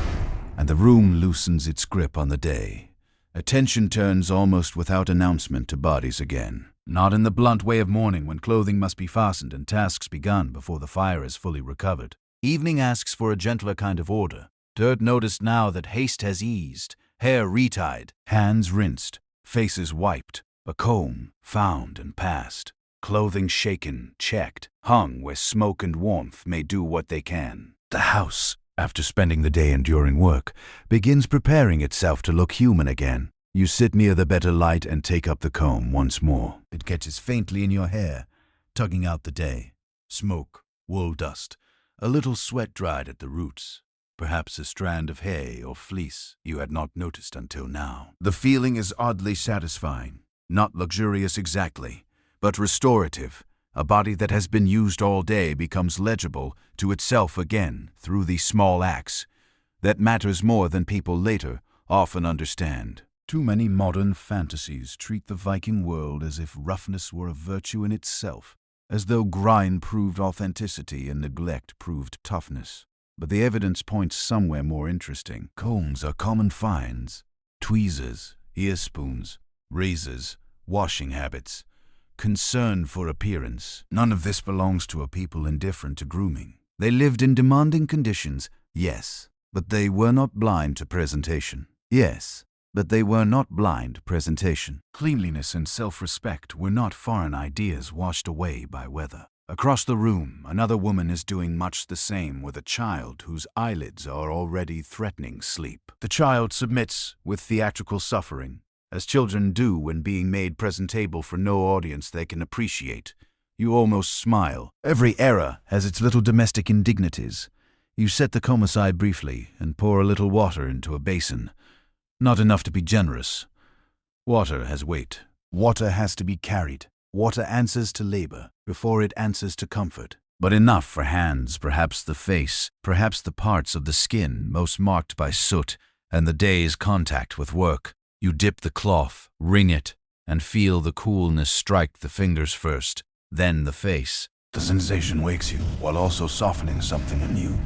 and the room loosens its grip on the day, attention turns almost without announcement to bodies again. Not in the blunt way of mourning when clothing must be fastened and tasks begun before the fire is fully recovered. Evening asks for a gentler kind of order. Dirt noticed now that haste has eased, hair retied, hands rinsed, faces wiped, a comb found and passed, clothing shaken, checked, hung where smoke and warmth may do what they can. The house, after spending the day enduring work, begins preparing itself to look human again. You sit near the better light and take up the comb once more. It catches faintly in your hair, tugging out the day. Smoke, wool dust, a little sweat dried at the roots. Perhaps a strand of hay or fleece you had not noticed until now. The feeling is oddly satisfying, not luxurious exactly, but restorative. A body that has been used all day becomes legible to itself again through these small acts. That matters more than people later often understand. Too many modern fantasies treat the Viking world as if roughness were a virtue in itself, as though grind proved authenticity and neglect proved toughness. But the evidence points somewhere more interesting. Combs are common finds, tweezers, ear spoons, razors, washing habits, concern for appearance. None of this belongs to a people indifferent to grooming. They lived in demanding conditions, yes, but they were not blind to presentation. Yes, but they were not blind to presentation. Cleanliness and self-respect were not foreign ideas washed away by weather. Across the room, another woman is doing much the same with a child whose eyelids are already threatening sleep. The child submits with theatrical suffering, as children do when being made presentable for no audience they can appreciate. You almost smile. Every era has its little domestic indignities. You set the comb aside briefly and pour a little water into a basin. Not enough to be generous. Water has weight. Water has to be carried. Water answers to labor before it answers to comfort. But enough for hands, perhaps the face, perhaps the parts of the skin most marked by soot and the day's contact with work. You dip the cloth, wring it, and feel the coolness strike the fingers first, then the face. The sensation wakes you while also softening something in you.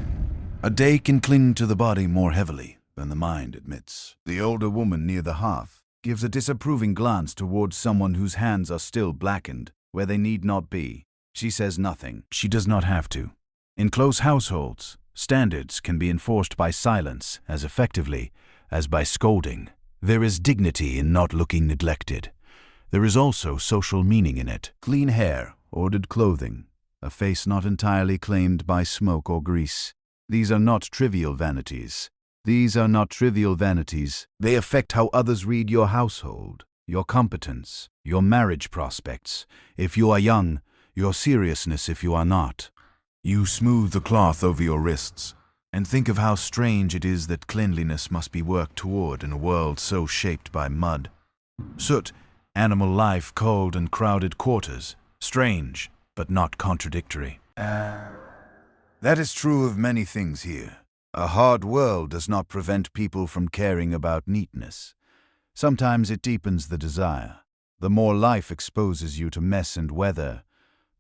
A day can cling to the body more heavily than the mind admits. The older woman near the hearth gives a disapproving glance towards someone whose hands are still blackened, where they need not be. She says nothing. She does not have to. In close households, standards can be enforced by silence as effectively as by scolding. There is dignity in not looking neglected. There is also social meaning in it. Clean hair, ordered clothing, a face not entirely claimed by smoke or grease. These are not trivial vanities. These are not trivial vanities. They affect how others read your household, your competence, your marriage prospects, if you are young, your seriousness if you are not. You smooth the cloth over your wrists, and think of how strange it is that cleanliness must be worked toward in a world so shaped by mud, soot, animal life, cold and crowded quarters. Strange, but not contradictory. That is true of many things here. A hard world does not prevent people from caring about neatness. Sometimes it deepens the desire. The more life exposes you to mess and weather,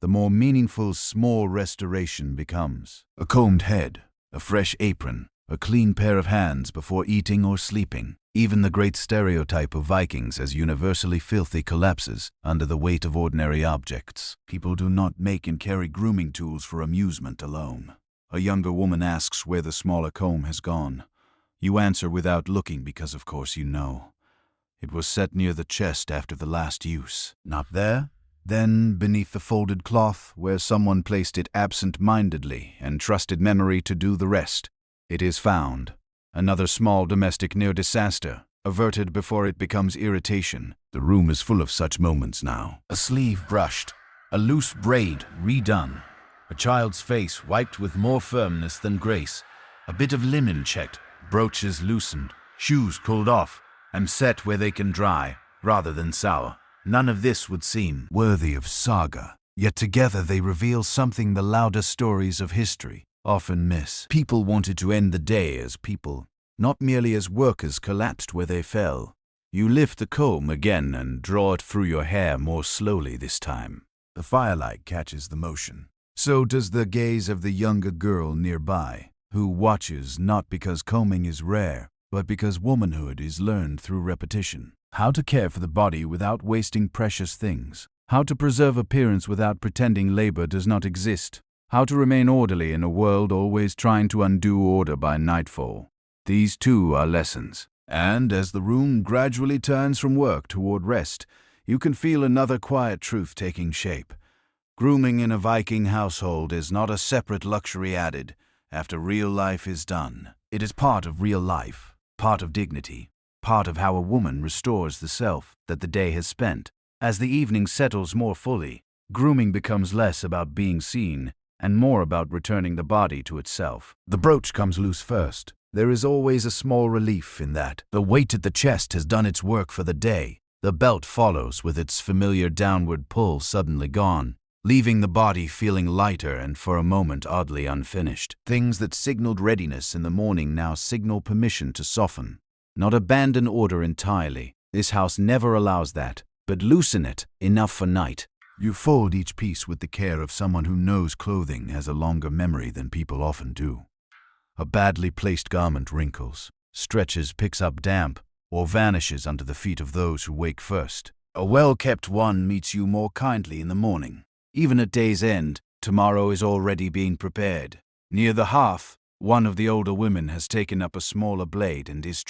the more meaningful small restoration becomes. A combed head, a fresh apron, a clean pair of hands before eating or sleeping. Even the great stereotype of Vikings as universally filthy collapses under the weight of ordinary objects. People do not make and carry grooming tools for amusement alone. A younger woman asks where the smaller comb has gone. You answer without looking because of course you know. It was set near the chest after the last use. Not there? Then beneath the folded cloth, where someone placed it absent-mindedly and trusted memory to do the rest. It is found. Another small domestic near-disaster, averted before it becomes irritation. The room is full of such moments now. A sleeve brushed, a loose braid redone, a child's face wiped with more firmness than grace, a bit of linen checked, brooches loosened, shoes pulled off, and set where they can dry, rather than sour. None of this would seem worthy of saga, yet together they reveal something the louder stories of history often miss. People wanted to end the day as people, not merely as workers collapsed where they fell. You lift the comb again and draw it through your hair more slowly this time. The firelight catches the motion. So does the gaze of the younger girl nearby, who watches not because combing is rare, but because womanhood is learned through repetition. How to care for the body without wasting precious things. How to preserve appearance without pretending labor does not exist. How to remain orderly in a world always trying to undo order by nightfall. These too are lessons. And as the room gradually turns from work toward rest, you can feel another quiet truth taking shape. Grooming in a Viking household is not a separate luxury added after real life is done. It is part of real life, part of dignity, part of how a woman restores the self that the day has spent. As the evening settles more fully, grooming becomes less about being seen and more about returning the body to itself. The brooch comes loose first. There is always a small relief in that. The weight at the chest has done its work for the day. The belt follows with its familiar downward pull suddenly gone, leaving the body feeling lighter and for a moment oddly unfinished. Things that signaled readiness in the morning now signal permission to soften. Not abandon order entirely. This house never allows that, but loosen it enough for night. You fold each piece with the care of someone who knows clothing has a longer memory than people often do. A badly placed garment wrinkles, stretches, picks up damp, or vanishes under the feet of those who wake first. A well-kept one meets you more kindly in the morning. Even at day's end, tomorrow is already being prepared. Near the hearth, one of the older women has taken up a smaller blade and is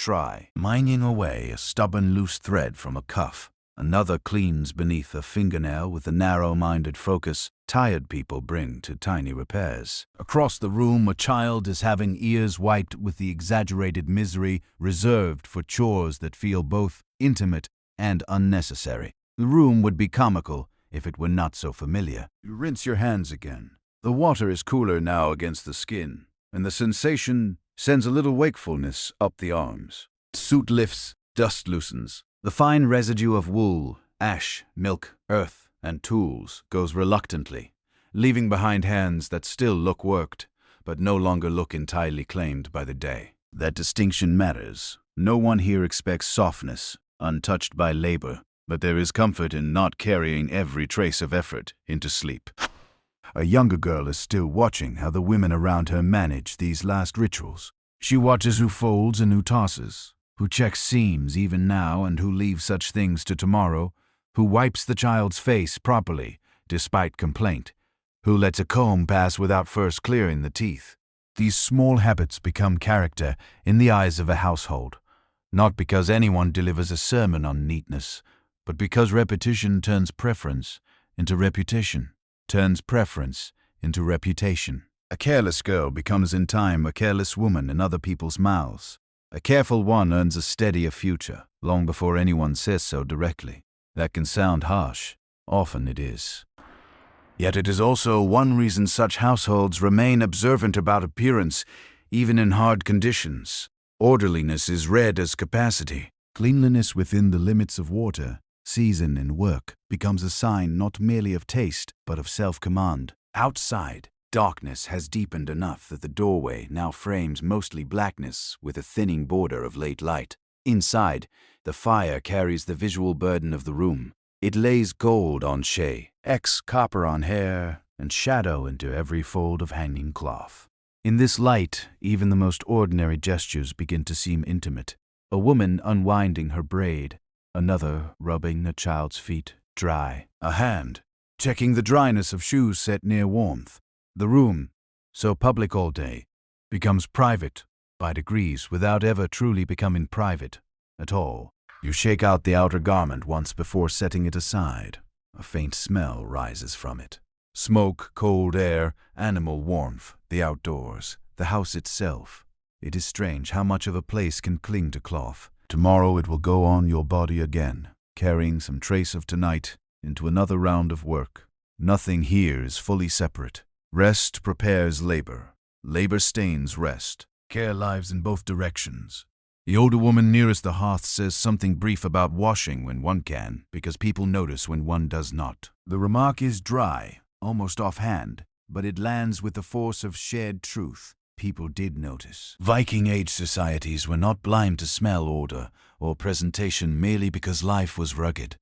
mining away a stubborn loose thread from a cuff. Another cleans beneath a fingernail with a narrow-minded focus tired people bring to tiny repairs. Across the room, a child is having ears wiped with the exaggerated misery reserved for chores that feel both intimate and unnecessary. The room would be comical if it were not so familiar. You rinse your hands again. The water is cooler now against the skin, and the sensation sends a little wakefulness up the arms. Suit lifts, dust loosens. The fine residue of wool, ash, milk, earth, and tools goes reluctantly, leaving behind hands that still look worked, but no longer look entirely claimed by the day. That distinction matters. No one here expects softness, untouched by labor, but there is comfort in not carrying every trace of effort into sleep. A younger girl is still watching how the women around her manage these last rituals. She watches who folds and who tosses, who checks seams even now and who leaves such things to tomorrow, who wipes the child's face properly, despite complaint, who lets a comb pass without first clearing the teeth. These small habits become character in the eyes of a household, not because anyone delivers a sermon on neatness, but because repetition turns preference into reputation, turns preference into reputation. A careless girl becomes in time a careless woman in other people's mouths. A careful one earns a steadier future, long before anyone says so directly. That can sound harsh. Often it is. Yet it is also one reason such households remain observant about appearance, even in hard conditions. Orderliness is read as capacity. Cleanliness within the limits of water, season, and work becomes a sign not merely of taste, but of self-command. Outside, darkness has deepened enough that the doorway now frames mostly blackness with a thinning border of late light. Inside, the fire carries the visual burden of the room. It lays gold on shea, X copper on hair, and shadow into every fold of hanging cloth. In this light, even the most ordinary gestures begin to seem intimate. A woman unwinding her braid, another rubbing a child's feet dry, a hand checking the dryness of shoes set near warmth. The room, so public all day, becomes private by degrees without ever truly becoming private at all. You shake out the outer garment once before setting it aside. A faint smell rises from it. Smoke, cold air, animal warmth, the outdoors, the house itself. It is strange how much of a place can cling to cloth. Tomorrow it will go on your body again, carrying some trace of tonight into another round of work. Nothing here is fully separate. Rest prepares labor. Labor stains rest. Care lives in both directions. The older woman nearest the hearth says something brief about washing when one can, because people notice when one does not. The remark is dry, almost offhand, but it lands with the force of shared truth. People did notice. Viking Age societies were not blind to smell, odor, or presentation merely because life was rugged.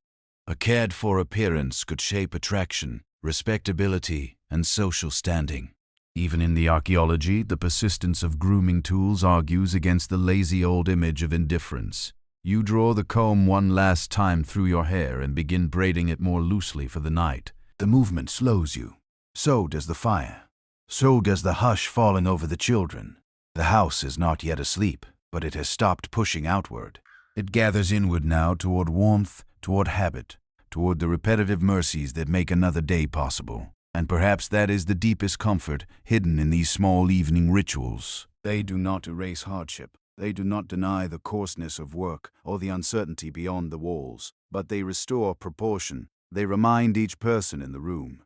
A cared-for appearance could shape attraction, respectability, and social standing. Even in the archaeology, the persistence of grooming tools argues against the lazy old image of indifference. You draw the comb one last time through your hair and begin braiding it more loosely for the night. The movement slows you. So does the fire. So does the hush falling over the children. The house is not yet asleep, but it has stopped pushing outward. It gathers inward now toward warmth, toward habit, toward the repetitive mercies that make another day possible. And perhaps that is the deepest comfort hidden in these small evening rituals. They do not erase hardship. They do not deny the coarseness of work or the uncertainty beyond the walls, but they restore proportion. They remind each person in the room,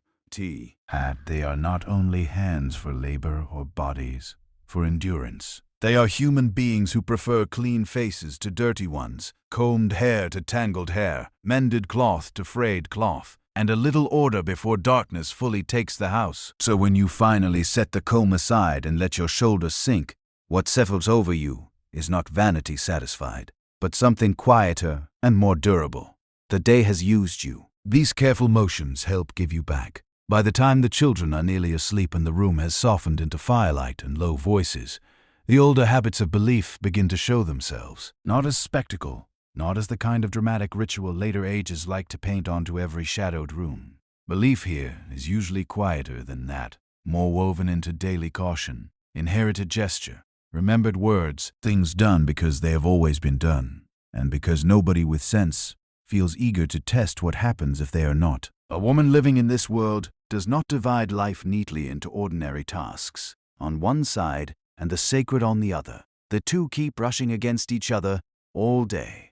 they are not only hands for labor or bodies for endurance. They are human beings who prefer clean faces to dirty ones, combed hair to tangled hair, mended cloth to frayed cloth, and a little order before darkness fully takes the house. So when you finally set the comb aside and let your shoulders sink, what settles over you is not vanity satisfied, but something quieter and more durable. The day has used you. These careful motions help give you back. By the time the children are nearly asleep and the room has softened into firelight and low voices, the older habits of belief begin to show themselves, not as spectacle, not as the kind of dramatic ritual later ages like to paint onto every shadowed room. Belief here is usually quieter than that, more woven into daily caution, inherited gesture, remembered words, things done because they have always been done, and because nobody with sense feels eager to test what happens if they are not. A woman living in this world does not divide life neatly into ordinary tasks on one side and the sacred on the other. The two keep brushing against each other all day.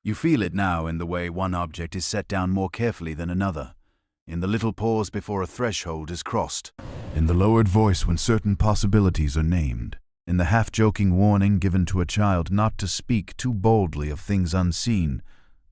You feel it now in the way one object is set down more carefully than another, in the little pause before a threshold is crossed, in the lowered voice when certain possibilities are named, in the half-joking warning given to a child not to speak too boldly of things unseen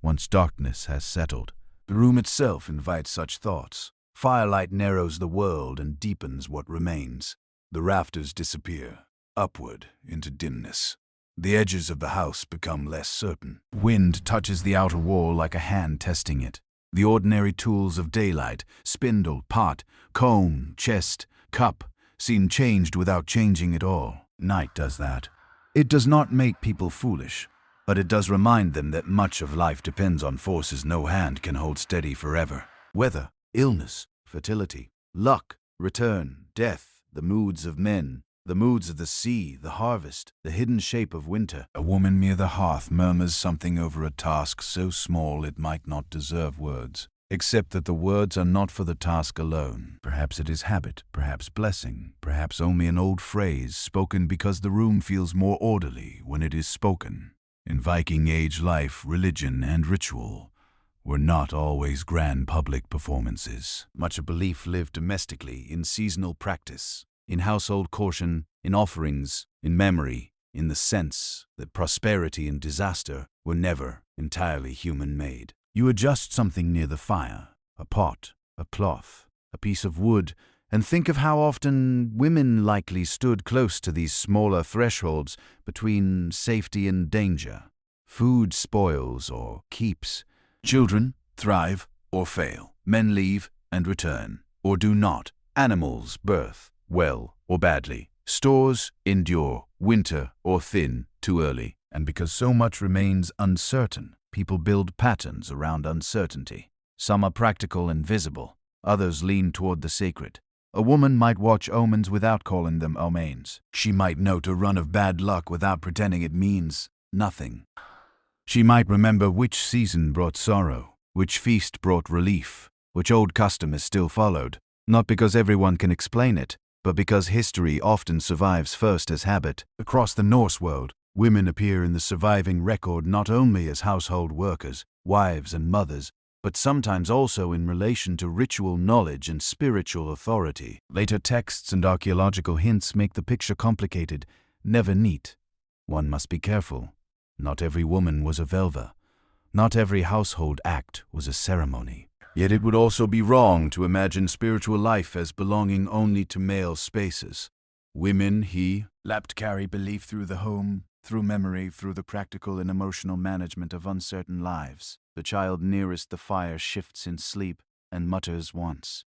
once darkness has settled. The room itself invites such thoughts. Firelight narrows the world and deepens what remains. The rafters disappear, upward into dimness. The edges of the house become less certain. Wind touches the outer wall like a hand testing it. The ordinary tools of daylight, spindle, pot, comb, chest, cup, seem changed without changing at all. Night does that. It does not make people foolish, but it does remind them that much of life depends on forces no hand can hold steady forever. Weather, illness, fertility, luck, return, death, the moods of men, the moods of the sea, the harvest, the hidden shape of winter. A woman near the hearth murmurs something over a task so small it might not deserve words, except that the words are not for the task alone. Perhaps it is habit, perhaps blessing, perhaps only an old phrase spoken because the room feels more orderly when it is spoken. In Viking Age life, religion, and ritual were not always grand public performances. Much of belief lived domestically in seasonal practice, in household caution, in offerings, in memory, in the sense that prosperity and disaster were never entirely human-made. You adjust something near the fire, a pot, a cloth, a piece of wood, and think of how often women likely stood close to these smaller thresholds between safety and danger. Food spoils or keeps. Children thrive or fail. Men leave, and return, or do not. Animals birth, well or badly. Stores endure, winter or thin, too early. And because so much remains uncertain, people build patterns around uncertainty. Some are practical and visible, others lean toward the sacred. A woman might watch omens without calling them omens. She might note a run of bad luck without pretending it means nothing. She might remember which season brought sorrow, which feast brought relief, which old custom is still followed, not because everyone can explain it, but because history often survives first as habit. Across the Norse world, women appear in the surviving record not only as household workers, wives and mothers, but sometimes also in relation to ritual knowledge and spiritual authority. Later texts and archaeological hints make the picture complicated, never neat. One must be careful. Not every woman was a Velva. Not every household act was a ceremony. Yet it would also be wrong to imagine spiritual life as belonging only to male spaces. Women, lapped carry belief through the home, through memory, through the practical and emotional management of uncertain lives. The child nearest the fire shifts in sleep and mutters once.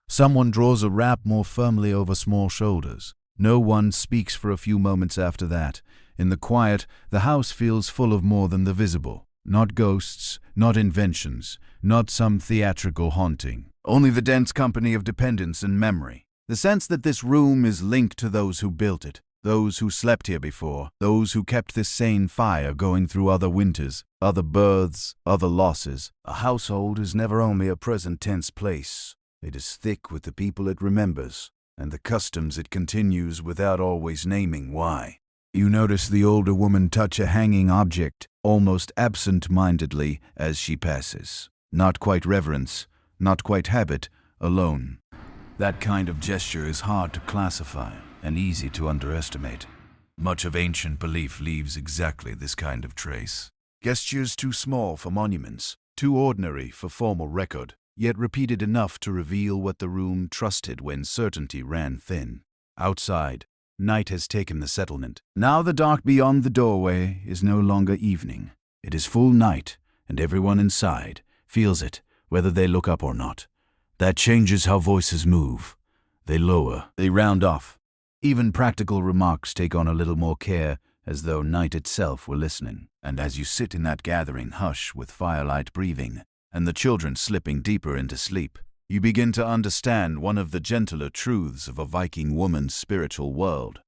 Someone draws a wrap more firmly over small shoulders. No one speaks for a few moments after that. In the quiet, the house feels full of more than the visible. Not ghosts, not inventions, not some theatrical haunting. Only the dense company of dependence and memory. The sense that this room is linked to those who built it, those who slept here before, those who kept this sane fire going through other winters, other births, other losses. A household is never only a present tense place. It is thick with the people it remembers, and the customs it continues without always naming why. You notice the older woman touch a hanging object, almost absent-mindedly, as she passes. Not quite reverence, not quite habit, alone. That kind of gesture is hard to classify and easy to underestimate. Much of ancient belief leaves exactly this kind of trace. Gestures too small for monuments, too ordinary for formal record, yet repeated enough to reveal what the room trusted when certainty ran thin. Outside, night has taken the settlement. Now the dark beyond the doorway is no longer evening. It is full night, and everyone inside feels it, whether they look up or not. That changes how voices move. They lower, they round off. Even practical remarks take on a little more care, as though night itself were listening. And as you sit in that gathering hush with firelight breathing, and the children slipping deeper into sleep, you begin to understand one of the gentler truths of a Viking woman's spiritual world.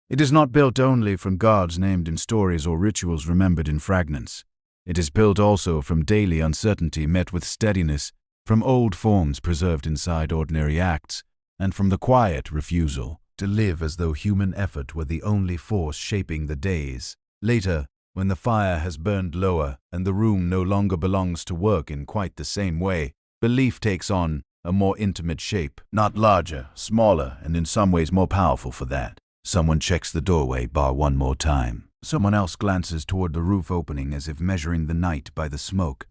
It is not built only from gods named in stories or rituals remembered in fragments. It is built also from daily uncertainty met with steadiness, from old forms preserved inside ordinary acts, and from the quiet refusal to live as though human effort were the only force shaping the days. Later, when the fire has burned lower and the room no longer belongs to work in quite the same way, belief takes on a more intimate shape, not larger, smaller, and in some ways more powerful for that. Someone checks the doorway bar one more time. Someone else glances toward the roof opening as if measuring the night by the smoke.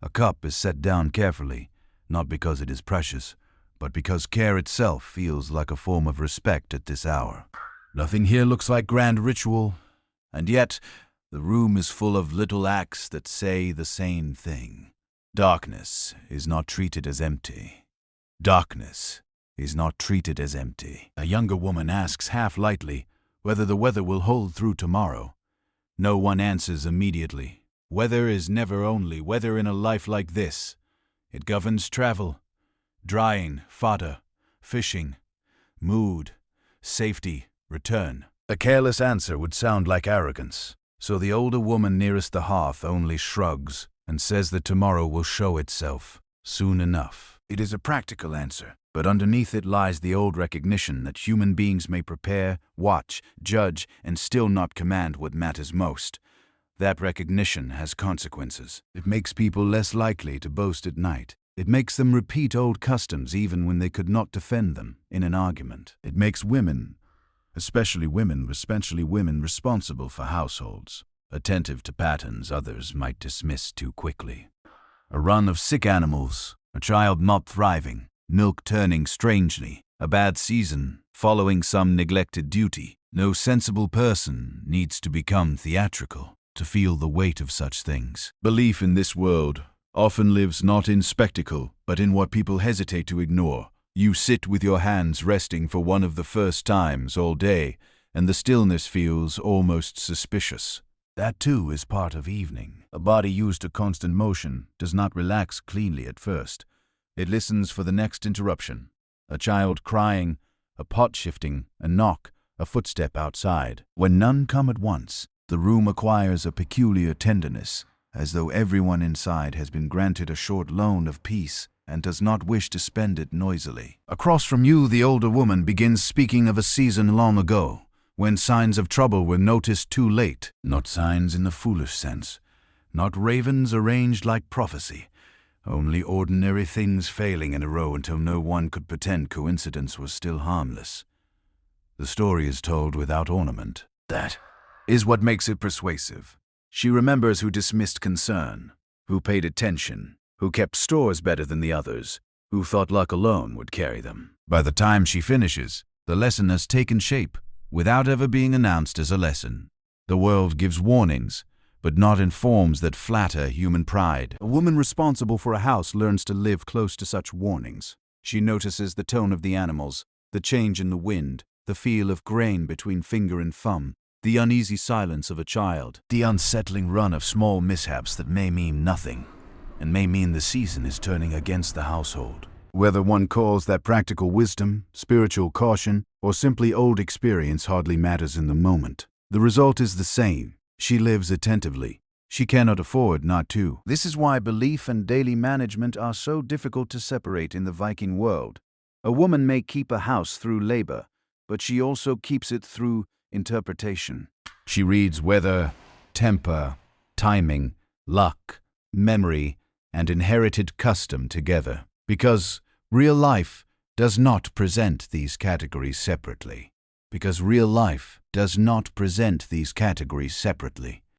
A cup is set down carefully, not because it is precious, but because care itself feels like a form of respect at this hour. Nothing here looks like grand ritual, and yet the room is full of little acts that say the same thing. Darkness is not treated as empty. Darkness is not treated as empty. A younger woman asks half lightly whether the weather will hold through tomorrow. No one answers immediately. Weather is never only weather in a life like this. It governs travel, drying, fodder, fishing, mood, safety, return. A careless answer would sound like arrogance, so the older woman nearest the hearth only shrugs and says that tomorrow will show itself soon enough. It is a practical answer, but underneath it lies the old recognition that human beings may prepare, watch, judge, and still not command what matters most. That recognition has consequences. It makes people less likely to boast at night. It makes them repeat old customs even when they could not defend them in an argument. It makes women, especially women responsible for households, attentive to patterns others might dismiss too quickly. A run of sick animals, a child not thriving, milk turning strangely, a bad season, following some neglected duty. No sensible person needs to become theatrical to feel the weight of such things. Belief in this world often lives not in spectacle, but in what people hesitate to ignore. You sit with your hands resting for one of the first times all day, and the stillness feels almost suspicious. That too is part of evening. A body used to constant motion does not relax cleanly at first. It listens for the next interruption. A child crying, a pot shifting, a knock, a footstep outside. When none come at once, the room acquires a peculiar tenderness, as though everyone inside has been granted a short loan of peace and does not wish to spend it noisily. Across from you, the older woman begins speaking of a season long ago, when signs of trouble were noticed too late. Not signs in the foolish sense, not ravens arranged like prophecy, only ordinary things failing in a row until no one could pretend coincidence was still harmless. The story is told without ornament. That is what makes it persuasive. She remembers who dismissed concern, who paid attention, who kept stores better than the others, who thought luck alone would carry them. By the time she finishes, the lesson has taken shape, without ever being announced as a lesson. The world gives warnings, but not in forms that flatter human pride. A woman responsible for a house learns to live close to such warnings. She notices the tone of the animals, the change in the wind, the feel of grain between finger and thumb, the uneasy silence of a child, the unsettling run of small mishaps that may mean nothing, and may mean the season is turning against the household. Whether one calls that practical wisdom, spiritual caution, or simply old experience hardly matters in the moment. The result is the same. She lives attentively. She cannot afford not to. This is why belief and daily management are so difficult to separate in the Viking world. A woman may keep a house through labor, but she also keeps it through interpretation. She reads weather, temper, timing, luck, memory, and inherited custom together, because real life does not present these categories separately.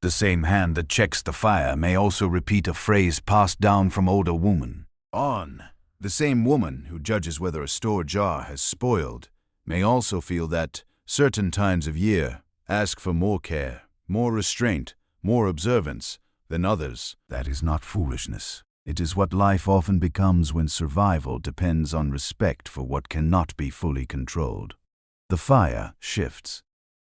The same hand that checks the fire may also repeat a phrase passed down from older woman on. The same woman who judges whether a store jar has spoiled may also feel that certain times of year ask for more care, more restraint, more observance than others. That is not foolishness. It is what life often becomes when survival depends on respect for what cannot be fully controlled. The fire shifts.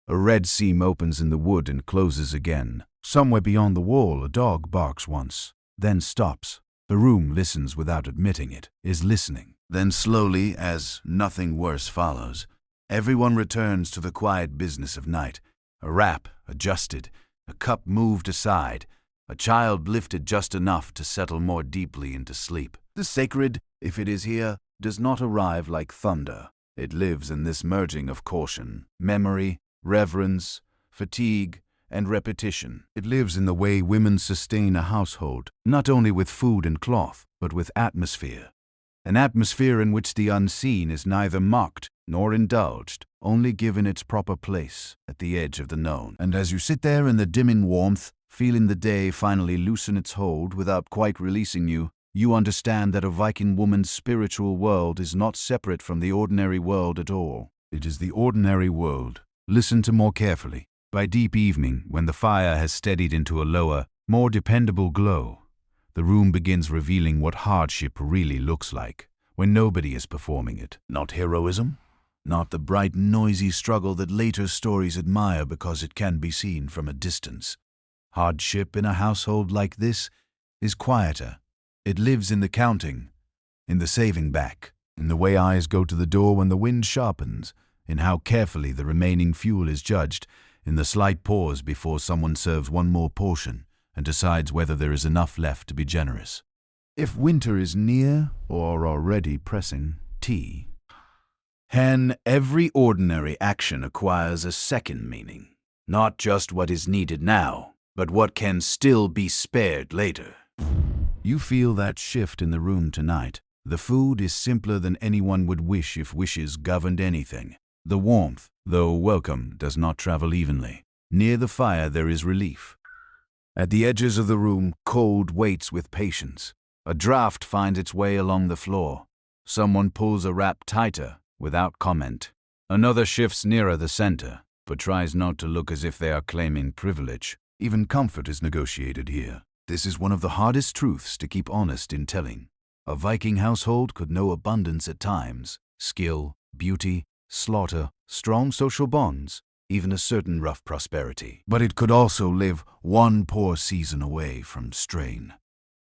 A red seam opens in the wood and closes again. Somewhere beyond the wall, a dog barks once, then stops. The room listens without admitting it, is listening. Then slowly, as nothing worse follows, everyone returns to the quiet business of night. A wrap adjusted, a cup moved aside, a child lifted just enough to settle more deeply into sleep. The sacred, if it is here, does not arrive like thunder. It lives in this merging of caution, memory, reverence, fatigue, and repetition. It lives in the way women sustain a household, not only with food and cloth, but with atmosphere. An atmosphere in which the unseen is neither mocked nor indulged, only given its proper place at the edge of the known. And as you sit there in the dimming warmth, feeling the day finally loosen its hold without quite releasing you, you understand that a Viking woman's spiritual world is not separate from the ordinary world at all. It is the ordinary world. Listen to more carefully. By deep evening, when the fire has steadied into a lower, more dependable glow, the room begins revealing what hardship really looks like when nobody is performing it. Not heroism, not the bright, noisy struggle that later stories admire because it can be seen from a distance. Hardship in a household like this is quieter. It lives in the counting, in the saving back, in the way eyes go to the door when the wind sharpens, in how carefully the remaining fuel is judged, in the slight pause before someone serves one more portion and decides whether there is enough left to be generous. If winter is near or already pressing, tea. Every ordinary action acquires a second meaning. Not just what is needed now, but what can still be spared later. You feel that shift in the room tonight. The food is simpler than anyone would wish if wishes governed anything. The warmth, though welcome, does not travel evenly. Near the fire there is relief. At the edges of the room, cold waits with patience. A draft finds its way along the floor. Someone pulls a wrap tighter, without comment. Another shifts nearer the center, but tries not to look as if they are claiming privilege. Even comfort is negotiated here. This is one of the hardest truths to keep honest in telling. A Viking household could know abundance at times, skill, beauty, slaughter, strong social bonds, even a certain rough prosperity. But it could also live one poor season away from strain.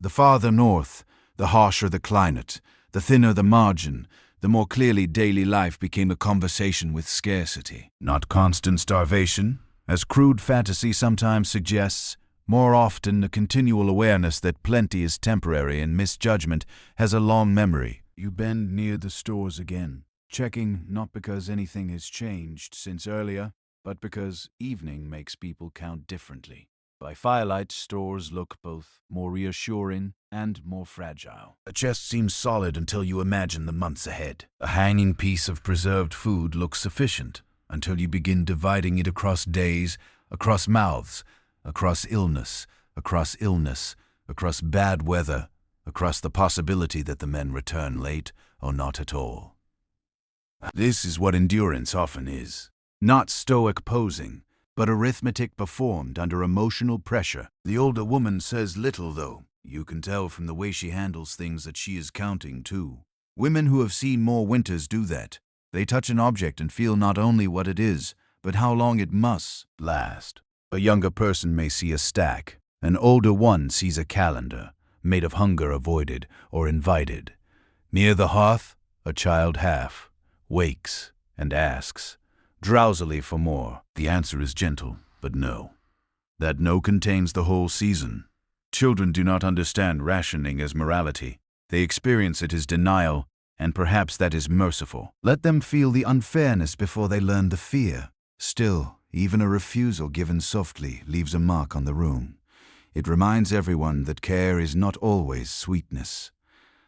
The farther north, the harsher the climate, the thinner the margin, the more clearly daily life became a conversation with scarcity. Not constant starvation, as crude fantasy sometimes suggests, more often a continual awareness that plenty is temporary and misjudgment has a long memory. You bend near the stores again, checking not because anything has changed since earlier, but because evening makes people count differently. By firelight, stores look both more reassuring and more fragile. A chest seems solid until you imagine the months ahead. A hanging piece of preserved food looks sufficient until you begin dividing it across days, across mouths, across illness, across bad weather, across the possibility that the men return late or not at all. This is what endurance often is. Not stoic posing, but arithmetic performed under emotional pressure. The older woman says little, though. You can tell from the way she handles things that she is counting, too. Women who have seen more winters do that. They touch an object and feel not only what it is, but how long it must last. A younger person may see a stack. An older one sees a calendar, made of hunger avoided or invited. Near the hearth, a child half wakes and asks, drowsily for more. The answer is gentle, but no. That no contains the whole season. Children do not understand rationing as morality. They experience it as denial, and perhaps that is merciful. Let them feel the unfairness before they learn the fear. Still, even a refusal given softly leaves a mark on the room. It reminds everyone that care is not always sweetness.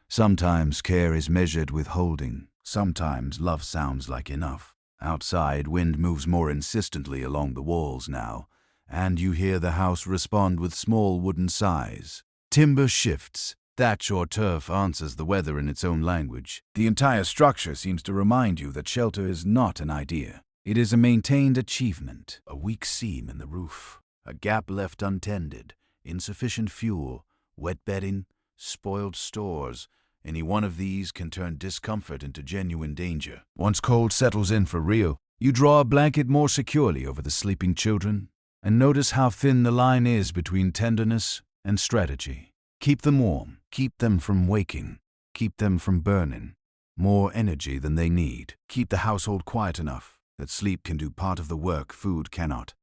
Sometimes care is measured with holding. Sometimes love sounds like enough. Outside, wind moves more insistently along the walls now, and you hear the house respond with small wooden sighs. Timber shifts. Thatch or turf answers the weather in its own language. The entire structure seems to remind you that shelter is not an idea. It is a maintained achievement. A weak seam in the roof, a gap left untended, insufficient fuel, wet bedding, spoiled stores. Any one of these can turn discomfort into genuine danger. Once cold settles in for real, you draw a blanket more securely over the sleeping children and notice how thin the line is between tenderness and strategy. Keep them warm, keep them from waking, keep them from burning more energy than they need. Keep the household quiet enough that sleep can do part of the work food cannot.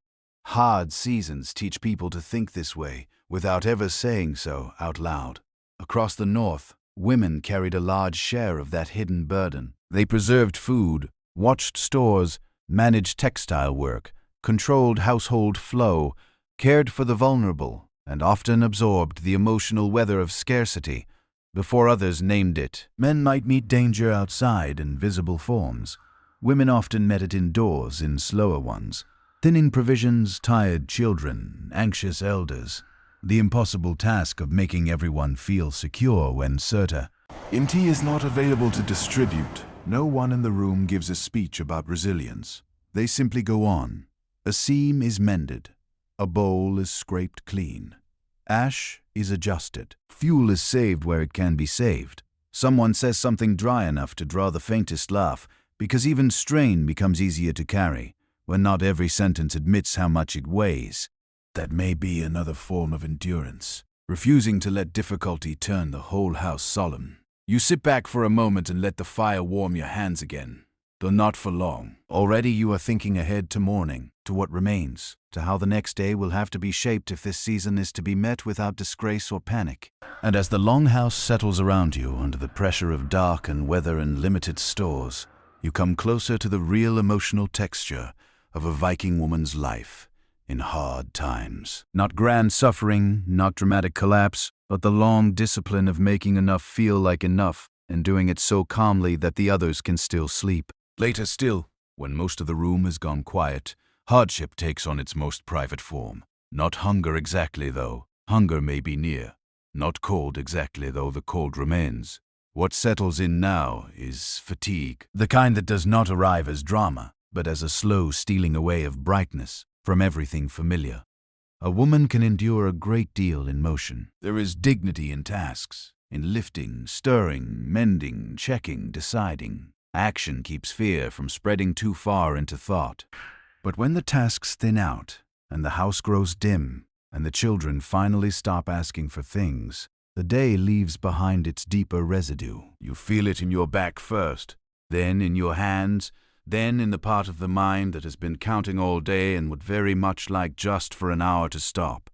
Hard seasons teach people to think this way without ever saying so out loud. Across the north, women carried a large share of that hidden burden. They preserved food, watched stores, managed textile work, controlled household flow, cared for the vulnerable, and often absorbed the emotional weather of scarcity before others named it. Men might meet danger outside in visible forms. Women often met it indoors in slower ones. Thinning provisions, tired children, anxious elders. The impossible task of making everyone feel secure when certain tea is not available to distribute. No one in the room gives a speech about resilience. They simply go on. A seam is mended. A bowl is scraped clean. Ash is adjusted. Fuel is saved where it can be saved. Someone says something dry enough to draw the faintest laugh, because even strain becomes easier to carry when not every sentence admits how much it weighs. That may be another form of endurance, refusing to let difficulty turn the whole house solemn. You sit back for a moment and let the fire warm your hands again, though not for long. Already you are thinking ahead to morning, to what remains, to how the next day will have to be shaped if this season is to be met without disgrace or panic. And as the longhouse settles around you under the pressure of dark and weather and limited stores, you come closer to the real emotional texture of a Viking woman's life in hard times. Not grand suffering, not dramatic collapse, but the long discipline of making enough feel like enough and doing it so calmly that the others can still sleep. Later still, when most of the room has gone quiet, hardship takes on its most private form. Not hunger exactly, though. Hunger may be near. Not cold exactly, though the cold remains. What settles in now is fatigue, the kind that does not arrive as drama, but as a slow stealing away of brightness from everything familiar. A woman can endure a great deal in motion. There is dignity in tasks, in lifting, stirring, mending, checking, deciding. Action keeps fear from spreading too far into thought. But when the tasks thin out, and the house grows dim, and the children finally stop asking for things, the day leaves behind its deeper residue. You feel it in your back first, then in your hands, then in the part of the mind that has been counting all day and would very much like just for an hour to stop.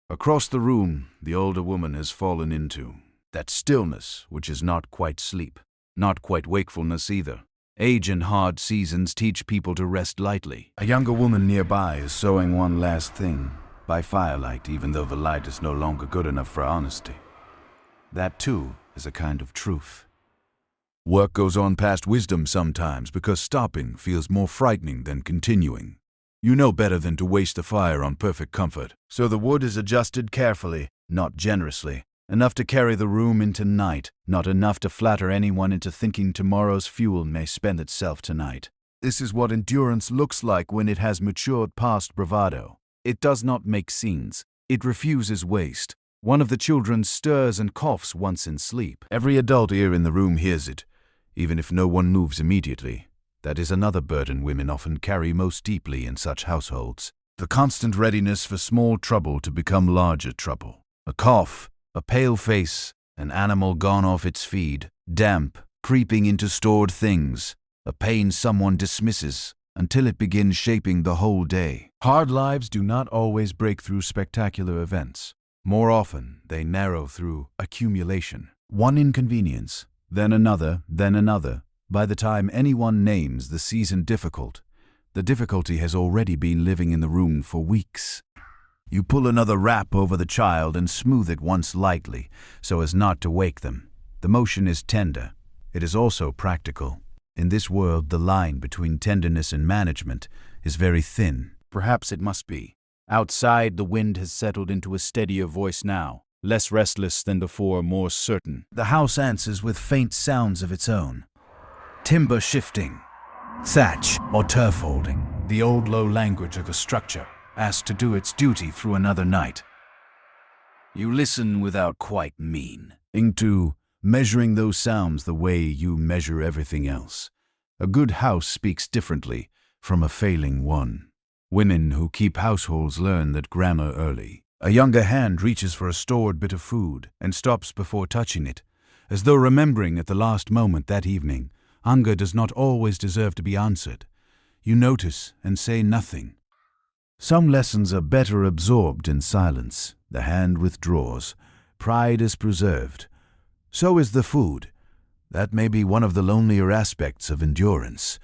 Across the room, the older woman has fallen into that stillness which is not quite sleep, not quite wakefulness either. Age and hard seasons teach people to rest lightly. A younger woman nearby is sewing one last thing, by firelight, even though the light is no longer good enough for honesty. That, too, is a kind of truth. Work goes on past wisdom sometimes because stopping feels more frightening than continuing. You know better than to waste the fire on perfect comfort. So the wood is adjusted carefully, not generously. Enough to carry the room into night, not enough to flatter anyone into thinking tomorrow's fuel may spend itself tonight. This is what endurance looks like when it has matured past bravado. It does not make scenes. It refuses waste. One of the children stirs and coughs once in sleep. Every adult ear in the room hears it, even if no one moves immediately. That is another burden women often carry most deeply in such households. The constant readiness for small trouble to become larger trouble. A cough, a pale face, an animal gone off its feed, damp, creeping into stored things, a pain someone dismisses, until it begins shaping the whole day. Hard lives do not always break through spectacular events. More often, they narrow through accumulation. One inconvenience, then another, then another. By the time anyone names the season difficult, the difficulty has already been living in the room for weeks. You pull another wrap over the child and smooth it once lightly, so as not to wake them. The motion is tender. It is also practical. In this world, the line between tenderness and management is very thin. Perhaps it must be. Outside, the wind has settled into a steadier voice now, less restless than before, more certain. The house answers with faint sounds of its own. Timber shifting, thatch or turf holding, the old low language of a structure, asked to do its duty through another night. You listen without quite into measuring those sounds the way you measure everything else. A good house speaks differently from a failing one. Women who keep households learn that grammar early. A younger hand reaches for a stored bit of food and stops before touching it, as though remembering at the last moment that evening, hunger does not always deserve to be answered. You notice and say nothing. Some lessons are better absorbed in silence. The hand withdraws. Pride is preserved. So is the food. That may be one of the lonelier aspects of endurance.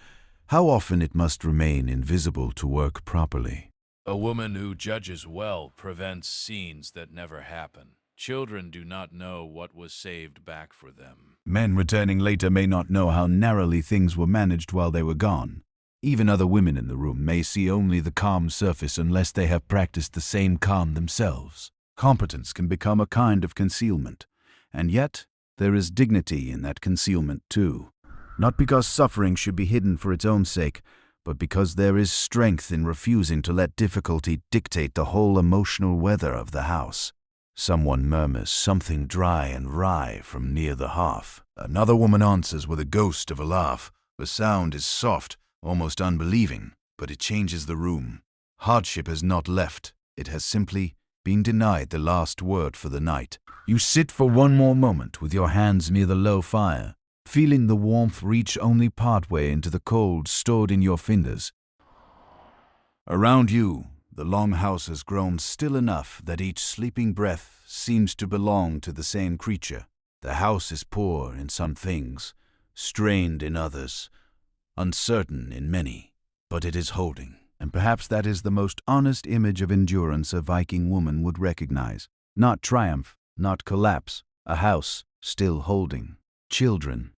How often it must remain invisible to work properly. A woman who judges well prevents scenes that never happen. Children do not know what was saved back for them. Men returning later may not know how narrowly things were managed while they were gone. Even other women in the room may see only the calm surface unless they have practiced the same calm themselves. Competence can become a kind of concealment, and yet there is dignity in that concealment too. Not because suffering should be hidden for its own sake, but because there is strength in refusing to let difficulty dictate the whole emotional weather of the house. Someone murmurs something dry and wry from near the hearth. Another woman answers with a ghost of a laugh. The sound is soft, almost unbelieving, but it changes the room. Hardship has not left. It has simply been denied the last word for the night. You sit for one more moment with your hands near the low fire, feeling the warmth reach only partway into the cold stored in your fingers. Around you, the long house has grown still enough that each sleeping breath seems to belong to the same creature. The house is poor in some things, strained in others, uncertain in many, but it is holding. And perhaps that is the most honest image of endurance a Viking woman would recognize. Not triumph, not collapse, a house still holding. Children,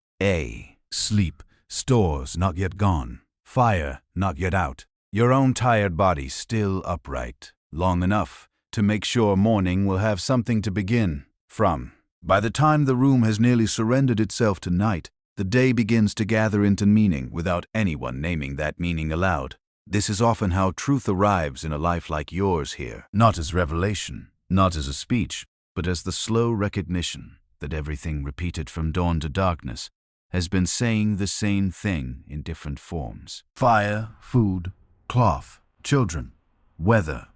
sleep, stores not yet gone, fire not yet out. Your own tired body still upright, long enough to make sure morning will have something to begin from. By the time the room has nearly surrendered itself to night, the day begins to gather into meaning without anyone naming that meaning aloud. This is often how truth arrives in a life like yours here, not as revelation, not as a speech, but as the slow recognition that everything repeated from dawn to darkness has been saying the same thing in different forms. Fire, food, cloth, children, weather,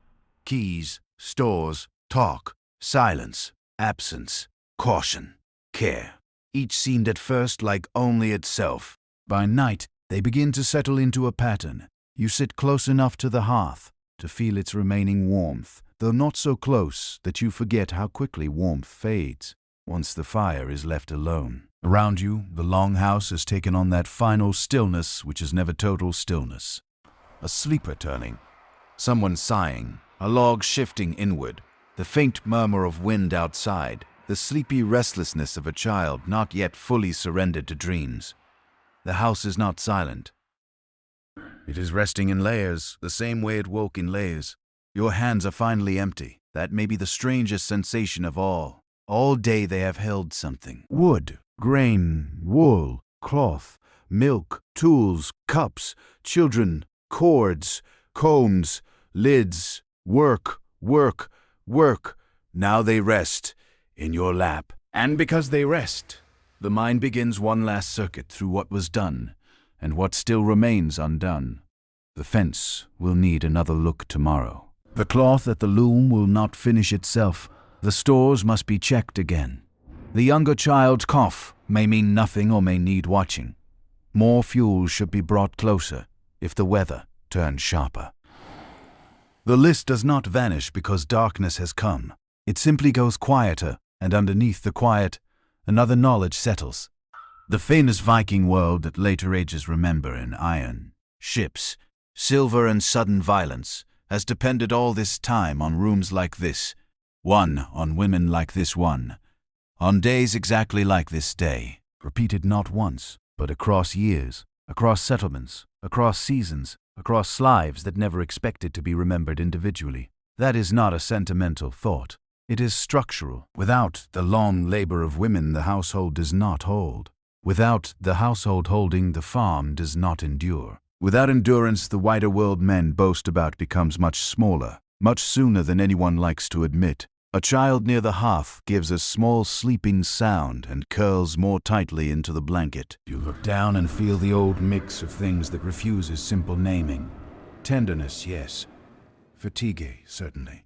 keys, stores, talk, silence, absence, caution, care. Each seemed at first like only itself. By night, they begin to settle into a pattern. You sit close enough to the hearth to feel its remaining warmth, though not so close that you forget how quickly warmth fades once the fire is left alone. Around you, the long house has taken on that final stillness which is never total stillness. A sleeper turning, someone sighing, a log shifting inward, the faint murmur of wind outside, the sleepy restlessness of a child not yet fully surrendered to dreams. The house is not silent. It is resting in layers, the same way it woke in layers. Your hands are finally empty. That may be the strangest sensation of all. All day they have held something. Wood, grain, wool, cloth, milk, tools, cups, children, cords, combs, lids, work, work, work. Now they rest in your lap. And because they rest, the mind begins one last circuit through what was done and what still remains undone. The fence will need another look tomorrow. The cloth at the loom will not finish itself. The stores must be checked again. The younger child's cough may mean nothing or may need watching. More fuel should be brought closer if the weather turns sharper. The list does not vanish because darkness has come. It simply goes quieter, and underneath the quiet, another knowledge settles. The famous Viking world that later ages remember in iron, ships, silver and sudden violence has depended all this time on rooms like this, one on women like this one, on days exactly like this day, repeated not once, but across years, across settlements, across seasons, across lives that never expected to be remembered individually. That is not a sentimental thought. It is structural. Without the long labor of women, the household does not hold. Without the household holding, the farm does not endure. Without endurance, the wider world men boast about becomes much smaller, much sooner than anyone likes to admit. A child near the hearth gives a small sleeping sound and curls more tightly into the blanket. You look down and feel the old mix of things that refuses simple naming. Tenderness, yes. Fatigue, certainly.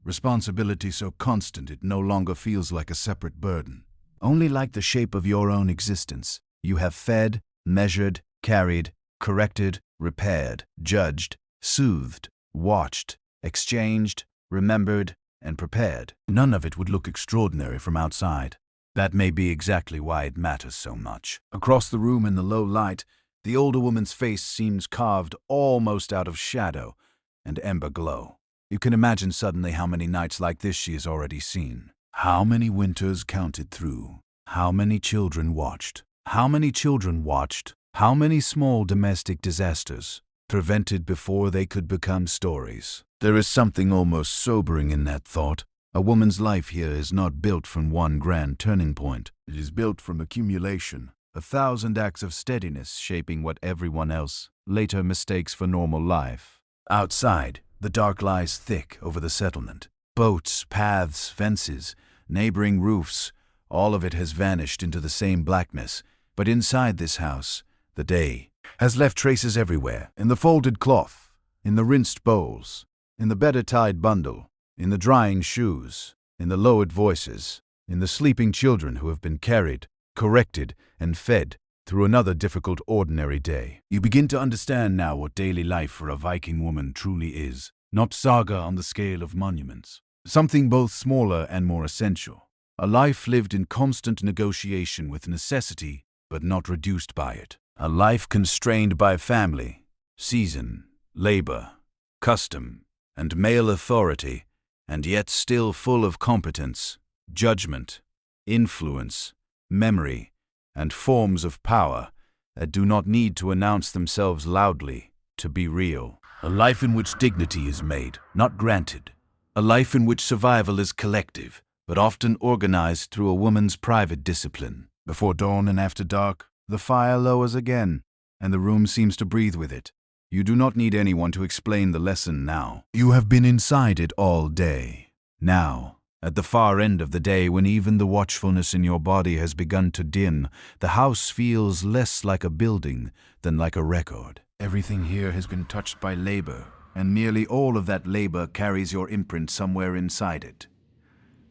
Responsibility so constant it no longer feels like a separate burden. Only like the shape of your own existence. You have fed, measured, carried, corrected, repaired, judged, soothed, watched, exchanged, remembered, and prepared. None of it would look extraordinary from outside. That may be exactly why it matters so much. Across the room in the low light, the older woman's face seems carved almost out of shadow and ember glow. You can imagine suddenly how many nights like this she has already seen. How many winters counted through? How many children watched? How many children watched? How many small domestic disasters prevented before they could become stories? There is something almost sobering in that thought. A woman's life here is not built from one grand turning point. It is built from accumulation, 1,000 acts of steadiness shaping what everyone else later mistakes for normal life. Outside, the dark lies thick over the settlement. Boats, paths, fences, neighboring roofs, all of it has vanished into the same blackness. But inside this house, the day has left traces everywhere, in the folded cloth, in the rinsed bowls, in the better-tied bundle, in the drying shoes, in the lowered voices, in the sleeping children who have been carried, corrected, and fed through another difficult ordinary day. You begin to understand now what daily life for a Viking woman truly is. Not saga on the scale of monuments. Something both smaller and more essential. A life lived in constant negotiation with necessity, but not reduced by it. A life constrained by family, season, labor, custom, and male authority, and yet still full of competence, judgment, influence, memory, and forms of power that do not need to announce themselves loudly to be real. A life in which dignity is made, not granted. A life in which survival is collective, but often organized through a woman's private discipline. Before dawn and after dark, the fire lowers again, and the room seems to breathe with it. You do not need anyone to explain the lesson now. You have been inside it all day. Now, at the far end of the day, when even the watchfulness in your body has begun to dim, the house feels less like a building than like a record. Everything here has been touched by labor, and nearly all of that labor carries your imprint somewhere inside it.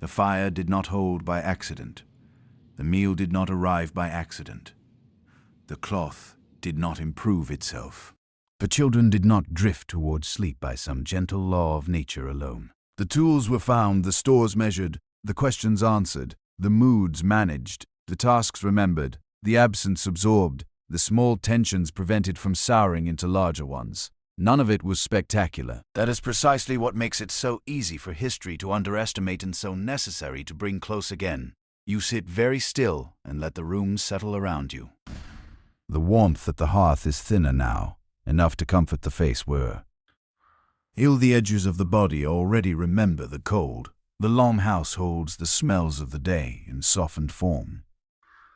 The fire did not hold by accident. The meal did not arrive by accident. The cloth did not improve itself. The children did not drift towards sleep by some gentle law of nature alone. The tools were found, the stores measured, the questions answered, the moods managed, the tasks remembered, the absence absorbed, the small tensions prevented from souring into larger ones. None of it was spectacular. That is precisely what makes it so easy for history to underestimate and so necessary to bring close again. You sit very still and let the room settle around you. The warmth at the hearth is thinner now, enough to comfort the face where the edges of the body already remember the cold. The long house holds the smells of the day in softened form.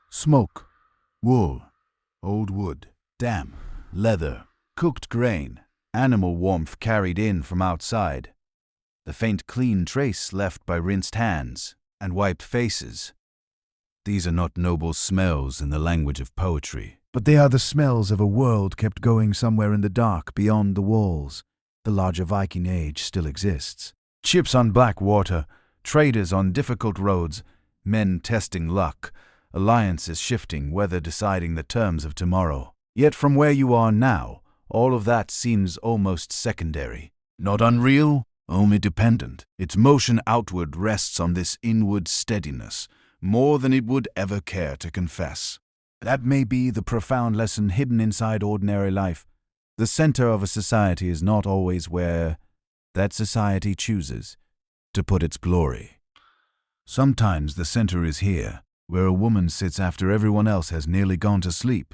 Smoke, wool, old wood, damp, leather, cooked grain, animal warmth carried in from outside, the faint clean trace left by rinsed hands and wiped faces. These are not noble smells in the language of poetry, but they are the smells of a world kept going somewhere in the dark beyond the walls. The larger Viking Age still exists. Ships on black water, traders on difficult roads, men testing luck, alliances shifting, weather deciding the terms of tomorrow. Yet from where you are now, all of that seems almost secondary. Not unreal, only dependent. Its motion outward rests on this inward steadiness, more than it would ever care to confess. That may be the profound lesson hidden inside ordinary life. The center of a society is not always where that society chooses to put its glory. Sometimes the center is here, where a woman sits after everyone else has nearly gone to sleep,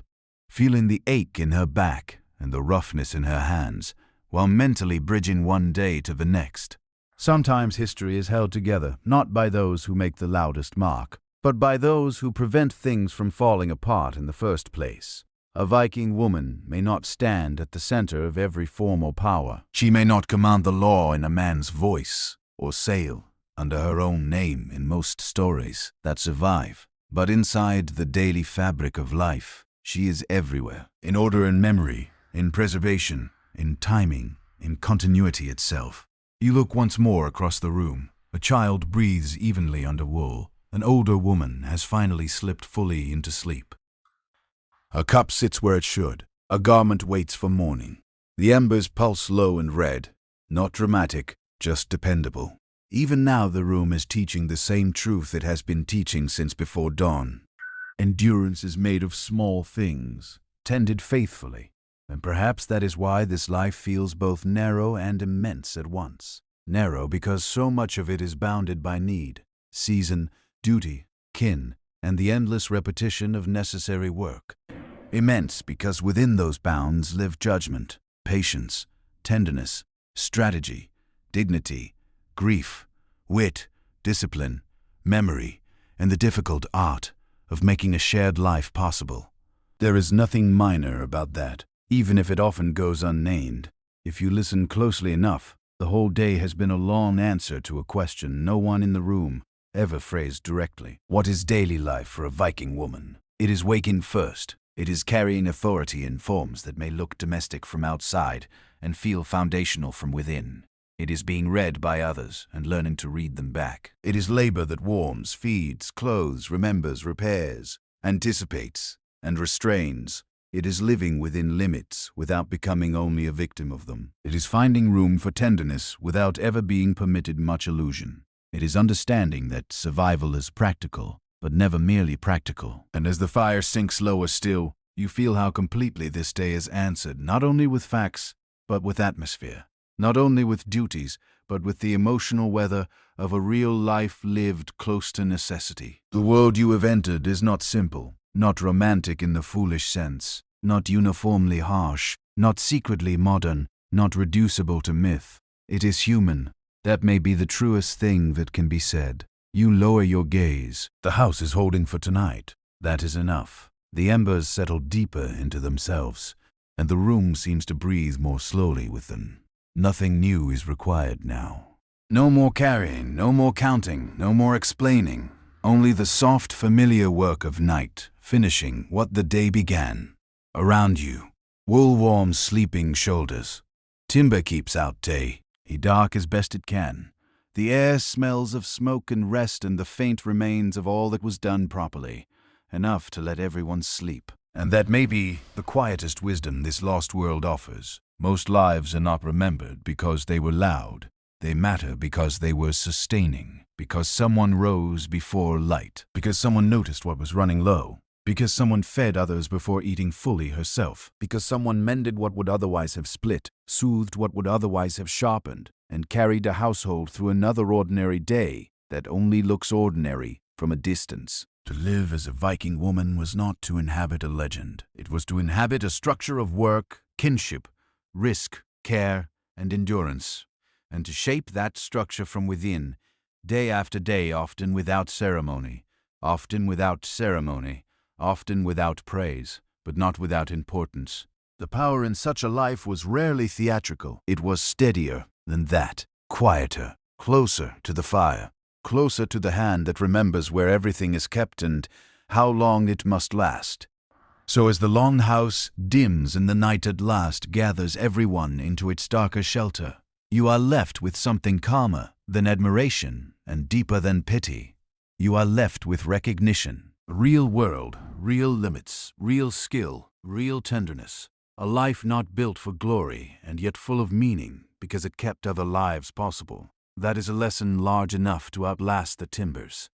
feeling the ache in her back and the roughness in her hands, while mentally bridging one day to the next. Sometimes history is held together, not by those who make the loudest mark, but by those who prevent things from falling apart in the first place. A Viking woman may not stand at the center of every formal power. She may not command the law in a man's voice, or sail under her own name in most stories that survive. But inside the daily fabric of life, she is everywhere, in order and memory, in preservation, in timing, in continuity itself. You look once more across the room. A child breathes evenly under wool. An older woman has finally slipped fully into sleep. A cup sits where it should. A garment waits for morning. The embers pulse low and red. Not dramatic, just dependable. Even now the room is teaching the same truth it has been teaching since before dawn. Endurance is made of small things, tended faithfully. And perhaps that is why this life feels both narrow and immense at once. Narrow because so much of it is bounded by need, season, duty, kin, and the endless repetition of necessary work. Immense because within those bounds live judgment, patience, tenderness, strategy, dignity, grief, wit, discipline, memory, and the difficult art of making a shared life possible. There is nothing minor about that, even if it often goes unnamed. If you listen closely enough, the whole day has been a long answer to a question no one in the room ever phrased directly. What is daily life for a Viking woman? It is waking first. It is carrying authority in forms that may look domestic from outside and feel foundational from within. It is being read by others and learning to read them back. It is labor that warms, feeds, clothes, remembers, repairs, anticipates, and restrains. It is living within limits without becoming only a victim of them. It is finding room for tenderness without ever being permitted much illusion. It is understanding that survival is practical, but never merely practical. And as the fire sinks lower still, you feel how completely this day is answered, not only with facts, but with atmosphere. Not only with duties, but with the emotional weather of a real life lived close to necessity. The world you have entered is not simple, not romantic in the foolish sense, not uniformly harsh, not secretly modern, not reducible to myth. It is human. That may be the truest thing that can be said. You lower your gaze. The house is holding for tonight. That is enough. The embers settle deeper into themselves. and the room seems to breathe more slowly with them. Nothing new is required now. No more carrying, no more counting, no more explaining. Only the soft, familiar work of night, finishing what the day began. Around you, wool warms sleeping shoulders. Timber keeps out day, dark as best it can. The air smells of smoke and rest and the faint remains of all that was done properly, enough to let everyone sleep. And that may be the quietest wisdom this lost world offers. Most lives are not remembered because they were loud. They matter because they were sustaining, because someone rose before light, because someone noticed what was running low, because someone fed others before eating fully herself, because someone mended what would otherwise have split, soothed what would otherwise have sharpened, and carried a household through another ordinary day that only looks ordinary from a distance. To live as a Viking woman was not to inhabit a legend. It was to inhabit a structure of work, kinship, risk, care, and endurance, and to shape that structure from within, day after day, often without ceremony, often without praise, but not without importance. The power in such a life was rarely theatrical. It was steadier than that, quieter, closer to the fire, closer to the hand that remembers where everything is kept and how long it must last. So as the long house dims and the night at last gathers everyone into its darker shelter, you are left with something calmer than admiration and deeper than pity. You are left with recognition. Real world, real limits, real skill, real tenderness. A life not built for glory and yet full of meaning because it kept other lives possible. That is a lesson large enough to outlast the timbers.